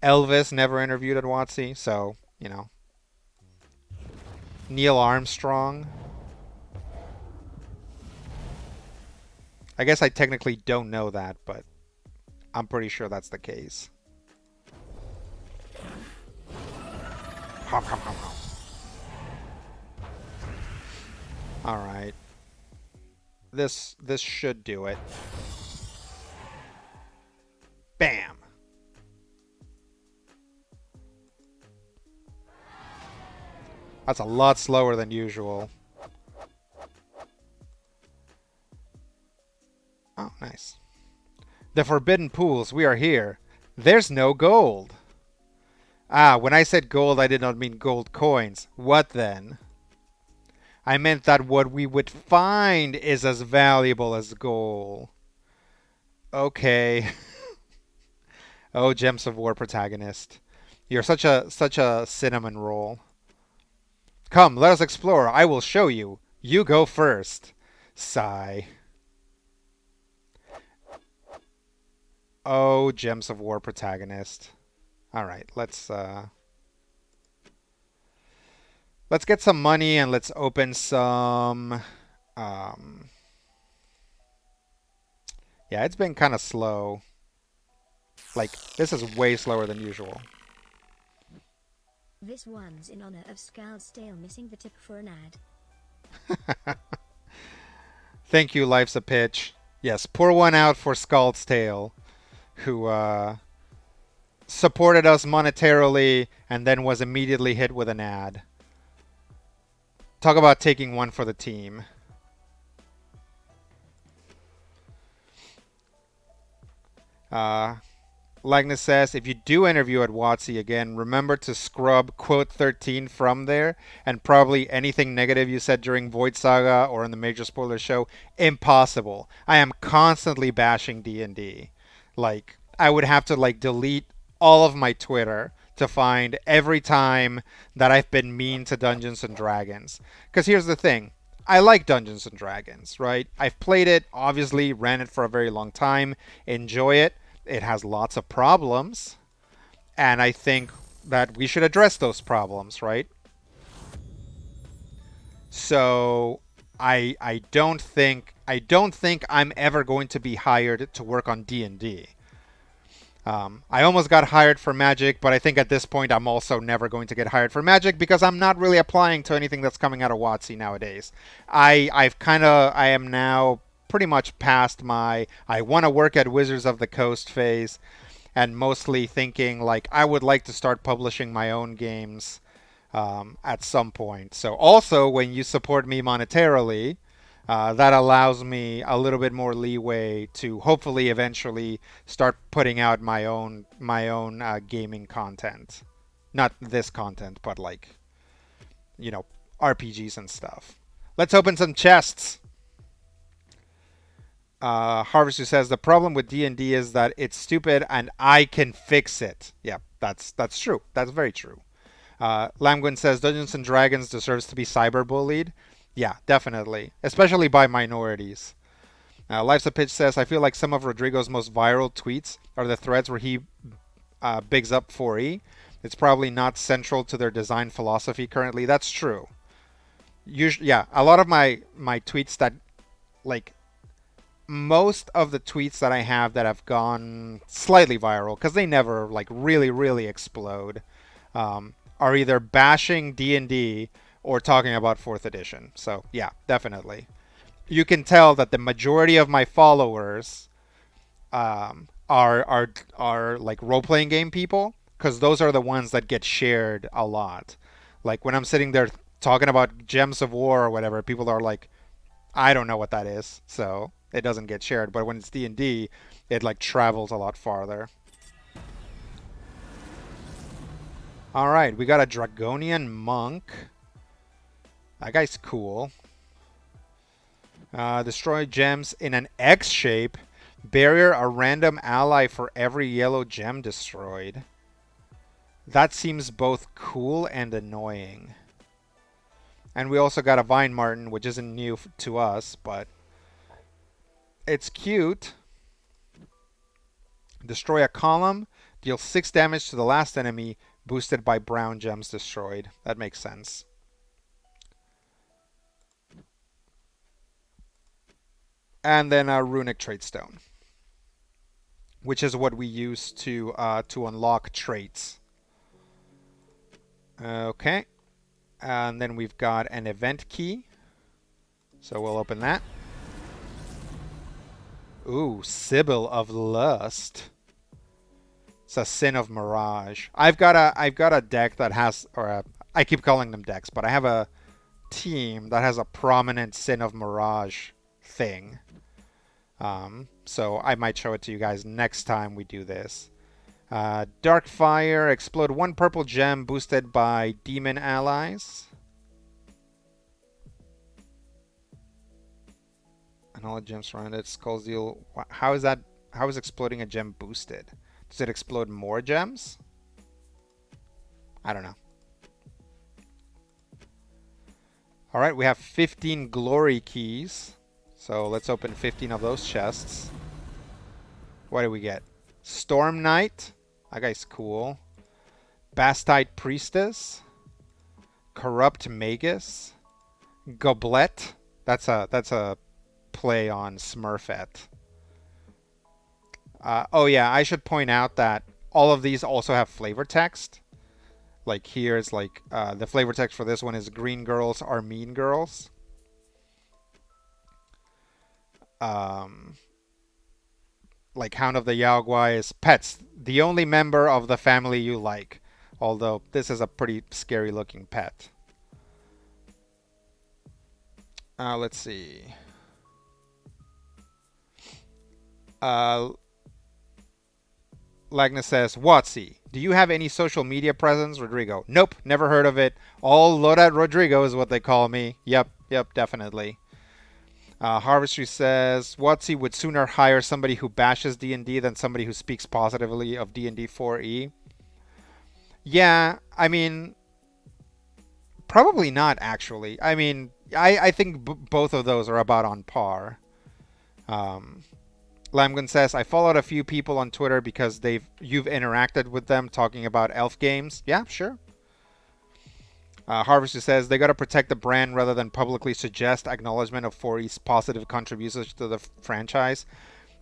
Elvis never interviewed at WotC. So, Neil Armstrong. I guess I technically don't know that, but I'm pretty sure that's the case. All right. This should do it. Bam. That's a lot slower than usual. Oh, nice. The Forbidden Pools, we are here. There's no gold. Ah, when I said gold, I did not mean gold coins. What then? I meant that what we would find is as valuable as gold. Okay. Oh, Gems of War protagonist. You're such a cinnamon roll. Come, let us explore. I will show you. You go first. Sigh. Oh, Gems of War protagonist. All right, let's get some money and let's open some Yeah, it's been kind of slow. Like, this is way slower than usual. This one's in honor of Scaldstale missing the tip for an ad. Thank you, Life's a Pitch. Yes, pour one out for Scald's Tale, who supported us monetarily and then was immediately hit with an ad. Talk about taking one for the team. Uh, Lagnus says, if you do interview at WotC again, remember to scrub quote 13 from there, and probably anything negative you said during Void Saga or in the Major Spoiler Show. Impossible. I am constantly bashing D&D. Like, I would have to like delete all of my Twitter to find every time that I've been mean to Dungeons and Dragons. Because here's the thing. I like Dungeons and Dragons, right? I've played it, obviously, ran it for a very long time, enjoy it. It has lots of problems, and I think that we should address those problems, right? So I don't think I'm ever going to be hired to work on D&D. I almost got hired for Magic, but I think at this point I'm also never going to get hired for Magic because I'm not really applying to anything that's coming out of WotC nowadays. I am now pretty much past my I want to work at Wizards of the Coast phase, and mostly thinking like I would like to start publishing my own games at some point. So also when you support me monetarily, that allows me a little bit more leeway to hopefully eventually start putting out my own gaming content. Not this content, but like you know RPGs and stuff. Let's open some chests. Harvester says the problem with D&D is that it's stupid and I can fix it. Yeah, that's true. That's very true. Lamgwin says Dungeons and Dragons deserves to be cyberbullied. Yeah, definitely, especially by minorities. Life's a Pitch says I feel like some of Rodrigo's most viral tweets are the threads where he bigs up 4E. It's probably not central to their design philosophy currently. That's true. Usually, yeah, a lot of my tweets that like most of the tweets that I have that have gone slightly viral because they never like really explode are either bashing D&D or talking about fourth edition. So yeah, definitely. You can tell that the majority of my followers are like role playing game people because those are the ones that get shared a lot. Like when I'm sitting there talking about Gems of War or whatever, people are like, I don't know what that is, so it doesn't get shared. But when it's D&D, it like travels a lot farther. All right, we got a Dragonian monk. That guy's cool. Destroy gems in an X shape. Barrier a random ally for every yellow gem destroyed. That seems both cool and annoying. And we also got a Vine Martin, which isn't new to us, but it's cute. Destroy a column. Deal 6 damage to the last enemy, boosted by brown gems destroyed. That makes sense. And then a Runic Tradestone, which is what we use to unlock traits. Okay. And then we've got an event key. So we'll open that. Ooh, Sibyl of Lust. It's a Sin of Mirage. I've got a deck that has, I keep calling them decks, but I have a team that has a prominent Sin of Mirage thing. So I might show it to you guys next time we do this. Dark Fire, explode 1 purple gem boosted by demon allies. And all the gems surrounded it. Skulls deal. How is that? How is exploding a gem boosted? Does it explode more gems? I don't know. All right, we have 15 glory keys. So let's open 15 of those chests. What do we get? Storm Knight. That guy's cool. Bastite Priestess. Corrupt Magus. Goblet. That's a play on Smurfette. Oh yeah, I should point out that all of these also have flavor text. Like here's like the flavor text for this one is green girls are mean girls. Um, like Hound of the Yaogwai is pets, the only member of the family you like. Although this is a pretty scary looking pet. Let's see. Uh, Lagna says, Watsy, do you have any social media presence? Rodrigo, nope, never heard of it. All Lodat Rodrigo is what they call me. Yep, definitely. Harvestry says, Watsy would sooner hire somebody who bashes D&D than somebody who speaks positively of D&D 4E. Yeah, I mean, probably not, actually. I mean, I think both of those are about on par. Um, Lamgun says, I followed a few people on Twitter because you've interacted with them talking about elf games. Yeah, sure. Harvester says, they got to protect the brand rather than publicly suggest acknowledgement of 4E's positive contributions to the franchise.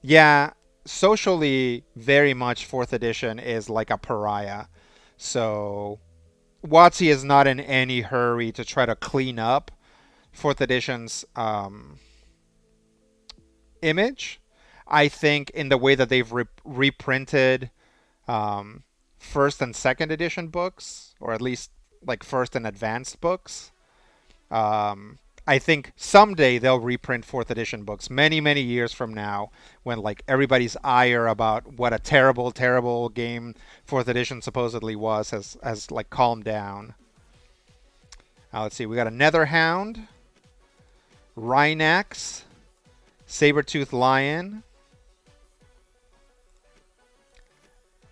Yeah, socially, very much 4th edition is like a pariah. So, WotC is not in any hurry to try to clean up 4th edition's image. I think in the way that they've reprinted um, 1st and 2nd edition books, or at least like 1st and advanced books. I think someday they'll reprint 4th edition books many years from now when like everybody's ire about what a terrible game 4th edition supposedly was has like calmed down. Let's see, we got a Netherhound, Rhinax, Saber-Tooth Lion,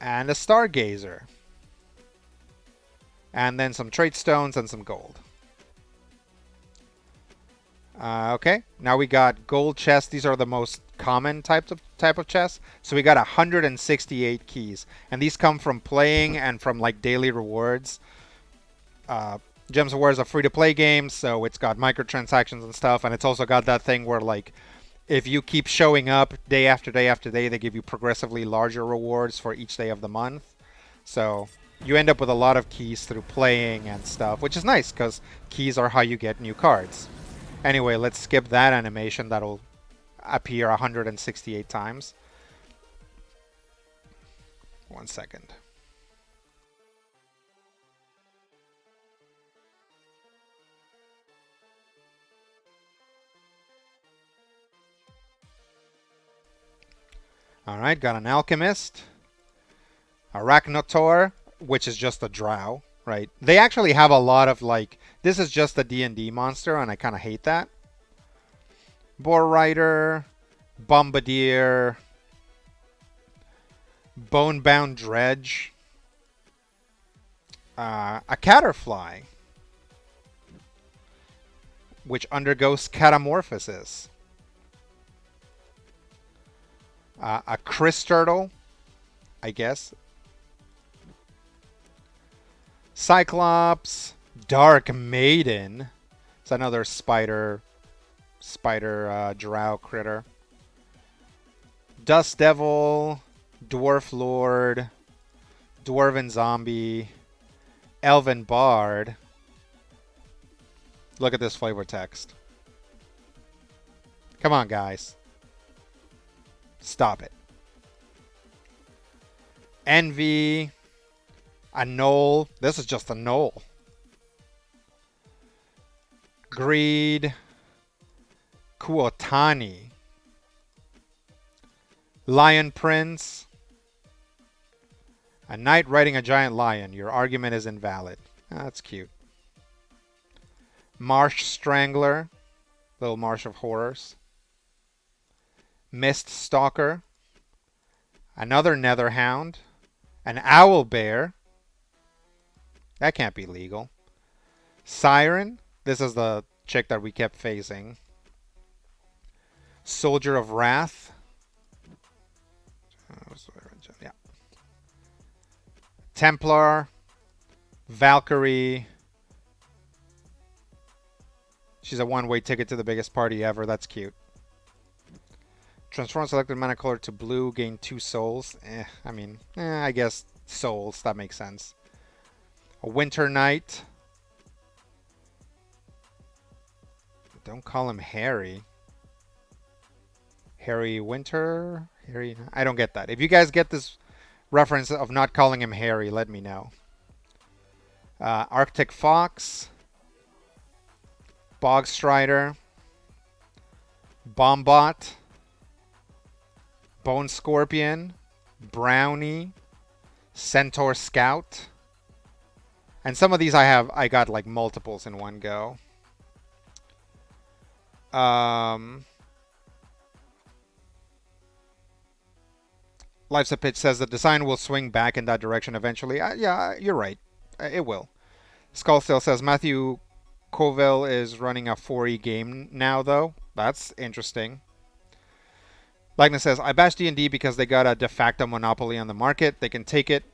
and a Stargazer. And then some trait stones and some gold. Okay, now we got gold chests. These are the most common type of chests. So we got 168 keys, and these come from playing and from like daily rewards. Gemso War is a free-to-play game, so it's got microtransactions and stuff, and it's also got that thing where like if you keep showing up day after day after day, they give you progressively larger rewards for each day of the month. So you end up with a lot of keys through playing and stuff, which is nice because keys are how you get new cards. Anyway, let's skip that animation. That'll appear 168 times. 1 second. Alright, got an Alchemist. Arachnotaur, which is just a drow, right? They actually have a lot of like, this is just a D&D monster, and I kind of hate that. Boar Rider, Bombardier, Bonebound Dredge, a Caterfly, which undergoes catamorphosis. A Chris Turtle, I guess. Cyclops, Dark Maiden. It's another spider drow critter. Dust Devil, Dwarf Lord, Dwarven Zombie, Elven Bard. Look at this flavor text. Come on, guys. Stop it. Envy, a Knoll. This is just a Knoll. Greed, Kuotani, Lion Prince, a knight riding a giant lion. Your argument is invalid. That's cute. Marsh Strangler, Little Marsh of Horrors. Mist Stalker, another Netherhound, an Owl Bear. That can't be legal. Siren, this is the chick that we kept facing. Soldier of Wrath. Yeah. Templar, Valkyrie. She's a one-way ticket to the biggest party ever. That's cute. Transform selected mana color to blue, gain 2 souls. I guess souls, that makes sense. A Winter Knight. Don't call him Harry. Harry Winter? Harry? I don't get that. If you guys get this reference of not calling him Harry, let me know. Arctic Fox. Bog Strider. Bombot. Bone Scorpion. Brownie. Centaur Scout. And some of these I got like multiples in one go. Life's a Pitch says the design will swing back in that direction eventually. Yeah, you're right. It will. Skullstill says Matthew Covell is running a 4E game now, though. That's interesting. Likeness says, I bash D&D because they got a de facto monopoly on the market. They can take it.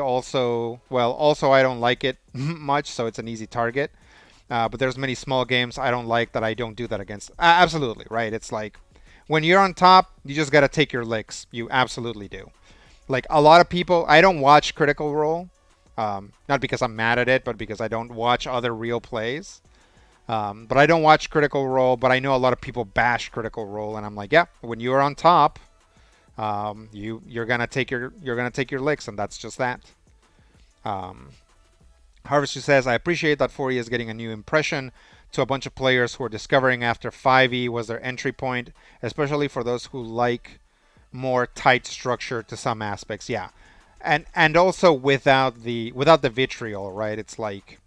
Also I don't like it much, so it's an easy target. But there's many small games I don't like that I don't do that against. Absolutely, right? It's like, when you're on top, you just got to take your licks. You absolutely do. Like, a lot of people, I don't watch Critical Role. Not because I'm mad at it, but because I don't watch other real plays. But I don't watch Critical Role, but I know a lot of people bash Critical Role, and I'm like, yeah, when you're on top, you're gonna take your licks, and that's just that. Harvester says, I appreciate that 4E is getting a new impression to a bunch of players who are discovering after 5E was their entry point, especially for those who like more tight structure to some aspects. Yeah, and also without the vitriol, right? It's like,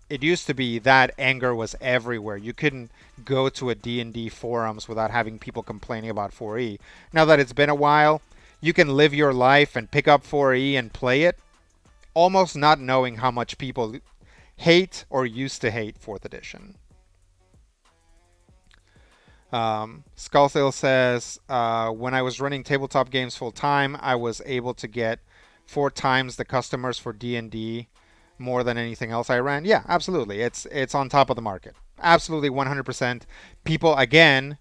it used to be that anger was everywhere. You couldn't go to a D&D forums without having people complaining about 4E. Now that it's been a while, you can live your life and pick up 4E and play it, almost not knowing how much people hate or used to hate 4th edition. Skullsail says, when I was running tabletop games full time, I was able to get 4 times the customers for D&D more than anything else I ran. Yeah, absolutely. It's on top of the market. Absolutely 100%. People, again,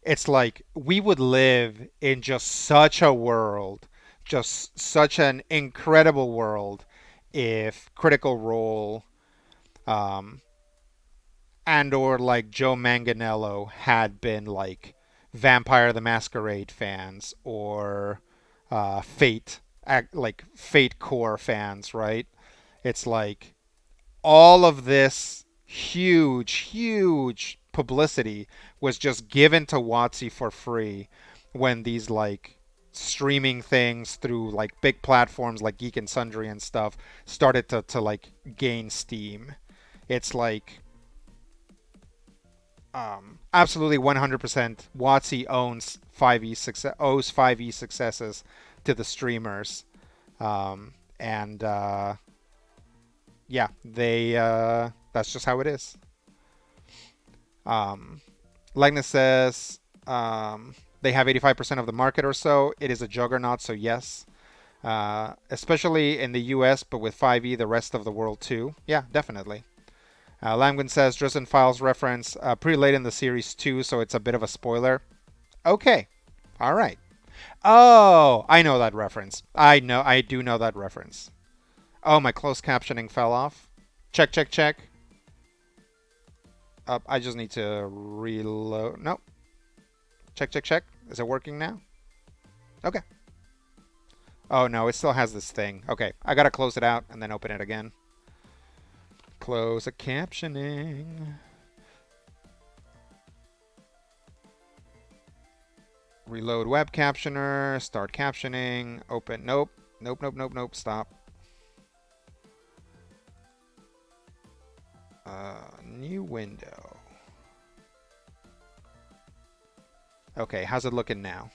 it's like we would live in just such a world, just such an incredible world if Critical Role and or like Joe Manganiello had been like Vampire the Masquerade fans or Fate, like Fate Core fans, right? It's like all of this huge publicity was just given to WotC for free when these like streaming things through like big platforms like Geek and Sundry and stuff started to like gain steam. It's like absolutely 100% WotC owes 5e successes to the streamers. And yeah, they that's just how it is. Likeness says they have 85% of the market or so. It is a juggernaut, so yes. Especially in the US, but with 5e, the rest of the world too. Yeah, definitely. Lamgren says Dresden Files reference pretty late in the series too, so it's a bit of a spoiler. Okay. All right. Oh, I know that reference. I do know that reference. Oh, my closed captioning fell off. Check. I just need to reload. Nope. Check. Is it working now? Okay. Oh, no, it still has this thing. Okay, I gotta close it out and then open it again. Close the captioning. Reload web captioner. Start captioning. Open. Nope. Stop. New window. Okay, how's it looking now?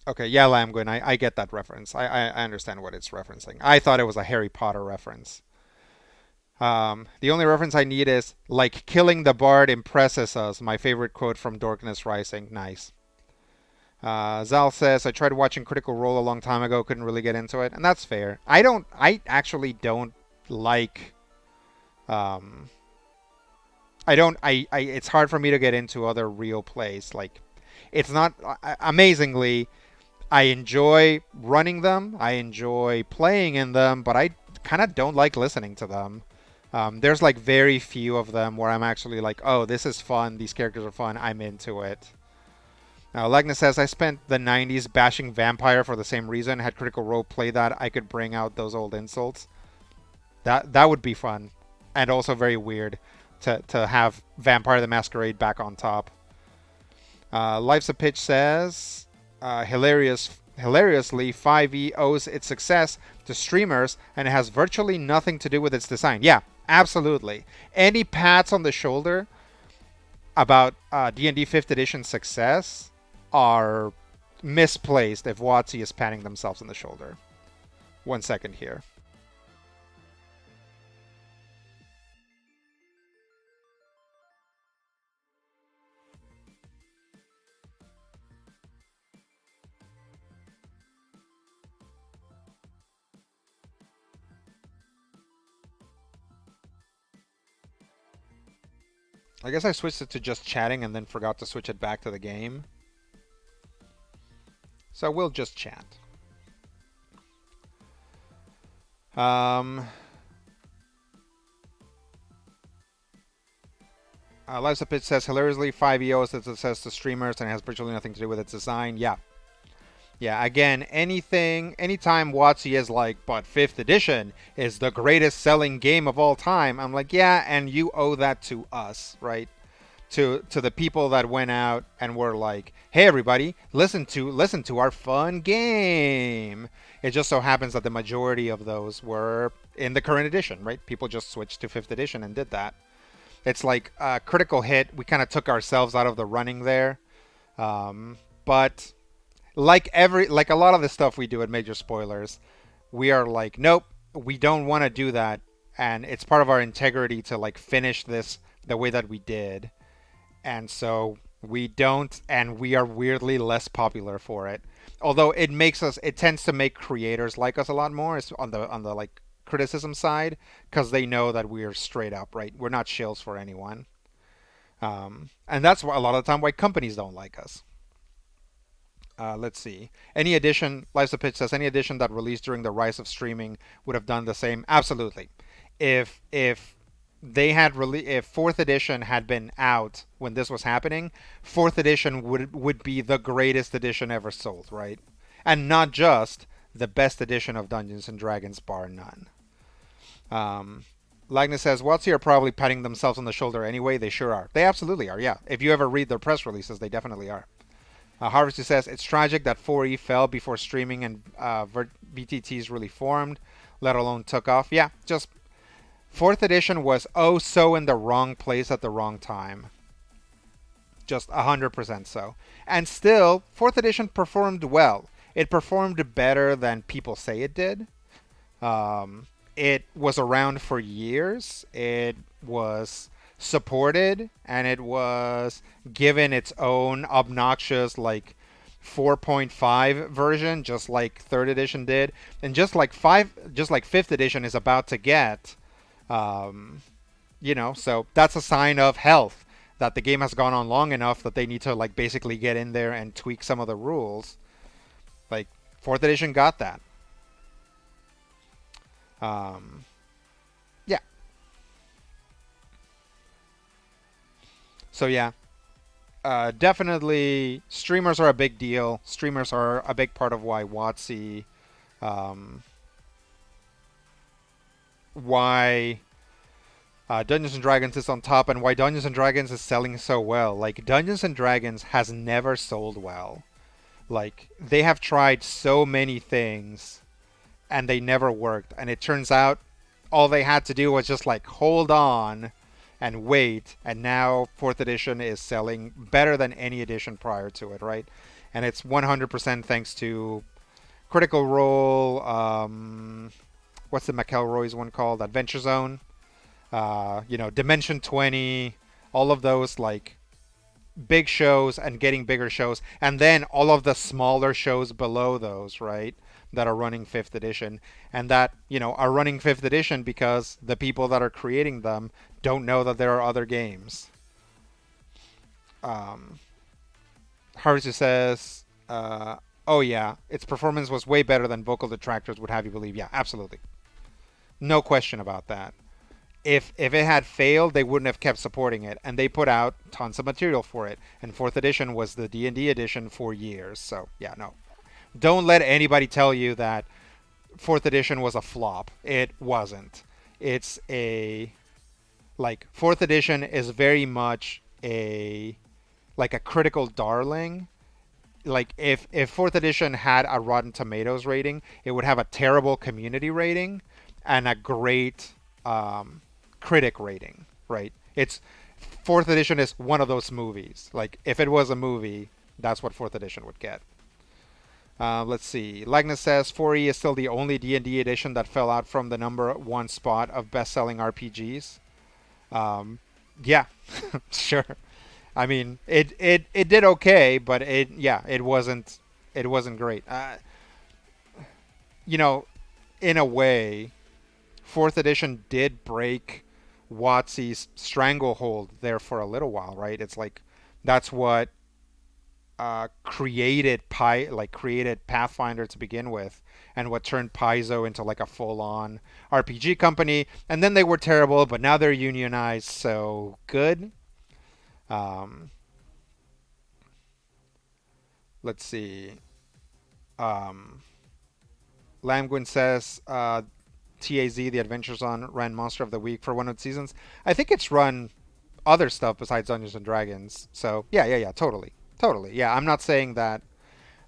Okay, yeah, Lamgwin, I get that reference. I understand what it's referencing. I thought it was a Harry Potter reference. The only reference I need is, like, killing the bard impresses us. My favorite quote from Darkness Rising. Nice. Zal says, I tried watching Critical Role a long time ago, couldn't really get into it, and that's fair. I actually don't like, um, it's hard for me to get into other real plays. Like, it's not, amazingly, I enjoy running them, I enjoy playing in them, but I kind of don't like listening to them. There's like very few of them where I'm actually like, oh, this is fun, these characters are fun, I'm into it. Now, Legna says, I spent the 90s bashing Vampire for the same reason. Had Critical Role play that, I could bring out those old insults. That would be fun. And also very weird to have Vampire the Masquerade back on top. Life's a Pitch says, hilariously, 5e owes its success to streamers and it has virtually nothing to do with its design. Yeah, absolutely. Any pats on the shoulder about D&D 5th edition success are misplaced if WotC is patting themselves on the shoulder. 1 second here. I guess I switched it to just chatting and then forgot to switch it back to the game. So we'll just chat. Life's a Pitch says, hilariously, 5e owes its success to streamers and it has virtually nothing to do with its design. Yeah. Yeah, again, anytime WotC is like, but 5th edition is the greatest selling game of all time, I'm like, yeah, and you owe that to us, right? To the people that went out and were like, hey everybody, listen to our fun game. It just so happens that the majority of those were in the current edition, right? People just switched to 5th edition and did that. It's like Critical Hit, we kind of took ourselves out of the running there. But like a lot of the stuff we do at Major Spoilers, we are like, nope, we don't want to do that, and it's part of our integrity to like finish this the way that we did, and so we don't, and we are weirdly less popular for it. Although it tends to make creators like us a lot more on the like criticism side, because they know that we are straight up, right? We're not shills for anyone, and that's why a lot of the time why companies don't like us. Let's see. Any edition, Life's a Pitch says, any edition that released during the rise of streaming would have done the same. Absolutely. If they had if fourth edition had been out when this was happening, fourth edition would be the greatest edition ever sold, right? And not just the best edition of Dungeons and Dragons, bar none. Lagna says, WotC are probably patting themselves on the shoulder anyway. They sure are. They absolutely are, yeah. If you ever read their press releases, they definitely are. Harvesty says, it's tragic that 4E fell before streaming and VTTs really formed, let alone took off. Yeah, just 4th edition was oh so in the wrong place at the wrong time. Just 100% so. And still, 4th edition performed well. It performed better than people say it did. It was around for years. It was supported, and it was given its own obnoxious like 4.5 version, just like 3rd edition did, and just like 5th edition is about to get. So that's a sign of health, that the game has gone on long enough that they need to like basically get in there and tweak some of the rules. Like 4th edition got that. Yeah. So yeah, definitely streamers are a big deal. Streamers are a big part of why WotC, why Dungeons and Dragons is on top, and why Dungeons and Dragons is selling so well. Like Dungeons and Dragons has never sold well. Like they have tried so many things and they never worked, and it turns out all they had to do was just like hold on and wait, and now 4th edition is selling better than any edition prior to it, right? And it's 100% thanks to Critical Role, what's the McElroy's one called? Adventure Zone, Dimension 20, all of those like big shows and getting bigger shows, and then all of the smaller shows below those, right? That are running fifth edition, and that are running fifth edition because the people that are creating them don't know that there are other games. Um, Harusu says, "Oh yeah, its performance was way better than vocal detractors would have you believe." Yeah, absolutely, no question about that. If it had failed, they wouldn't have kept supporting it, and they put out tons of material for it. And fourth edition was the D&D edition for years. So yeah, no, don't let anybody tell you that fourth edition was a flop. It wasn't. It's a like fourth edition is very much a like a critical darling. Like if fourth edition had a Rotten Tomatoes rating, it would have a terrible community rating and a great critic rating, right? It's fourth edition is one of those movies. Like if it was a movie, that's what fourth edition would get. Let's see. Lagnus says 4E is still the only D&D edition that fell out from the number one spot of best-selling RPGs. Yeah, sure. I mean, it did okay, but it wasn't great. You know, in a way, fourth edition did break WotC's stranglehold there for a little while, right? It's like that's what created Pathfinder to begin with, and what turned Paizo into like a full-on RPG company. And then they were terrible, but now they're unionized, so good. Um, let's see. Um, Lamgwin says TAZ, The Adventures on, ran Monster of the Week for one of the seasons. I think it's run other stuff besides Dungeons and Dragons. So yeah, totally, totally. Yeah, I'm not saying that.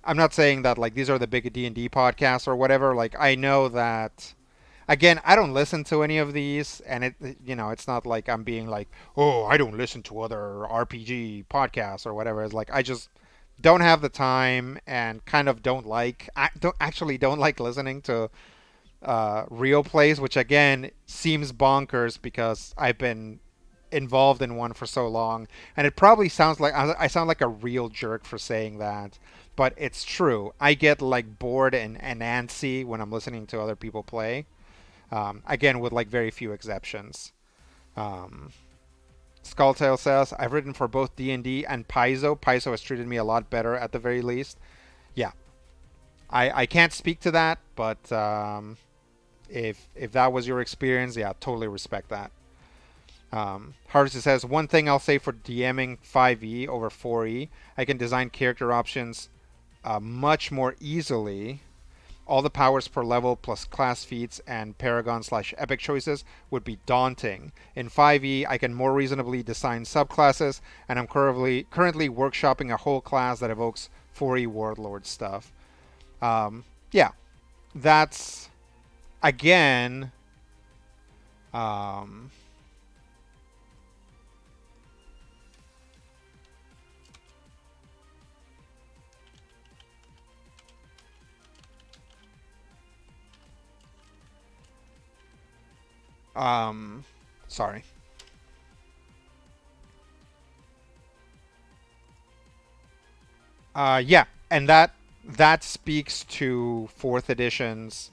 I'm not saying that like these are the big D&D podcasts or whatever. Like I know that. Again, I don't listen to any of these, and it's not like I'm being like, oh, I don't listen to other RPG podcasts or whatever. It's like I just don't have the time and kind of don't like listening to real plays, which again seems bonkers because I've been involved in one for so long, and it probably sounds like I sound like a real jerk for saying that, but it's true. I get like bored and antsy when I'm listening to other people play. Again, with like very few exceptions. Um, Skulltail says, I've written for both D&D and Paizo. Paizo has treated me a lot better at the very least. Yeah, I can't speak to that, but if that was your experience, yeah, totally respect that. Hardest says, one thing I'll say for DMing 5e over 4e, I can design character options much more easily. All the powers per level plus class feats and paragon/epic choices would be daunting. In 5e, I can more reasonably design subclasses, and I'm currently workshopping a whole class that evokes 4e warlord stuff. Yeah, that's again. Um, um, sorry. Yeah, and that speaks to fourth edition's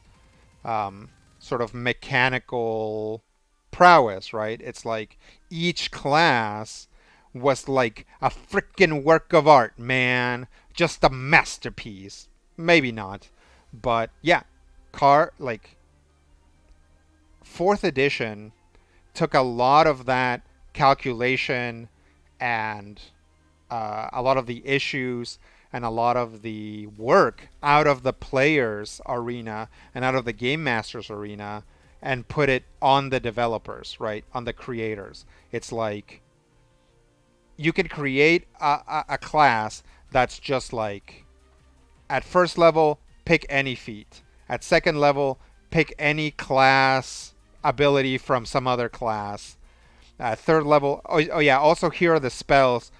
sort of mechanical prowess, right? It's like each class was like a freaking work of art, man. Just a masterpiece. Maybe not, but yeah, like fourth edition took a lot of that calculation and a lot of the issues and a lot of the work out of the players arena and out of the game masters arena and put it on the developers, right? On the creators. It's like you could create a class that's just like at first level, pick any feat. At second level, pick any class ability from some other class. Third level, oh yeah, also here are the spells.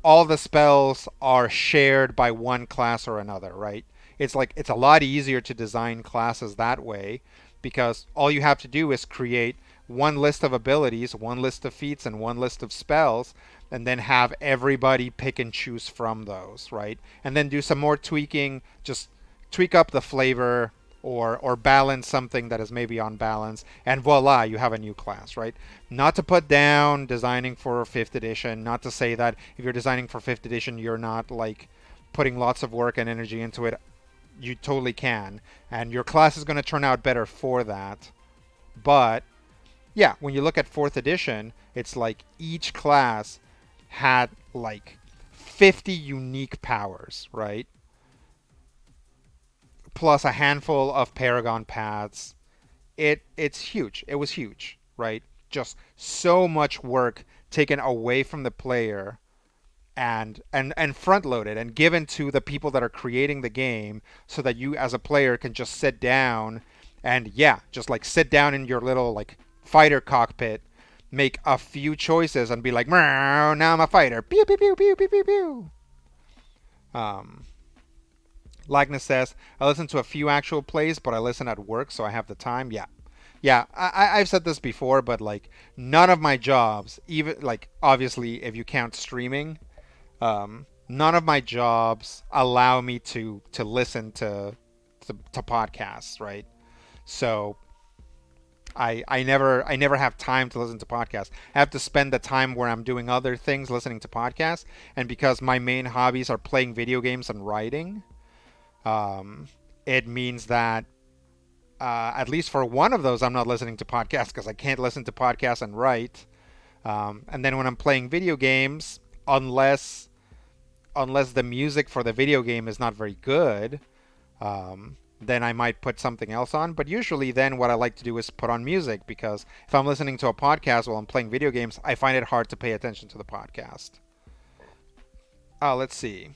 All the spells are shared by one class or another, right? It's like it's a lot easier to design classes that way because all you have to do is create one list of abilities, one list of feats, and one list of spells, and then have everybody pick and choose from those, right? And then do some more tweaking, just tweak up the flavor or balance something that is maybe on balance, and voila, you have a new class, right? Not to put down designing for 5th edition, not to say that if you're designing for 5th edition, you're not like putting lots of work and energy into it. You totally can, and your class is going to turn out better for that. But yeah, when you look at 4th edition, it's like each class had like 50 unique powers, right? Plus a handful of Paragon paths. It's huge. It was huge, right? Just so much work taken away from the player and front loaded and given to the people that are creating the game so that you as a player can just sit down and yeah, just like sit down in your little like fighter cockpit, make a few choices and be like, now I'm a fighter. Pew pew pew pew pew pew pew. Um Likeness says, I listen to a few actual plays, but I listen at work, so I have the time. Yeah. Yeah, I've said this before, but like none of my jobs, even like obviously if you count streaming, none of my jobs allow me to listen to podcasts, right? So I never have time to listen to podcasts. I have to spend the time where I'm doing other things listening to podcasts, and because my main hobbies are playing video games and writing, it means that at least for one of those, I'm not listening to podcasts because I can't listen to podcasts and write. And then when I'm playing video games, unless the music for the video game is not very good, then I might put something else on. But usually, then what I like to do is put on music because if I'm listening to a podcast while I'm playing video games, I find it hard to pay attention to the podcast. Let's see.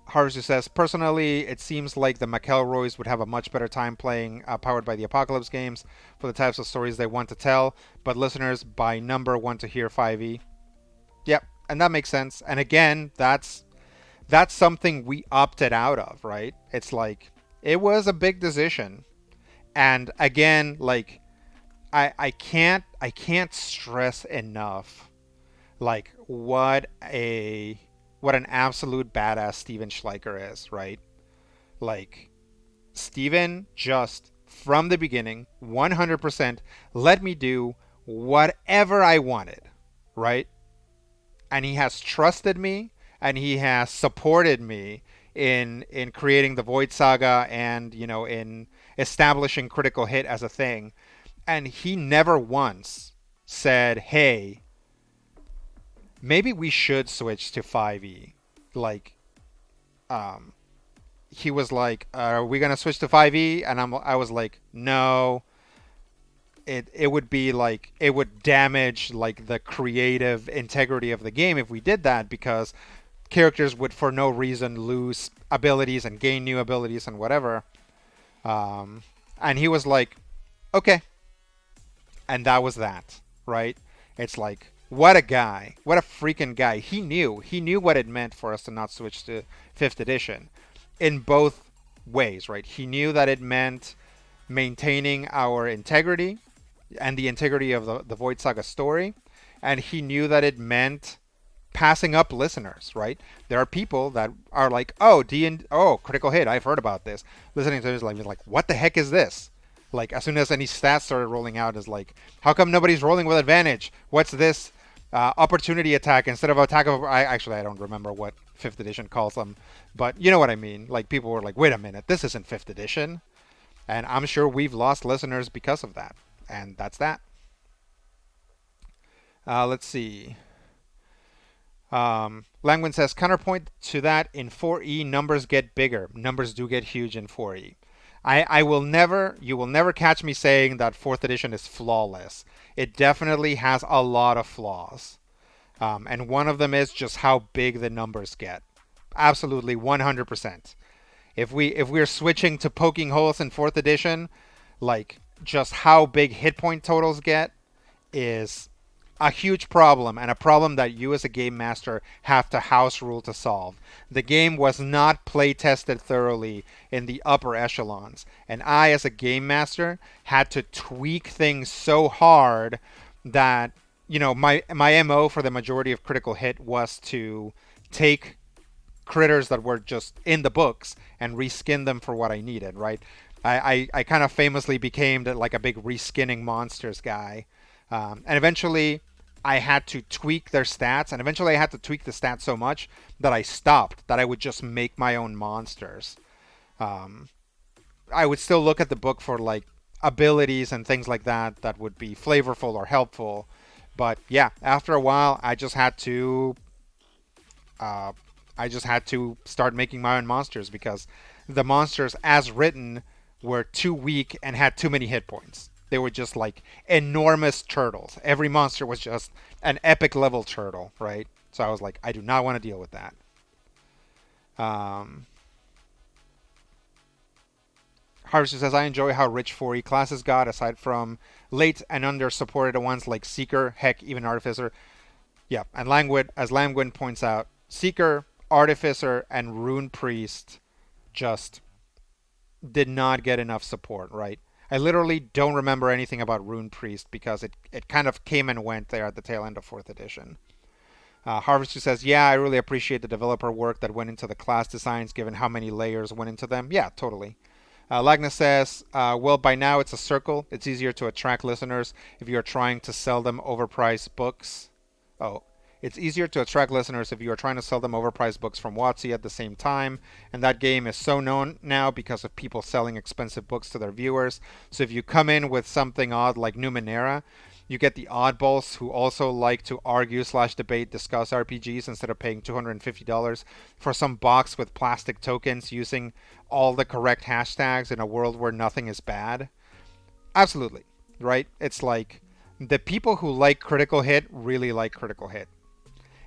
Harvester says, personally, it seems like the McElroys would have a much better time playing Powered by the Apocalypse games for the types of stories they want to tell, but listeners by number want to hear 5e. Yep, and that makes sense. And again, that's something we opted out of, right? It's like, it was a big decision. And again, like, I can't stress enough, like, what an absolute badass Steven Schleicher is, right? Like, Steven just, from the beginning, 100% let me do whatever I wanted, right? And he has trusted me, and he has supported me in creating the Void Saga and, in establishing Critical Hit as a thing. And he never once said, hey, maybe we should switch to 5e. Like, he was like, are we gonna switch to 5e? And I was like, no. It would be like, it would damage like the creative integrity of the game if we did that, because characters would for no reason lose abilities and gain new abilities and whatever. And he was like, okay. And that was that, right? It's like, what a guy. What a freaking guy. He knew what it meant for us to not switch to 5th edition in both ways, right? He knew that it meant maintaining our integrity and the integrity of the Void Saga story. And he knew that it meant passing up listeners, right? There are people that are like, oh, Critical Hit, I've heard about this. Listening to this, like, what the heck is this? Like, as soon as any stats started rolling out, is like, how come nobody's rolling with advantage? What's this? Opportunity attack instead of attack of... I don't remember what 5th edition calls them, but you know what I mean. Like, people were like, wait a minute, this isn't 5th edition. And I'm sure we've lost listeners because of that. And that's that. Let's see. Langwin says, counterpoint to that, in 4E, numbers get bigger. Numbers do get huge in 4E. You will never catch me saying that 4th edition is flawless. It definitely has a lot of flaws. And one of them is just how big the numbers get. Absolutely, 100%. If we're switching to poking holes in 4th edition, like, just how big hit point totals get is a huge problem, and a problem that you as a game master have to house rule to solve. The game was not play tested thoroughly in the upper echelons, and I as a game master had to tweak things so hard that my MO for the majority of critical hit was to take critters that were just in the books and reskin them for what I needed, right? I kind of famously became like a big reskinning monsters guy. And eventually I had to tweak their stats, and eventually I had to tweak the stats so much that I stopped, that I would just make my own monsters. Um, I would still look at the book for like abilities and things like that that would be flavorful or helpful. But yeah, after a while, uh, I just had to start making my own monsters because the monsters as written were too weak and had too many hit points. They were just like enormous turtles. Every monster was just an epic level turtle, right? So I was like, I do not want to deal with that. Um, Harvester says, I enjoy how rich 4E classes got, aside from late and under supported ones like Seeker, heck, even Artificer. Yeah, and as Langwin points out, Seeker, Artificer, and Rune Priest just did not get enough support, right? I literally don't remember anything about Rune Priest because it kind of came and went there at the tail end of 4th edition. Harvester says, yeah, I really appreciate the developer work that went into the class designs given how many layers went into them. Yeah, totally. Lagna says, well, by now it's a circle. It's easier to attract listeners if you're trying to sell them overpriced books. Oh, it's easier to attract listeners if you are trying to sell them overpriced books from WotC at the same time. And that game is so known now because of people selling expensive books to their viewers. So if you come in with something odd like Numenera, you get the oddballs who also like to argue slash debate discuss RPGs instead of paying $250 for some box with plastic tokens using all the correct hashtags in a world where nothing is bad. Absolutely, right? It's like the people who like Critical Hit really like Critical Hit.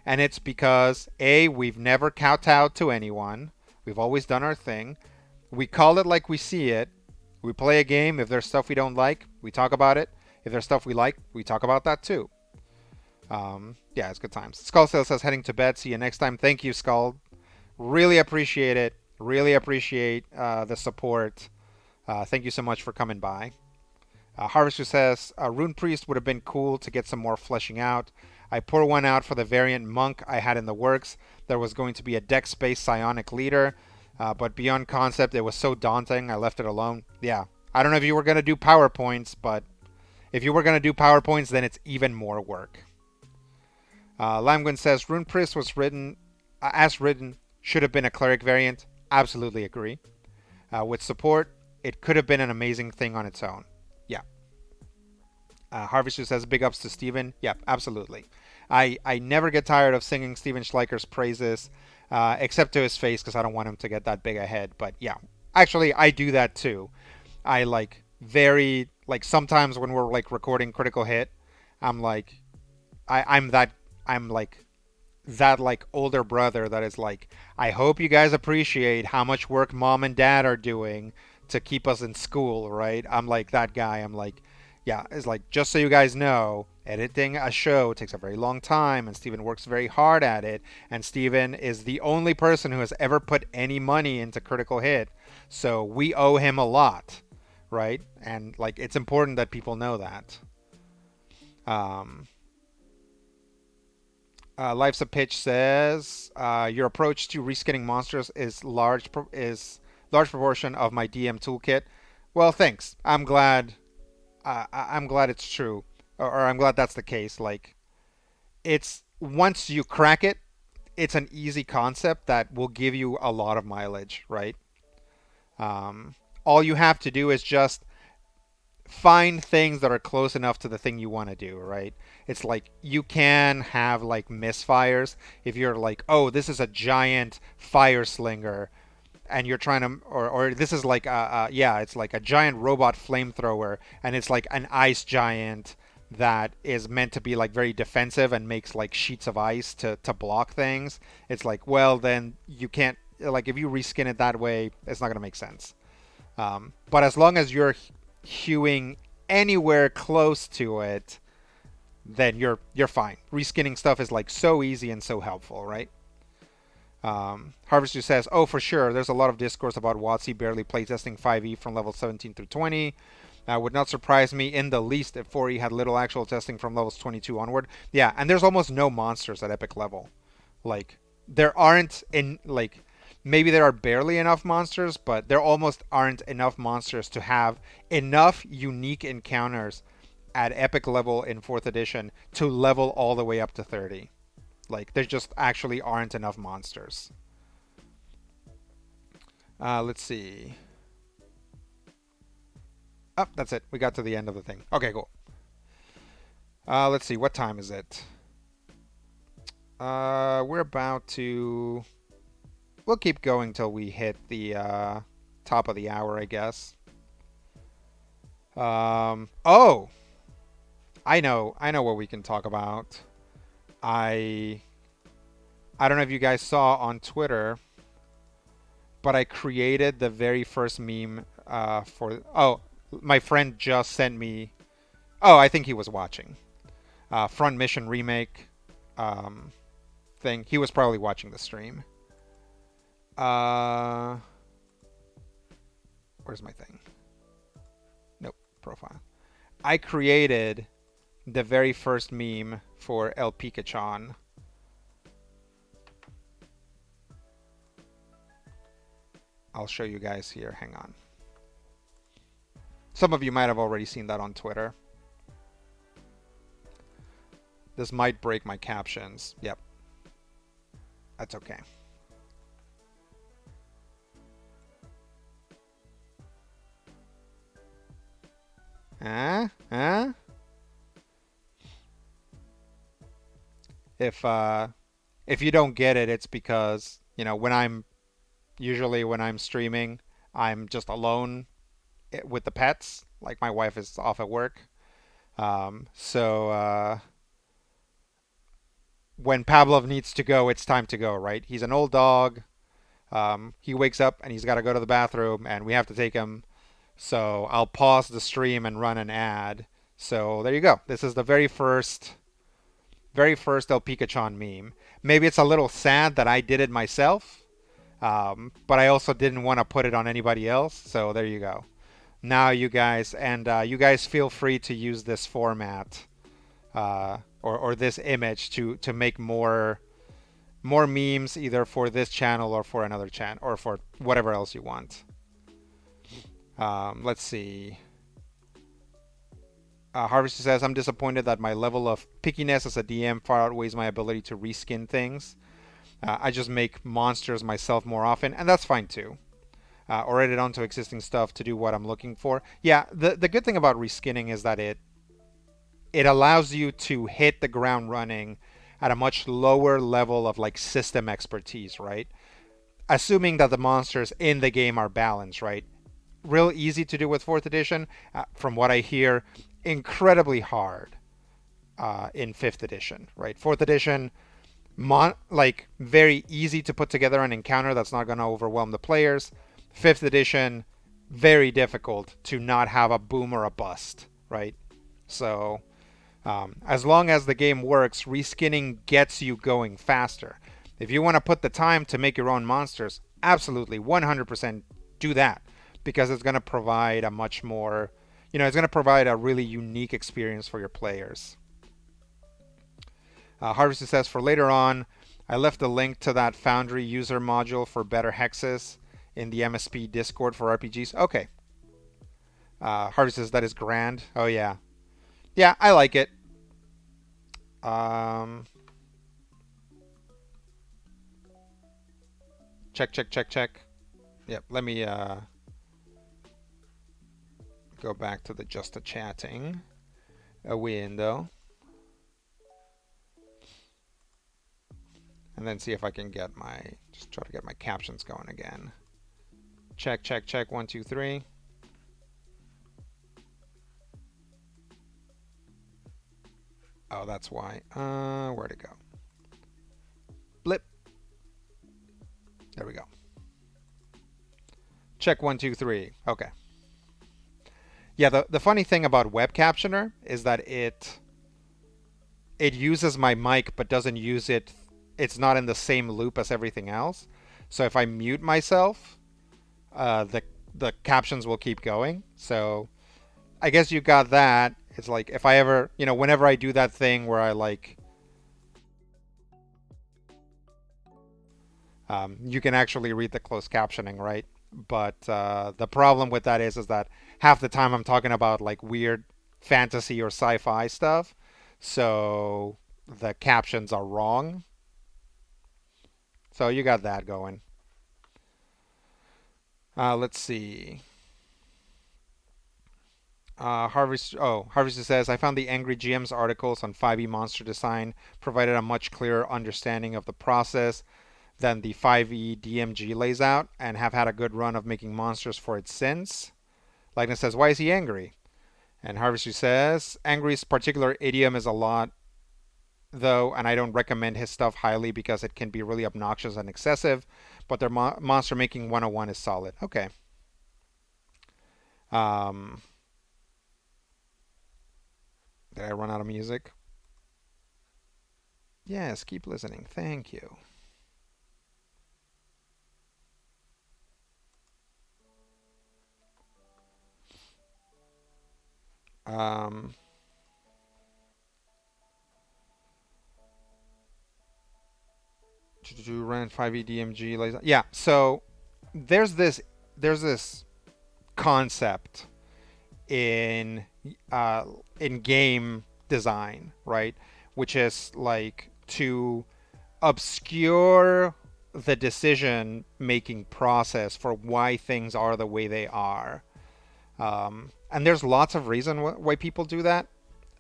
And it's because, A, we've never kowtowed to anyone. We've always done our thing. We call it like we see it. We play a game. If there's stuff we don't like, we talk about it. If there's stuff we like, we talk about that too. Yeah, it's good times. Skull still says, heading to bed. See you next time. Thank you, Skull. Really appreciate it. Really appreciate the support. Thank you so much for coming by. Harvester says, Rune Priest would have been cool to get some more fleshing out. I pour one out for the variant monk I had in the works. There was going to be a deck-space psionic leader, but beyond concept, it was so daunting, I left it alone. Yeah, I don't know if you were going to do PowerPoints, but if you were going to do PowerPoints, then it's even more work. Lamgwin says, Rune Priest was written, as written, should have been a cleric variant. Absolutely agree. With support, it could have been an amazing thing on its own. Yeah. Harvester says, big ups to Steven. Yep, absolutely. I never get tired of singing Steven Schleicher's praises, except to his face because I don't want him to get that big a head. But yeah, actually, I do that too. I sometimes when we're like recording Critical Hit, I'm like, I'm like that like older brother that is like, I hope you guys appreciate how much work mom and dad are doing to keep us in school, right? I'm like that guy. I'm like, yeah, it's like, just so you guys know, editing a show takes a very long time, and Steven works very hard at it, and Steven is the only person who has ever put any money into Critical Hit, so we owe him a lot, right? And like, it's important that people know that. Life's a Pitch says, your approach to reskinning monsters is large proportion of my DM toolkit. Well, thanks. I'm glad it's true, or I'm glad that's the case. Like, it's once you crack it, it's an easy concept that will give you a lot of mileage, right? All you have to do is just find things that are close enough to the thing you want to do, right? It's like you can have like misfires if you're like, oh, this is a giant fire slinger, and you're trying to, or this is like yeah, it's like a giant robot flamethrower, and it's like an ice giant that is meant to be like very defensive and makes like sheets of ice to block things. It's like, well, then you can't, like, if you reskin it that way, it's not going to make sense. But as long as you're hewing anywhere close to it, then you're fine. Reskinning stuff is like so easy and so helpful, right? Harvester says, "Oh, for sure. There's a lot of discourse about WotC barely playtesting 5e from level 17 through 20. Would not surprise me in the least if 4e had little actual testing from levels 22 onward. Yeah, and there's almost no monsters at epic level. Like there aren't in like maybe there are barely enough monsters, but there almost aren't enough monsters to have enough unique encounters at epic level in 4th edition to level all the way up to 30. Like there just actually aren't enough monsters. Let's see. Oh, that's it. We got to the end of the thing. Okay, cool. Let's see. What time is it? We're about to... We'll keep going till we hit the top of the hour, I guess. Oh! I know what we can talk about. I don't know if you guys saw on Twitter, but I created the very first meme for... Oh, my friend just sent me... Oh, I think he was watching. Front Mission Remake thing. He was probably watching the stream. Where's my thing? Nope, profile. I created the very first meme for El Pikachu. I'll show you guys here. Hang on. Some of you might have already seen that on Twitter. This might break my captions. Yep. That's okay. If you don't get it, it's because, you know, when I'm streaming, I'm just alone with the pets. Like my wife is off at work. So when Pavlov needs to go, it's time to go, right? He's an old dog. He wakes up and he's got to go to the bathroom, and we have to take him. So I'll pause the stream and run an ad. So there you go. This is the very first El Pikachu meme. Maybe it's a little sad that I did it myself, but I also didn't want to put it on anybody else. So there you go. Now you guys, and you guys feel free to use this format or this image to make more memes, either for this channel or for another channel or for whatever else you want. Let's see. Harvester says, I'm disappointed that my level of pickiness as a DM far outweighs my ability to reskin things. I just make monsters myself more often, and that's fine too. Or edit onto existing stuff to do what I'm looking for. Yeah, the good thing about reskinning is that it allows you to hit the ground running at a much lower level of like system expertise, right? Assuming that the monsters in the game are balanced, right? Real easy to do with 4th edition. From what I hear, incredibly hard in 5th edition, right? 4th edition, like very easy to put together an encounter that's not going to overwhelm the players. 5th edition, very difficult to not have a boom or a bust, right? So as long as the game works, reskinning gets you going faster. If you want to put the time to make your own monsters, absolutely, 100% do that, because it's going to provide a much more, it's going to provide a really unique experience for your players. Harvester says, for later on, I left a link to that Foundry user module for better hexes in the MSP Discord for RPGs. Okay. Harvester says, that is grand. Oh, yeah. Yeah, I like it. Check. Yep, let me go back to the just a chatting window. And then see if I can get just try to get my captions going again. Check. 1, 2, 3. Oh, that's why. Where'd it go? Blip. There we go. Check 1, 2, 3. Okay. Yeah, the funny thing about Web Captioner is that it it uses my mic but doesn't use it. It's not in the same loop as everything else. So if I mute myself, the captions will keep going. So I guess you got that. It's like if I ever, whenever I do that thing where I like, you can actually read the closed captioning, right? But the problem with that is that half the time I'm talking about like weird fantasy or sci-fi stuff, so the captions are wrong. So you got that going. Let's see. Harvester says, I found the Angry GM's articles on 5e monster design provided a much clearer understanding of the process than the 5e DMG lays out, and have had a good run of making monsters for it since. Lightning says, why is he angry? And Harvester says, Angry's particular idiom is a lot, though, and I don't recommend his stuff highly because it can be really obnoxious and excessive, but their monster making 101 is solid. Okay. Um, did I run out of music? Yes, keep listening. Thank you. Um, run 5e DMG. Yeah, so there's this there's this concept in in game design, right? Which is like to obscure the decision making process for why things are the way they are. And there's lots of reason why people do that.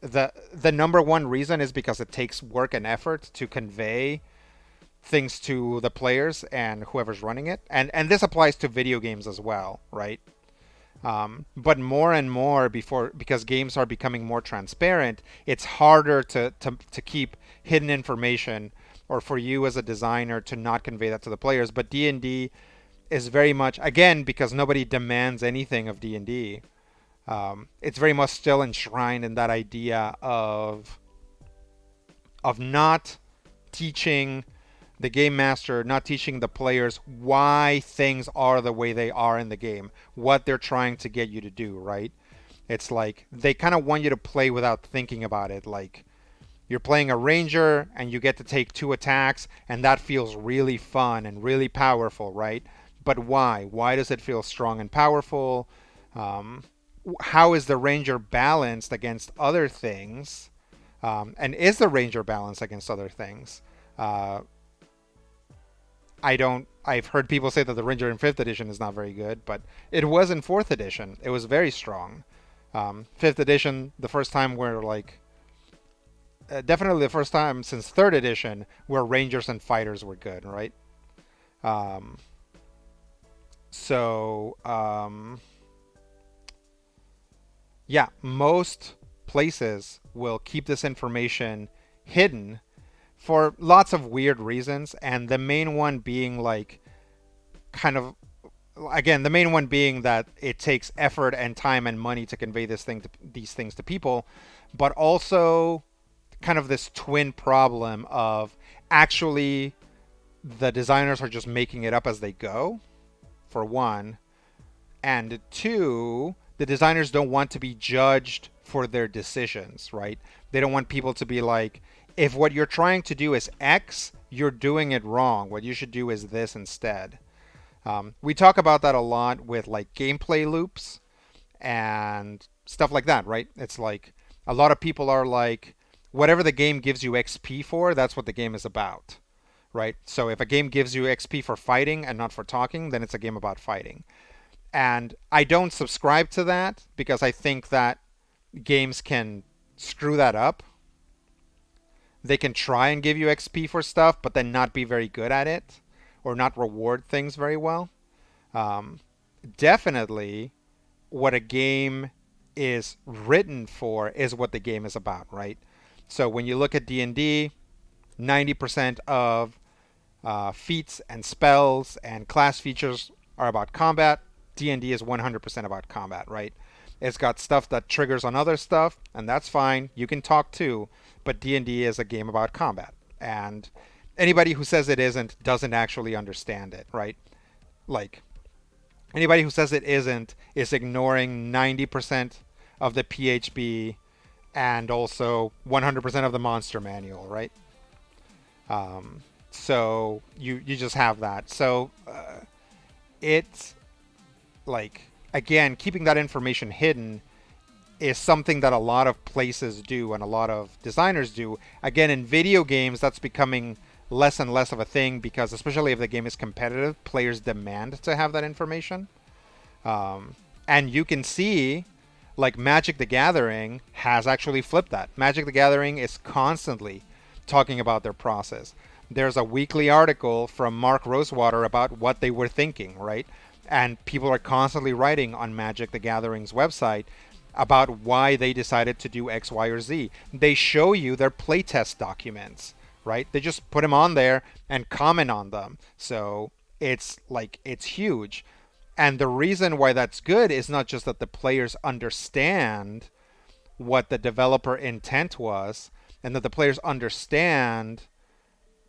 The number one reason is because it takes work and effort to convey things to the players and whoever's running it. And this applies to video games as well, right? But more and more because games are becoming more transparent, it's harder to keep hidden information, or for you as a designer to not convey that to the players. But D&D is very much, again, because nobody demands anything of D&D. It's very much still enshrined in that idea of not teaching the game master, not teaching the players why things are the way they are in the game, what they're trying to get you to do, right? It's like they kind of want you to play without thinking about it. Like you're playing a ranger and you get to take 2 attacks, and that feels really fun and really powerful, right? But why? Why does it feel strong and powerful? How is the ranger balanced against other things? And is the ranger balanced against other things? Uh, I've heard people say that the Ranger in 5th edition is not very good, but it was in 4th edition. It was very strong. 5th edition, the first time where like, definitely the first time since 3rd edition where Rangers and fighters were good, right? Um, so, yeah, most places will keep this information hidden for lots of weird reasons, and the main one being like kind of, again, the main one being that it takes effort and time and money to convey these things to people, but also kind of this twin problem of actually the designers are just making it up as they go, for one, and two, the designers don't want to be judged for their decisions, right? They don't want people to be like, if what you're trying to do is X, you're doing it wrong. What you should do is this instead. We talk about that a lot with like gameplay loops and stuff like that, right? It's like a lot of people are like, whatever the game gives you XP for, that's what the game is about, right? So if a game gives you XP for fighting and not for talking, then it's a game about fighting. And I don't subscribe to that because I think that games can screw that up. They can try and give you XP for stuff, but then not be very good at it or not reward things very well. Um, Definitely, what a game is written for is what the game is about, right? So when you look at D&D, 90% of feats and spells and class features are about combat. D&D is 100% about combat, right? It's got stuff that triggers on other stuff, and that's fine. You can talk too, but D&D is a game about combat. And anybody who says it isn't doesn't actually understand it, right? Like, anybody who says it isn't is ignoring 90% of the PHB and also 100% of the monster manual, right? So you just have that. So it's like, again, keeping that information hidden is something that a lot of places do and a lot of designers do. Again, in video games, that's becoming less and less of a thing because, especially if the game is competitive, players demand to have that information. And you can see, like, Magic the Gathering has actually flipped that. Magic the Gathering is constantly talking about their process. There's a weekly article from Mark Rosewater about what they were thinking, right? And people are constantly writing on Magic the Gathering's website about why they decided to do X, Y, or Z. They show you their playtest documents, right? They just put them on there and comment on them. So it's like, it's huge. And the reason why that's good is not just that the players understand what the developer intent was and that the players understand,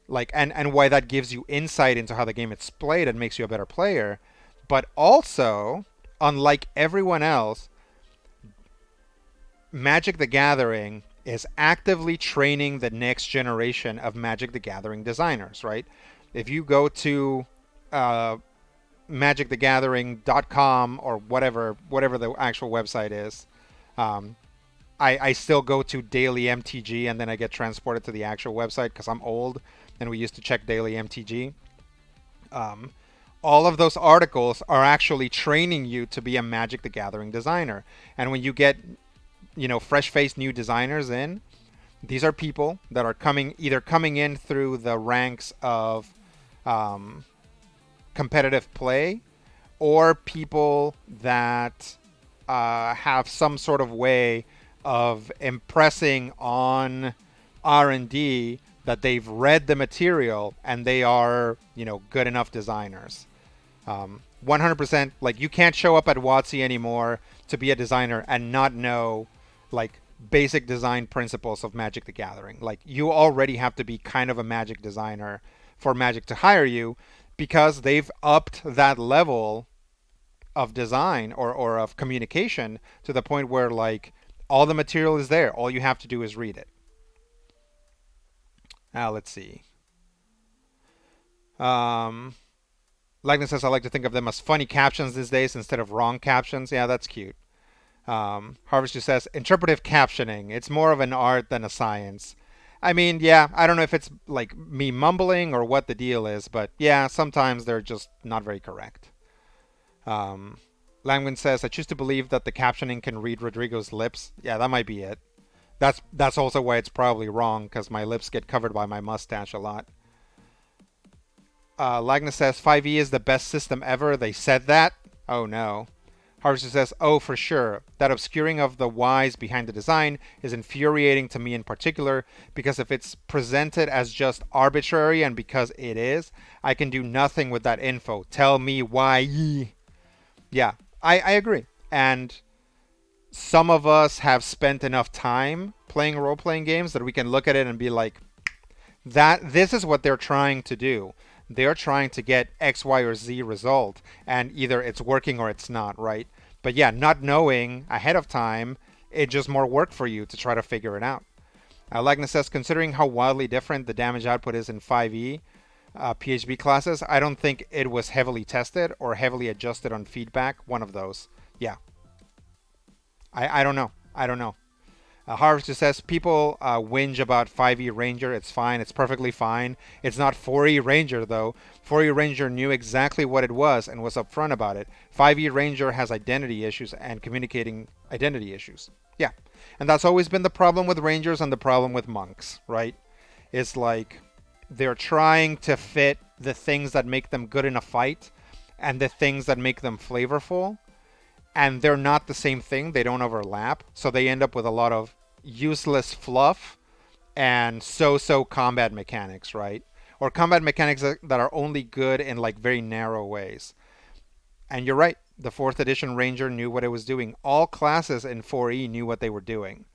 like, and why that gives you insight into how the game is played and makes you a better player, but also, unlike everyone else, Magic the Gathering is actively training the next generation of Magic the Gathering designers, right? If you go to magicthegathering.com or whatever the actual website is, um, I still go to Daily MTG and then I get transported to the actual website because I'm old and we used to check Daily MTG. All of those articles are actually training you to be a Magic the Gathering designer. And when you get, fresh-faced new designers in, these are people that are either coming in through the ranks of competitive play or people that have some sort of way of impressing on R&D that they've read the material and they are, good enough designers. 100%, like, you can't show up at WotC anymore to be a designer and not know, like, basic design principles of Magic the Gathering. Like, you already have to be kind of a Magic designer for Magic to hire you because they've upped that level of design or of communication to the point where, like, all the material is there. All you have to do is read it. Now, let's see. Likeness says, I like to think of them as funny captions these days instead of wrong captions. Yeah, that's cute. Harvester says, interpretive captioning. It's more of an art than a science. I mean, yeah, I don't know if it's like me mumbling or what the deal is, but yeah, sometimes they're just not very correct. Langwin says, I choose to believe that the captioning can read Rodrigo's lips. Yeah, that might be it. That's also why it's probably wrong, because my lips get covered by my mustache a lot. Lagna says 5e is the best system ever. They said that? Oh no. Harvester says, oh, for sure. That obscuring of the whys behind the design is infuriating to me in particular, because if it's presented as just arbitrary, and because it is, I can do nothing with that info. Tell me why. Yeah, I agree. And some of us have spent enough time playing role-playing games that we can look at it and be like, this is what they're trying to do. They're trying to get X, Y, or Z result, and either it's working or it's not, right? But yeah, not knowing ahead of time, it's just more work for you to try to figure it out. Lagna says, considering how wildly different the damage output is in 5e PHB classes, I don't think it was heavily tested or heavily adjusted on feedback. One of those. Yeah. I don't know. Harvester says, people whinge about 5e Ranger. It's fine. It's perfectly fine. It's not 4e Ranger, though. 4e Ranger knew exactly what it was and was upfront about it. 5e Ranger has identity issues and communicating identity issues. Yeah. And that's always been the problem with Rangers and the problem with monks, right? It's like they're trying to fit the things that make them good in a fight and the things that make them flavorful. And they're not the same thing. They don't overlap. So they end up with a lot of useless fluff and so-so combat mechanics, right? Or combat mechanics that are only good in like very narrow ways. And you're right. The 4th edition Ranger knew what it was doing. All classes in 4E knew what they were doing.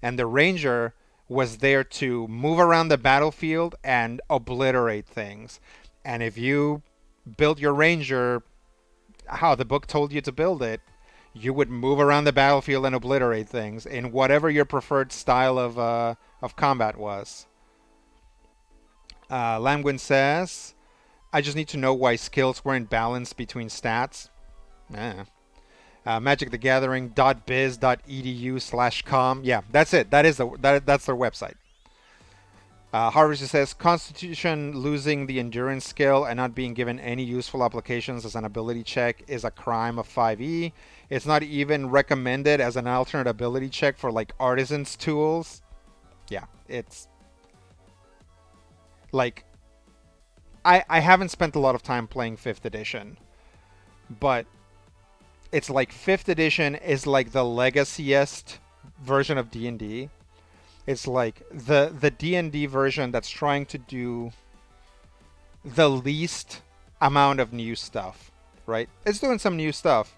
And the Ranger was there to move around the battlefield and obliterate things. And if you built your ranger how the book told you to build it, you would move around the battlefield and obliterate things in whatever your preferred style of combat was. Lamgwin says, "I just need to know why skills weren't balanced between stats." Eh. Magic the Gathering .biz.edu/com. Yeah, that's it. That's their website. Harvester says Constitution losing the endurance skill and not being given any useful applications as an ability check is a crime of 5e. It's not even recommended as an alternate ability check for like artisans tools. Yeah, it's like I haven't spent a lot of time playing 5th edition, but it's like 5th edition is like the legacyest version of D&D. It's like the D&D version that's trying to do the least amount of new stuff, right? It's doing some new stuff,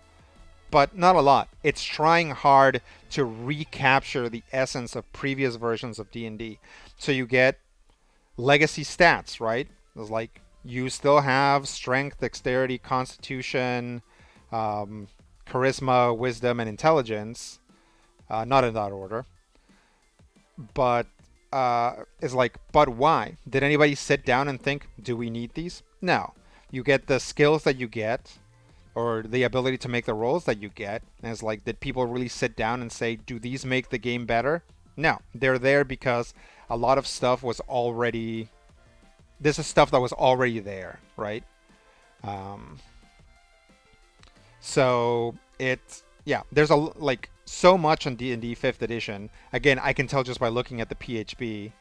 but not a lot. It's trying hard to recapture the essence of previous versions of D&D. So you get legacy stats, right? It's like you still have strength, dexterity, constitution, charisma, wisdom, and intelligence. Not in that order. But it's like, but why? Did anybody sit down and think, do we need these? No. You get the skills that you get, or the ability to make the rolls that you get. And it's like, did people really sit down and say, do these make the game better? No. They're there because a lot of stuff was already... This is stuff that was already there, right? So it's... Yeah, there's like so much on D&D 5th edition. Again, I can tell just by looking at the PHB.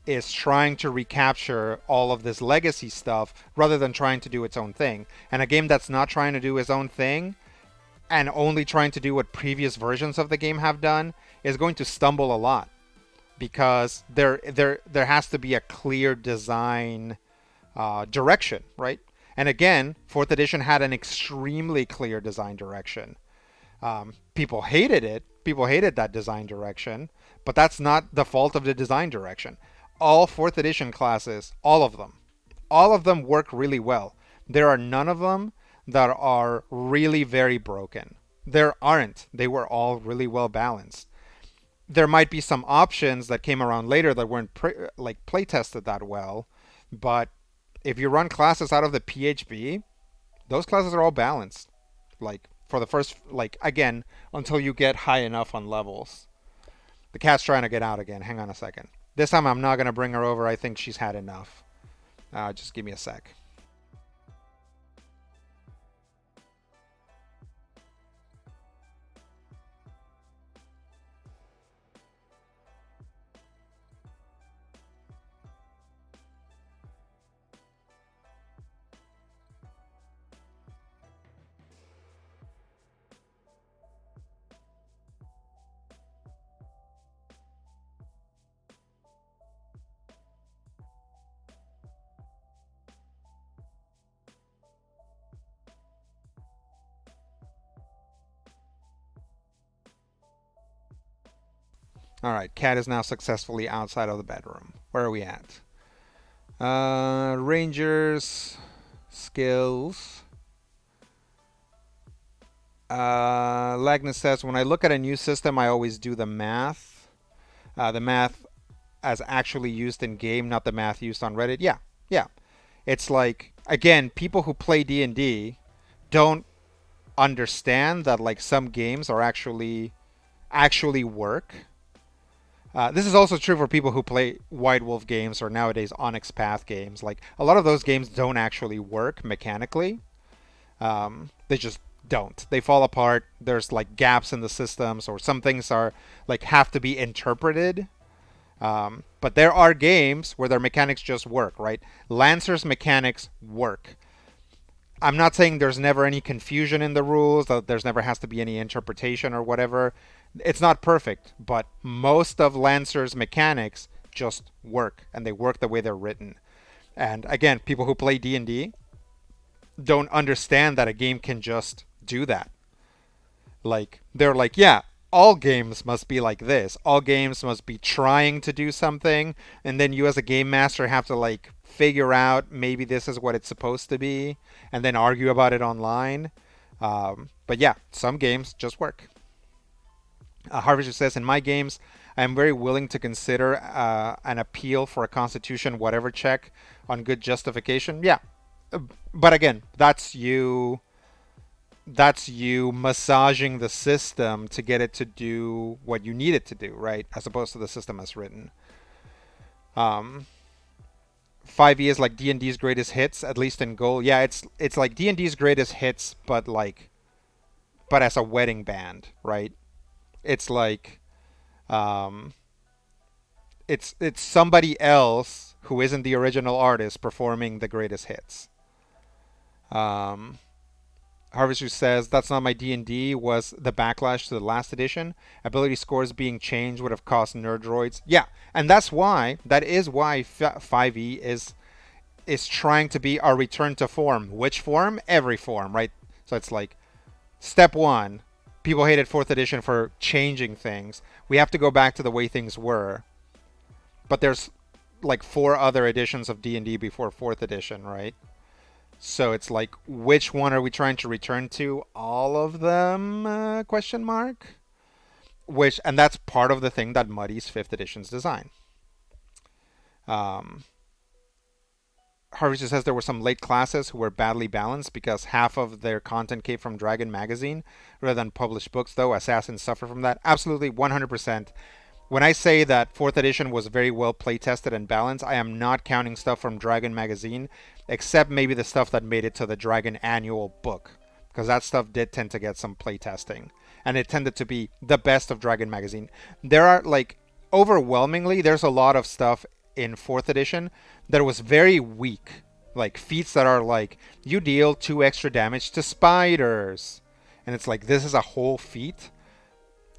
Is trying to recapture all of this legacy stuff rather than trying to do its own thing. And a game that's not trying to do its own thing and only trying to do what previous versions of the game have done is going to stumble a lot, because there has to be a clear design direction, right? And again, 4th edition had an extremely clear design direction. People hated it. People hated that design direction, but that's not the fault of the design direction. All 4th edition classes, all of them work really well. There are none of them that are really very broken. There aren't. They were all really well balanced. There might be some options that came around later that weren't play tested that well, but if you run classes out of the PHB, those classes are all balanced. Like, for the first, like, again, until you get high enough on levels. The cat's trying to get out again. Hang on a second. This time I'm not going to bring her over. I think she's had enough. Just give me a sec. All right, cat is now successfully outside of the bedroom. Where are we at? Rangers, skills. Lagnus says, when I look at a new system, I always do the math. The math as actually used in game, not the math used on Reddit. Yeah. It's like, again, people who play D&D don't understand that like some games are actually work. This is also true for people who play White Wolf games or nowadays Onyx Path games. Like, a lot of those games don't actually work mechanically. They just don't. They fall apart. There's like gaps in the systems, or some things are like have to be interpreted. But there are games where their mechanics just work, right? Lancer's mechanics work. I'm not saying there's never any confusion in the rules, that there's never has to be any interpretation or whatever. It's not perfect, but most of Lancer's mechanics just work, and they work the way they're written. And again, people who play D&D don't understand that a game can just do that. Like, they're like, yeah, all games must be like this. All games must be trying to do something, and then you as a game master have to like figure out maybe this is what it's supposed to be, and then argue about it online. But yeah, some games just work. Harvester says, in my games, I am very willing to consider an appeal for a constitution, whatever check on good justification. Yeah, but again, that's you massaging the system to get it to do what you need it to do, right? As opposed to the system as written. Um, 5e is like D&D's greatest hits, at least in goal. Yeah, it's like D&D's greatest hits, but as a wedding band, right? It's like um, it's somebody else who isn't the original artist performing the greatest hits. Um, Harvester says that's not my D&D. Was the backlash to the last edition? Ability scores being changed would have cost nerdroids. Yeah, and that is why 5e is trying to be our return to form. Which form? Every form, right? So it's like step one. People hated fourth edition for changing things. We have to go back to the way things were. But there's like 4 other editions of D&D before fourth edition, right? So it's like, which one are we trying to return to? All of them? Question mark. And that's part of the thing that muddies fifth edition's design. Um, Harvey says there were some late classes who were badly balanced because half of their content came from Dragon magazine rather than published books. Though assassins suffer from that. Absolutely, 100%. When I say that 4th edition was very well play tested and balanced, I am not counting stuff from Dragon magazine, except maybe the stuff that made it to the Dragon annual book, because that stuff did tend to get some play testing, and it tended to be the best of Dragon magazine. There are like overwhelmingly, there's a lot of stuff in 4th edition that was very weak, like feats that are like you deal 2 extra damage to spiders, and it's like this is a whole feat,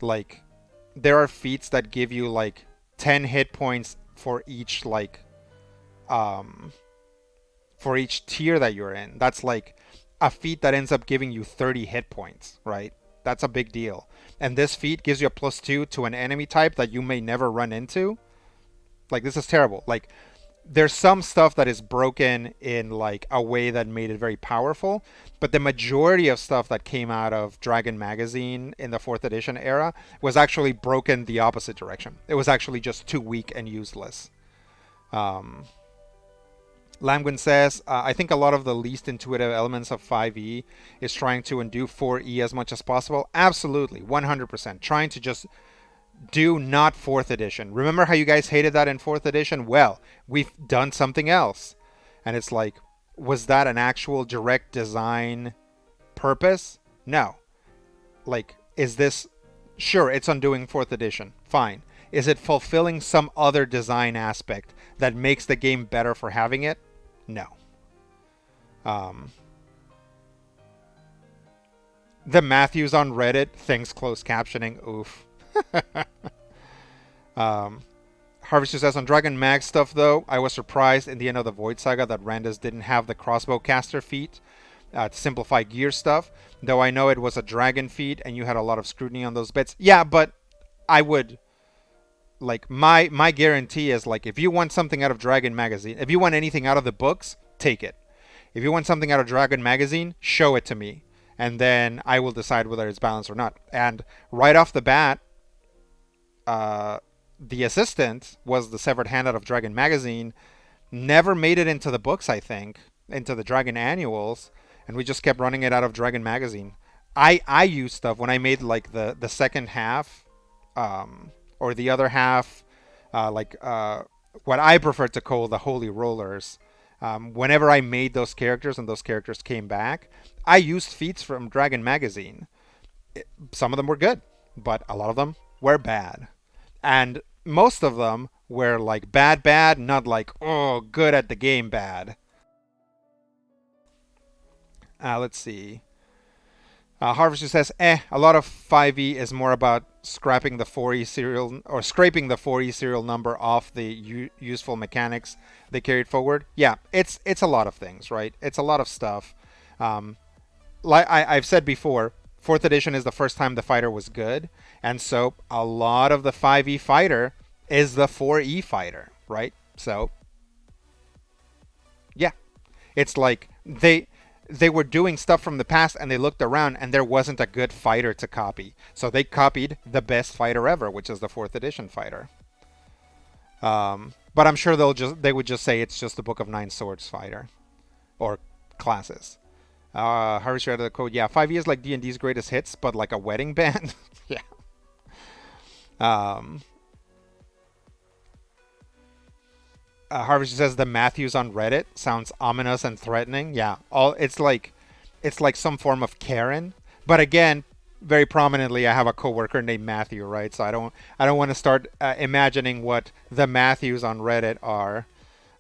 like. There are feats that give you like 10 hit points for each for each tier that you're in. That's like a feat that ends up giving you 30 hit points, right? That's a big deal. And this feat gives you a +2 to an enemy type that you may never run into. Like this is terrible. Like there's some stuff that is broken in like a way that made it very powerful, but the majority of stuff that came out of Dragon magazine in the 4th edition era was actually broken the opposite direction. It was actually just too weak and useless. Lamgwin says, I think a lot of the least intuitive elements of 5e is trying to undo 4e as much as possible. Absolutely, 100%. Trying to just do not 4th edition. Remember how you guys hated that in 4th edition? Well, we've done something else. And it's like, was that an actual direct design purpose? No. Like, is this... Sure, it's undoing 4th edition. Fine. Is it fulfilling some other design aspect that makes the game better for having it? No. The Matthews on Reddit, thanks closed captioning, oof. Harvester says on Dragon Mag stuff though, I was surprised in the end of the Void Saga that Randus didn't have the crossbow caster feat to simplify gear stuff. Though I know it was a dragon feat and you had a lot of scrutiny on those bits. Yeah, but I would like my guarantee is like if you want something out of Dragon magazine, if you want anything out of the books, take it. If you want something out of Dragon magazine, show it to me. And then I will decide whether it's balanced or not. And right off the bat, the assistant was the severed hand out of Dragon magazine. Never made it into the books, I think, into the Dragon annuals, and we just kept running it out of Dragon magazine. I used stuff when I made like the second half, or the other half, what I prefer to call the Holy Rollers. Whenever I made those characters and those characters came back, I used feats from Dragon magazine. Some of them were good, but a lot of them were bad. And most of them were like bad, not like, oh, good at the game bad. Let's see. Harvester says, a lot of 5e is more about scrapping the 4e serial or scraping the 4e serial number off the useful mechanics they carried forward. Yeah, it's a lot of things, right? It's a lot of stuff. Like I've said before, Fourth edition is the first time the fighter was good, and so a lot of the 5e fighter is the 4e fighter, right? So yeah, it's like they were doing stuff from the past and they looked around and there wasn't a good fighter to copy. So they copied the best fighter ever, which is the 4th edition fighter. But I'm sure they would just say it's just the Book of Nine Swords fighter or classes. Harvey out of the code. Yeah, 5e is like D&D's greatest hits, but like a wedding band. Yeah. Um, Harvey says the Matthews on Reddit sounds ominous and threatening. Yeah, all it's like some form of Karen. But again, very prominently, I have a coworker named Matthew, right? So I don't want to start imagining what the Matthews on Reddit are.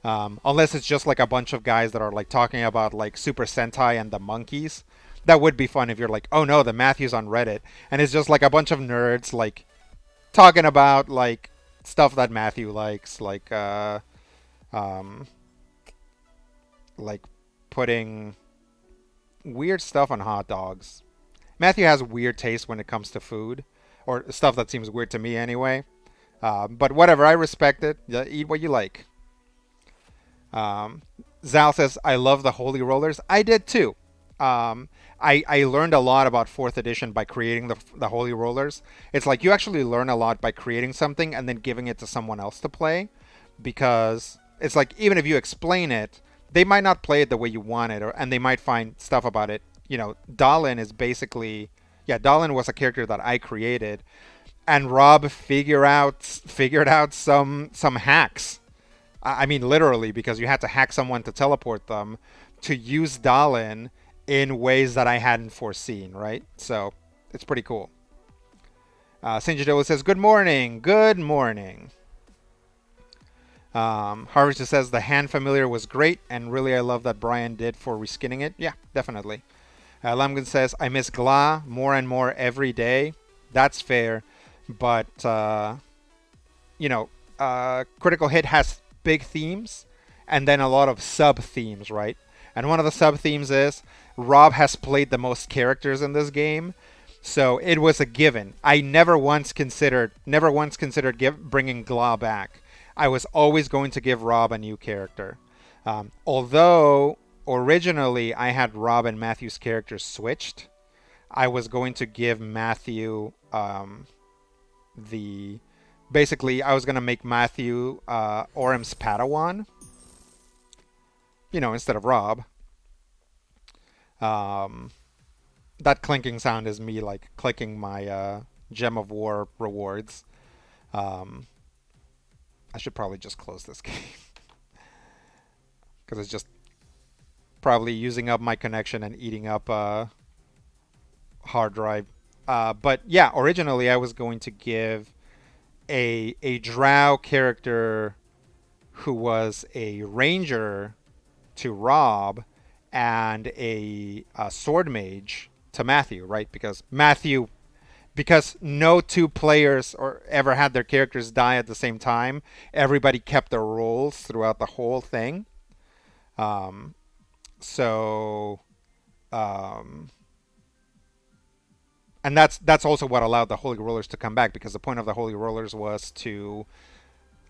Unless it's just like a bunch of guys that are like talking about like Super Sentai and the monkeys. That would be fun if you're like, oh no, the Matthews on Reddit, and it's just like a bunch of nerds like talking about like stuff that Matthew likes, um, like putting weird stuff on hot dogs. Matthew has weird taste when it comes to food, or stuff that seems weird to me anyway. But whatever, I respect it. Eat what you like. Um, Zal says, I love the Holy Rollers. I did too. I learned a lot about 4th edition by creating the Holy Rollers. It's like you actually learn a lot by creating something and then giving it to someone else to play. Because it's like, even if you explain it, they might not play it the way you want it, and they might find stuff about it. You know, Dalin is basically, yeah, Dalin was a character that I created, and Rob figured out some hacks. I mean, literally, because you had to hack someone to teleport them to use Dalin in ways that I hadn't foreseen, right? So it's pretty cool. Sinjadilla says, good morning. Good morning. Harvester says, the hand familiar was great, and really I love that Brian did for reskinning it. Yeah, definitely. Lamgan says, I miss Gla more and more every day. That's fair. But, Critical Hit has big themes and then a lot of sub themes, right? And one of the sub themes is Rob has played the most characters in this game, so it was a given. I never once considered bringing Gla back. I was always going to give Rob a new character, although originally I had Rob and Matthew's characters switched. I was going to give Matthew the basically, I was going to make Matthew Orem's Padawan, instead of Rob. That clinking sound is me, like, clicking my Gem of War rewards. I should probably just close this game. Because it's just probably using up my connection and eating up hard drive. But yeah, originally I was going to give a drow character who was a ranger to Rob and a sword mage to Matthew, right? Because no two players or ever had their characters die at the same time, everybody kept their roles throughout the whole thing. Um, so, and that's also what allowed the Holy Rollers to come back, because the point of the Holy Rollers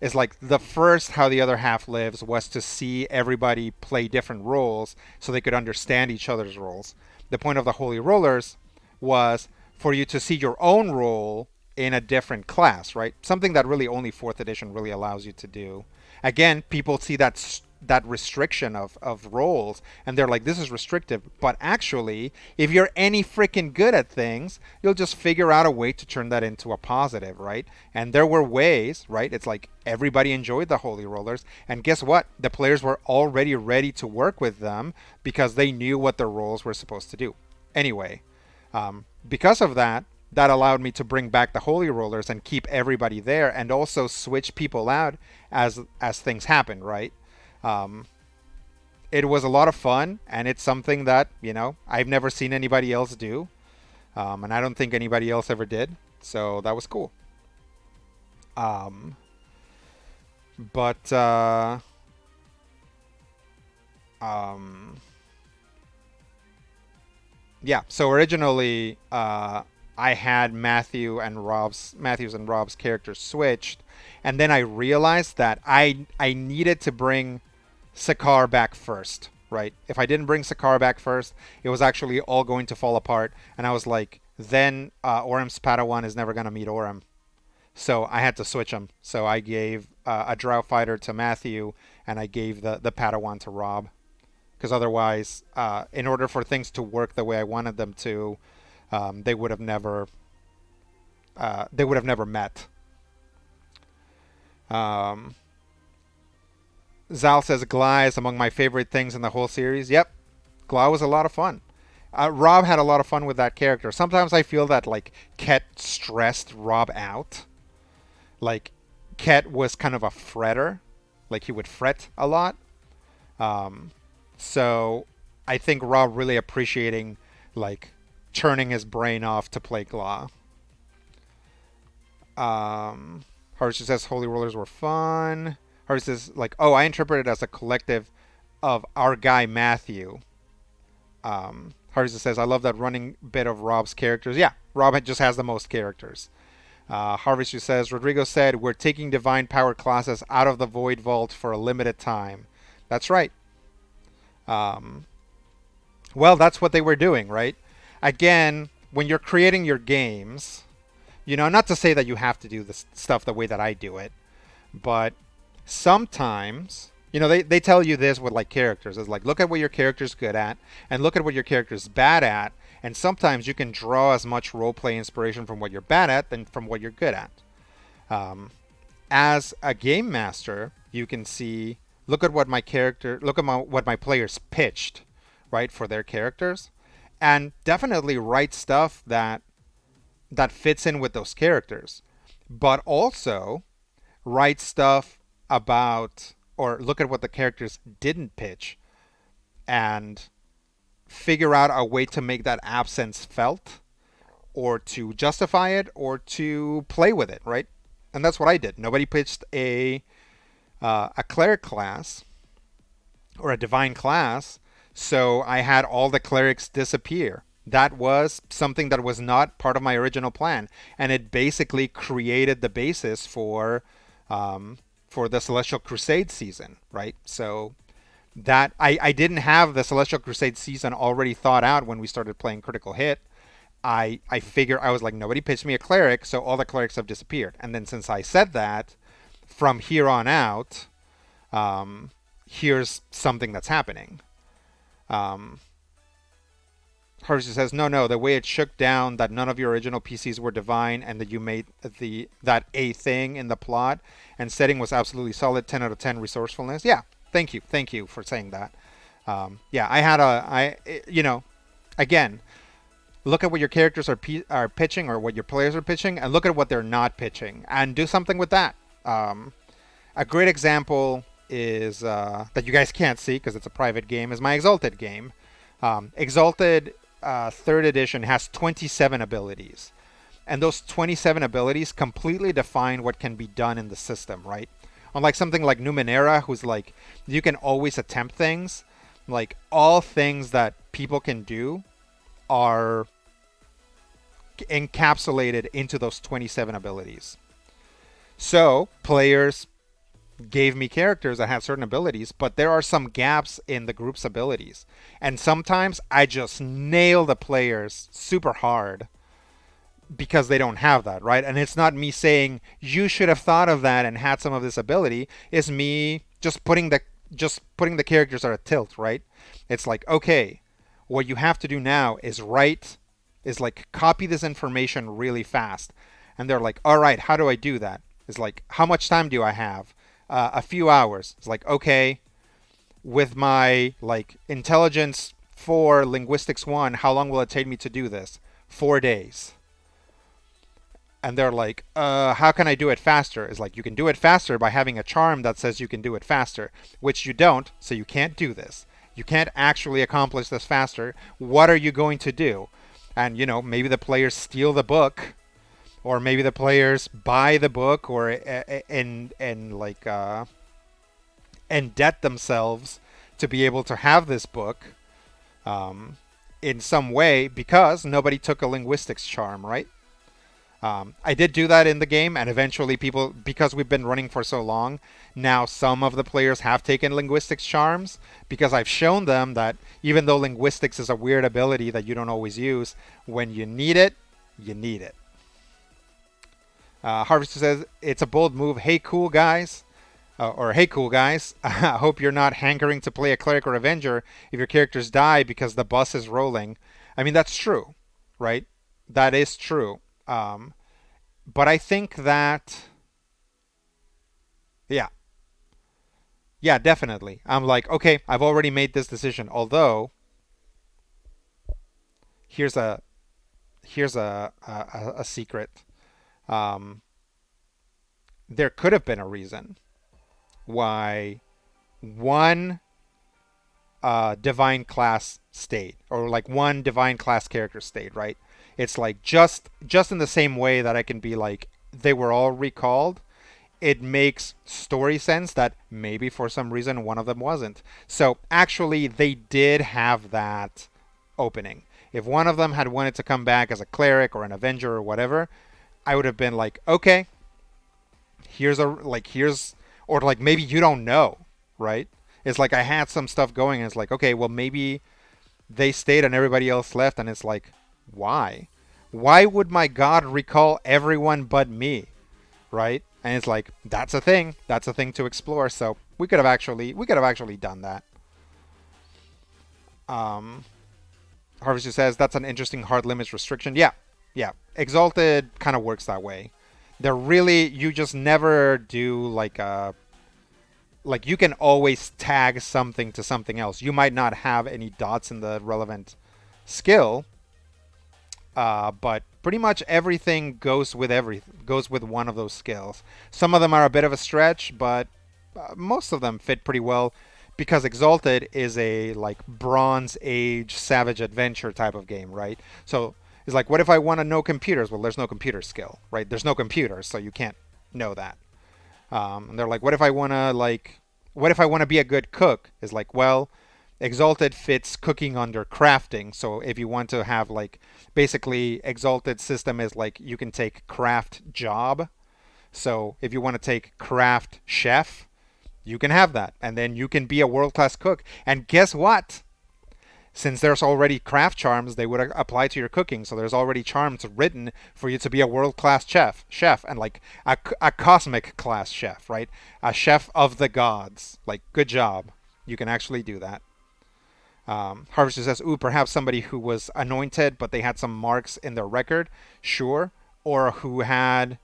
is like the first How the Other Half Lives was to see everybody play different roles so they could understand each other's roles. The point of the Holy Rollers was for you to see your own role in a different class, right? Something that really only 4th edition really allows you to do. Again, people see that restriction of roles and they're like, this is restrictive. But actually, if you're any freaking good at things, you'll just figure out a way to turn that into a positive, right? And there were ways, right? It's like everybody enjoyed the Holy Rollers, and guess what? The players were already ready to work with them because they knew what their roles were supposed to do. Anyway, because of that allowed me to bring back the Holy Rollers and keep everybody there, and also switch people out as things happen, right? It was a lot of fun, and it's something that, I've never seen anybody else do, and I don't think anybody else ever did, so that was cool. But Yeah. So originally, I had Matthews and Rob's characters switched, and then I realized that I needed to bring Sakar back first. Right. If I didn't bring Sakar back first, it was actually all going to fall apart, and I was like, then Orem's Padawan is never gonna meet Orem. So I had to switch them. So I gave a Drow fighter to Matthew, and I gave the Padawan to Rob. Because otherwise, in order for things to work the way I wanted them to, they would have never met. Um, Zal says Gly is among my favorite things in the whole series. Yep, Gly was a lot of fun. Rob had a lot of fun with that character. Sometimes I feel that like Ket stressed Rob out. Like Ket was kind of a fretter, like he would fret a lot. Um, so I think Rob really appreciating like turning his brain off to play Gla. Harushi says Holy Rollers were fun. Harushi says like, oh, I interpret it as a collective of our guy Matthew. Harushi says I love that running bit of Rob's characters. Yeah, Rob just has the most characters. Harvester says Rodrigo said we're taking divine power classes out of the Void Vault for a limited time. That's right. Um, well, that's what they were doing, right? Again, when you're creating your games, not to say that you have to do this stuff the way that I do it, but sometimes, they tell you this with like characters. It's like, look at what your character's good at and look at what your character's bad at. And sometimes you can draw as much roleplay inspiration from what you're bad at than from what you're good at. Um, as a game master, you can see, look at what my players pitched, right, for their characters, and definitely write stuff that fits in with those characters, but also write stuff about or look at what the characters didn't pitch and figure out a way to make that absence felt or to justify it or to play with it, right? And that's what I did. Nobody pitched a cleric class or a divine class, so I had all the clerics disappear. That was something that was not part of my original plan, and it basically created the basis for the Celestial Crusade season, right? So that I didn't have the Celestial Crusade season already thought out when we started playing Critical Hit. I figure I was like, nobody pitched me a cleric, so all the clerics have disappeared. And then since I said that, from here on out, here's something that's happening. Um, Hershey says, no, the way it shook down that none of your original PCs were divine and that you made that a thing in the plot and setting was absolutely solid, 10 out of 10 resourcefulness. Yeah, thank you for saying that. Yeah, again, look at what your characters are pitching or what your players are pitching and look at what they're not pitching and do something with that. A great example is that you guys can't see because it's a private game is my Exalted game. Exalted 3rd edition has 27 abilities. And those 27 abilities completely define what can be done in the system, right? Unlike something like Numenera, who's like, you can always attempt things, like all things that people can do are encapsulated into those 27 abilities. So, players gave me characters that had certain abilities, but there are some gaps in the group's abilities. And sometimes I just nail the players super hard because they don't have that, right? And it's not me saying you should have thought of that and had some of this ability. It's me just putting the characters at a tilt, right? It's like, okay, what you have to do now is copy this information really fast. And they're like, all right, how do I do that? It's like, how much time do I have? A few hours. It's like, okay, with my like intelligence 4, linguistics 1, how long will it take me to do this? 4 days. And they're like, how can I do it faster? It's like, you can do it faster by having a charm that says you can do it faster, which you don't, so you can't do this. You can't actually accomplish this faster. What are you going to do? And, maybe the players steal the book, or maybe the players buy the book, or endebt themselves to be able to have this book. in some way because nobody took a linguistics charm, right? I did do that in the game, and eventually people, because we've been running for so long, now some of the players have taken linguistics charms because I've shown them that even though linguistics is a weird ability that you don't always use, when you need it, you need it. Harvester says, it's a bold move. Hey, cool guys. Or hey, cool guys. I hope you're not hankering to play a cleric or avenger if your characters die because the bus is rolling. I mean, that's true, right? That is true. But I think that, yeah, yeah, definitely. I'm like, okay, I've already made this decision. Although, here's a secret. Um, there could have been a reason why one divine class stayed, or like one divine class character stayed, right? It's like just in the same way that I can be like they were all recalled. It makes story sense that maybe for some reason one of them wasn't. So actually, they did have that opening. If one of them had wanted to come back as a cleric or an avenger or whatever, I would have been like, okay, here's or like maybe you don't know, right? It's like I had some stuff going and it's like, okay, well maybe they stayed and everybody else left and it's like, why? Why would my god recall everyone but me? Right? And it's like that's a thing. That's a thing to explore. So we could have actually done that. Um Harvester says that's an interesting hard limits restriction. Yeah. Yeah. Exalted kind of works that way. They're really you just never do like a like you can always tag something to something else. You might not have any dots in the relevant skill, but pretty much everything goes with one of those skills. Some of them are a bit of a stretch, but most of them fit pretty well because Exalted is a like Bronze Age Savage Adventure type of game, right? So it's like, what if I want to know computers? Well, there's no computer skill, right? There's no computers, so you can't know that. And they're like, what if I want to be a good cook? Is like, well, Exalted fits cooking under crafting. So if you want to have like basically Exalted system is like you can take craft job. So if you want to take craft chef, you can have that, and then you can be a world class cook. And guess what? Since there's already craft charms, they would apply to your cooking. So there's already charms written for you to be a world class chef, and like a cosmic class chef, right? A chef of the gods. Like, good job. You can actually do that. Harvester says, ooh, perhaps somebody who was anointed, but they had some marks in their record. Sure. Or who had,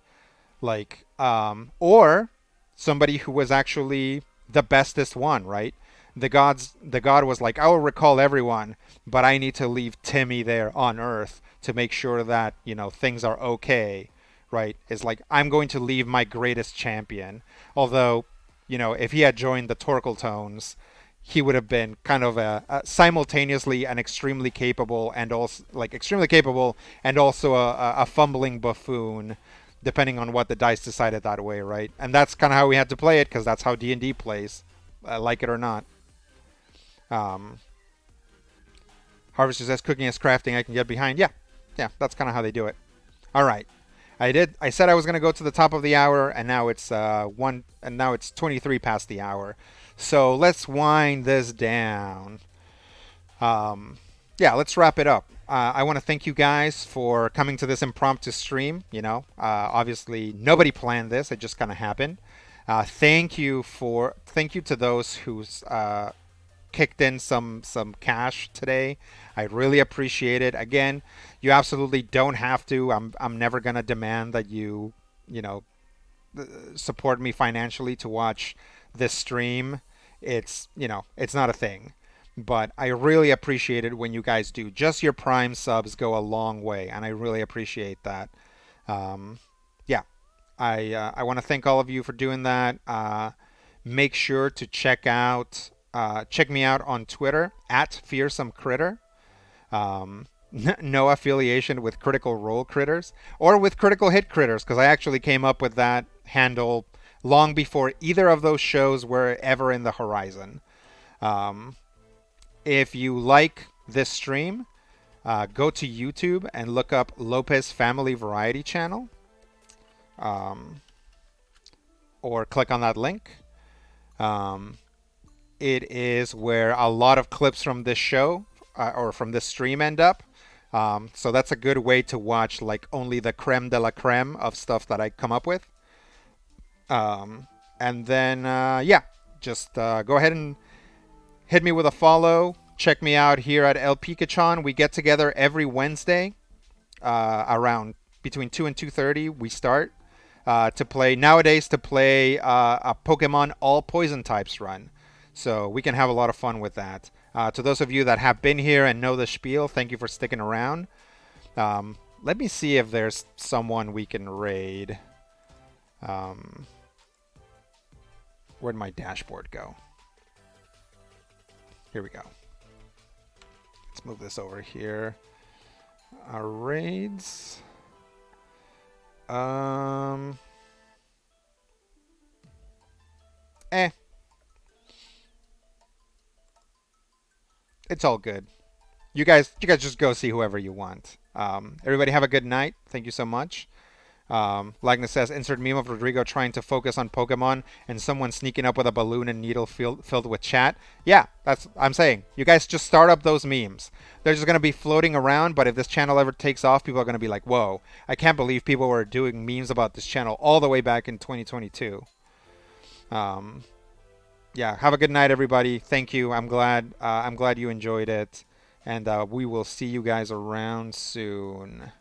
like, or somebody who was actually the bestest one, right? The god was like, I will recall everyone, but I need to leave Timmy there on Earth to make sure that things are okay, right? It's like I'm going to leave my greatest champion. Although, if he had joined the Torkel Tones, he would have been kind of a simultaneously an extremely capable and also a fumbling buffoon, depending on what the dice decided that way, right? And that's kind of how we had to play it because that's how D&D plays, like it or not. Harvester says cooking is crafting. I can get behind. Yeah, that's kind of how they do it. All right, I said I was going to go to the top of the hour, and now it's 23 past the hour. So let's wind this down. Let's wrap it up. I want to thank you guys for coming to this impromptu stream. Obviously nobody planned this; it just kind of happened. Thank you to those who's kicked in some cash today. I really appreciate it. Again, you absolutely don't have to. I'm never gonna demand that you know support me financially to watch this stream. It's not a thing. But I really appreciate it when you guys do. Just your Prime subs go a long way, and I really appreciate that. Um, yeah, I want to thank all of you for doing that. Make sure to check me out on Twitter at Fearsome Critter. No affiliation with Critical Role Critters or with Critical Hit Critters, because I actually came up with that handle long before either of those shows were ever in the horizon. If you like this stream, go to YouTube and look up Lopez Family Variety Channel, um, or click on that link. Um, it is where a lot of clips from this show or from this stream end up. So that's a good way to watch like only the creme de la creme of stuff that I come up with. And then, yeah, just go ahead and hit me with a follow. Check me out here at El Picachon. We get together every Wednesday around between 2 and 2:30. We start to play nowadays to play a Pokemon all poison types run. So we can have a lot of fun with that. To those of you that have been here and know the spiel, thank you for sticking around. Let me see if there's someone we can raid. Where'd my dashboard go? Here we go. Let's move this over here. Our raids. It's all good. You guys just go see whoever you want. Everybody have a good night. Thank you so much. Lagna says, insert meme of Rodrigo trying to focus on Pokemon and someone sneaking up with a balloon and needle filled with chat. Yeah, I'm saying. You guys just start up those memes. They're just going to be floating around, but if this channel ever takes off, people are going to be like, whoa, I can't believe people were doing memes about this channel all the way back in 2022. Yeah, have a good night, everybody. Thank you. I'm glad you enjoyed it. And we will see you guys around soon.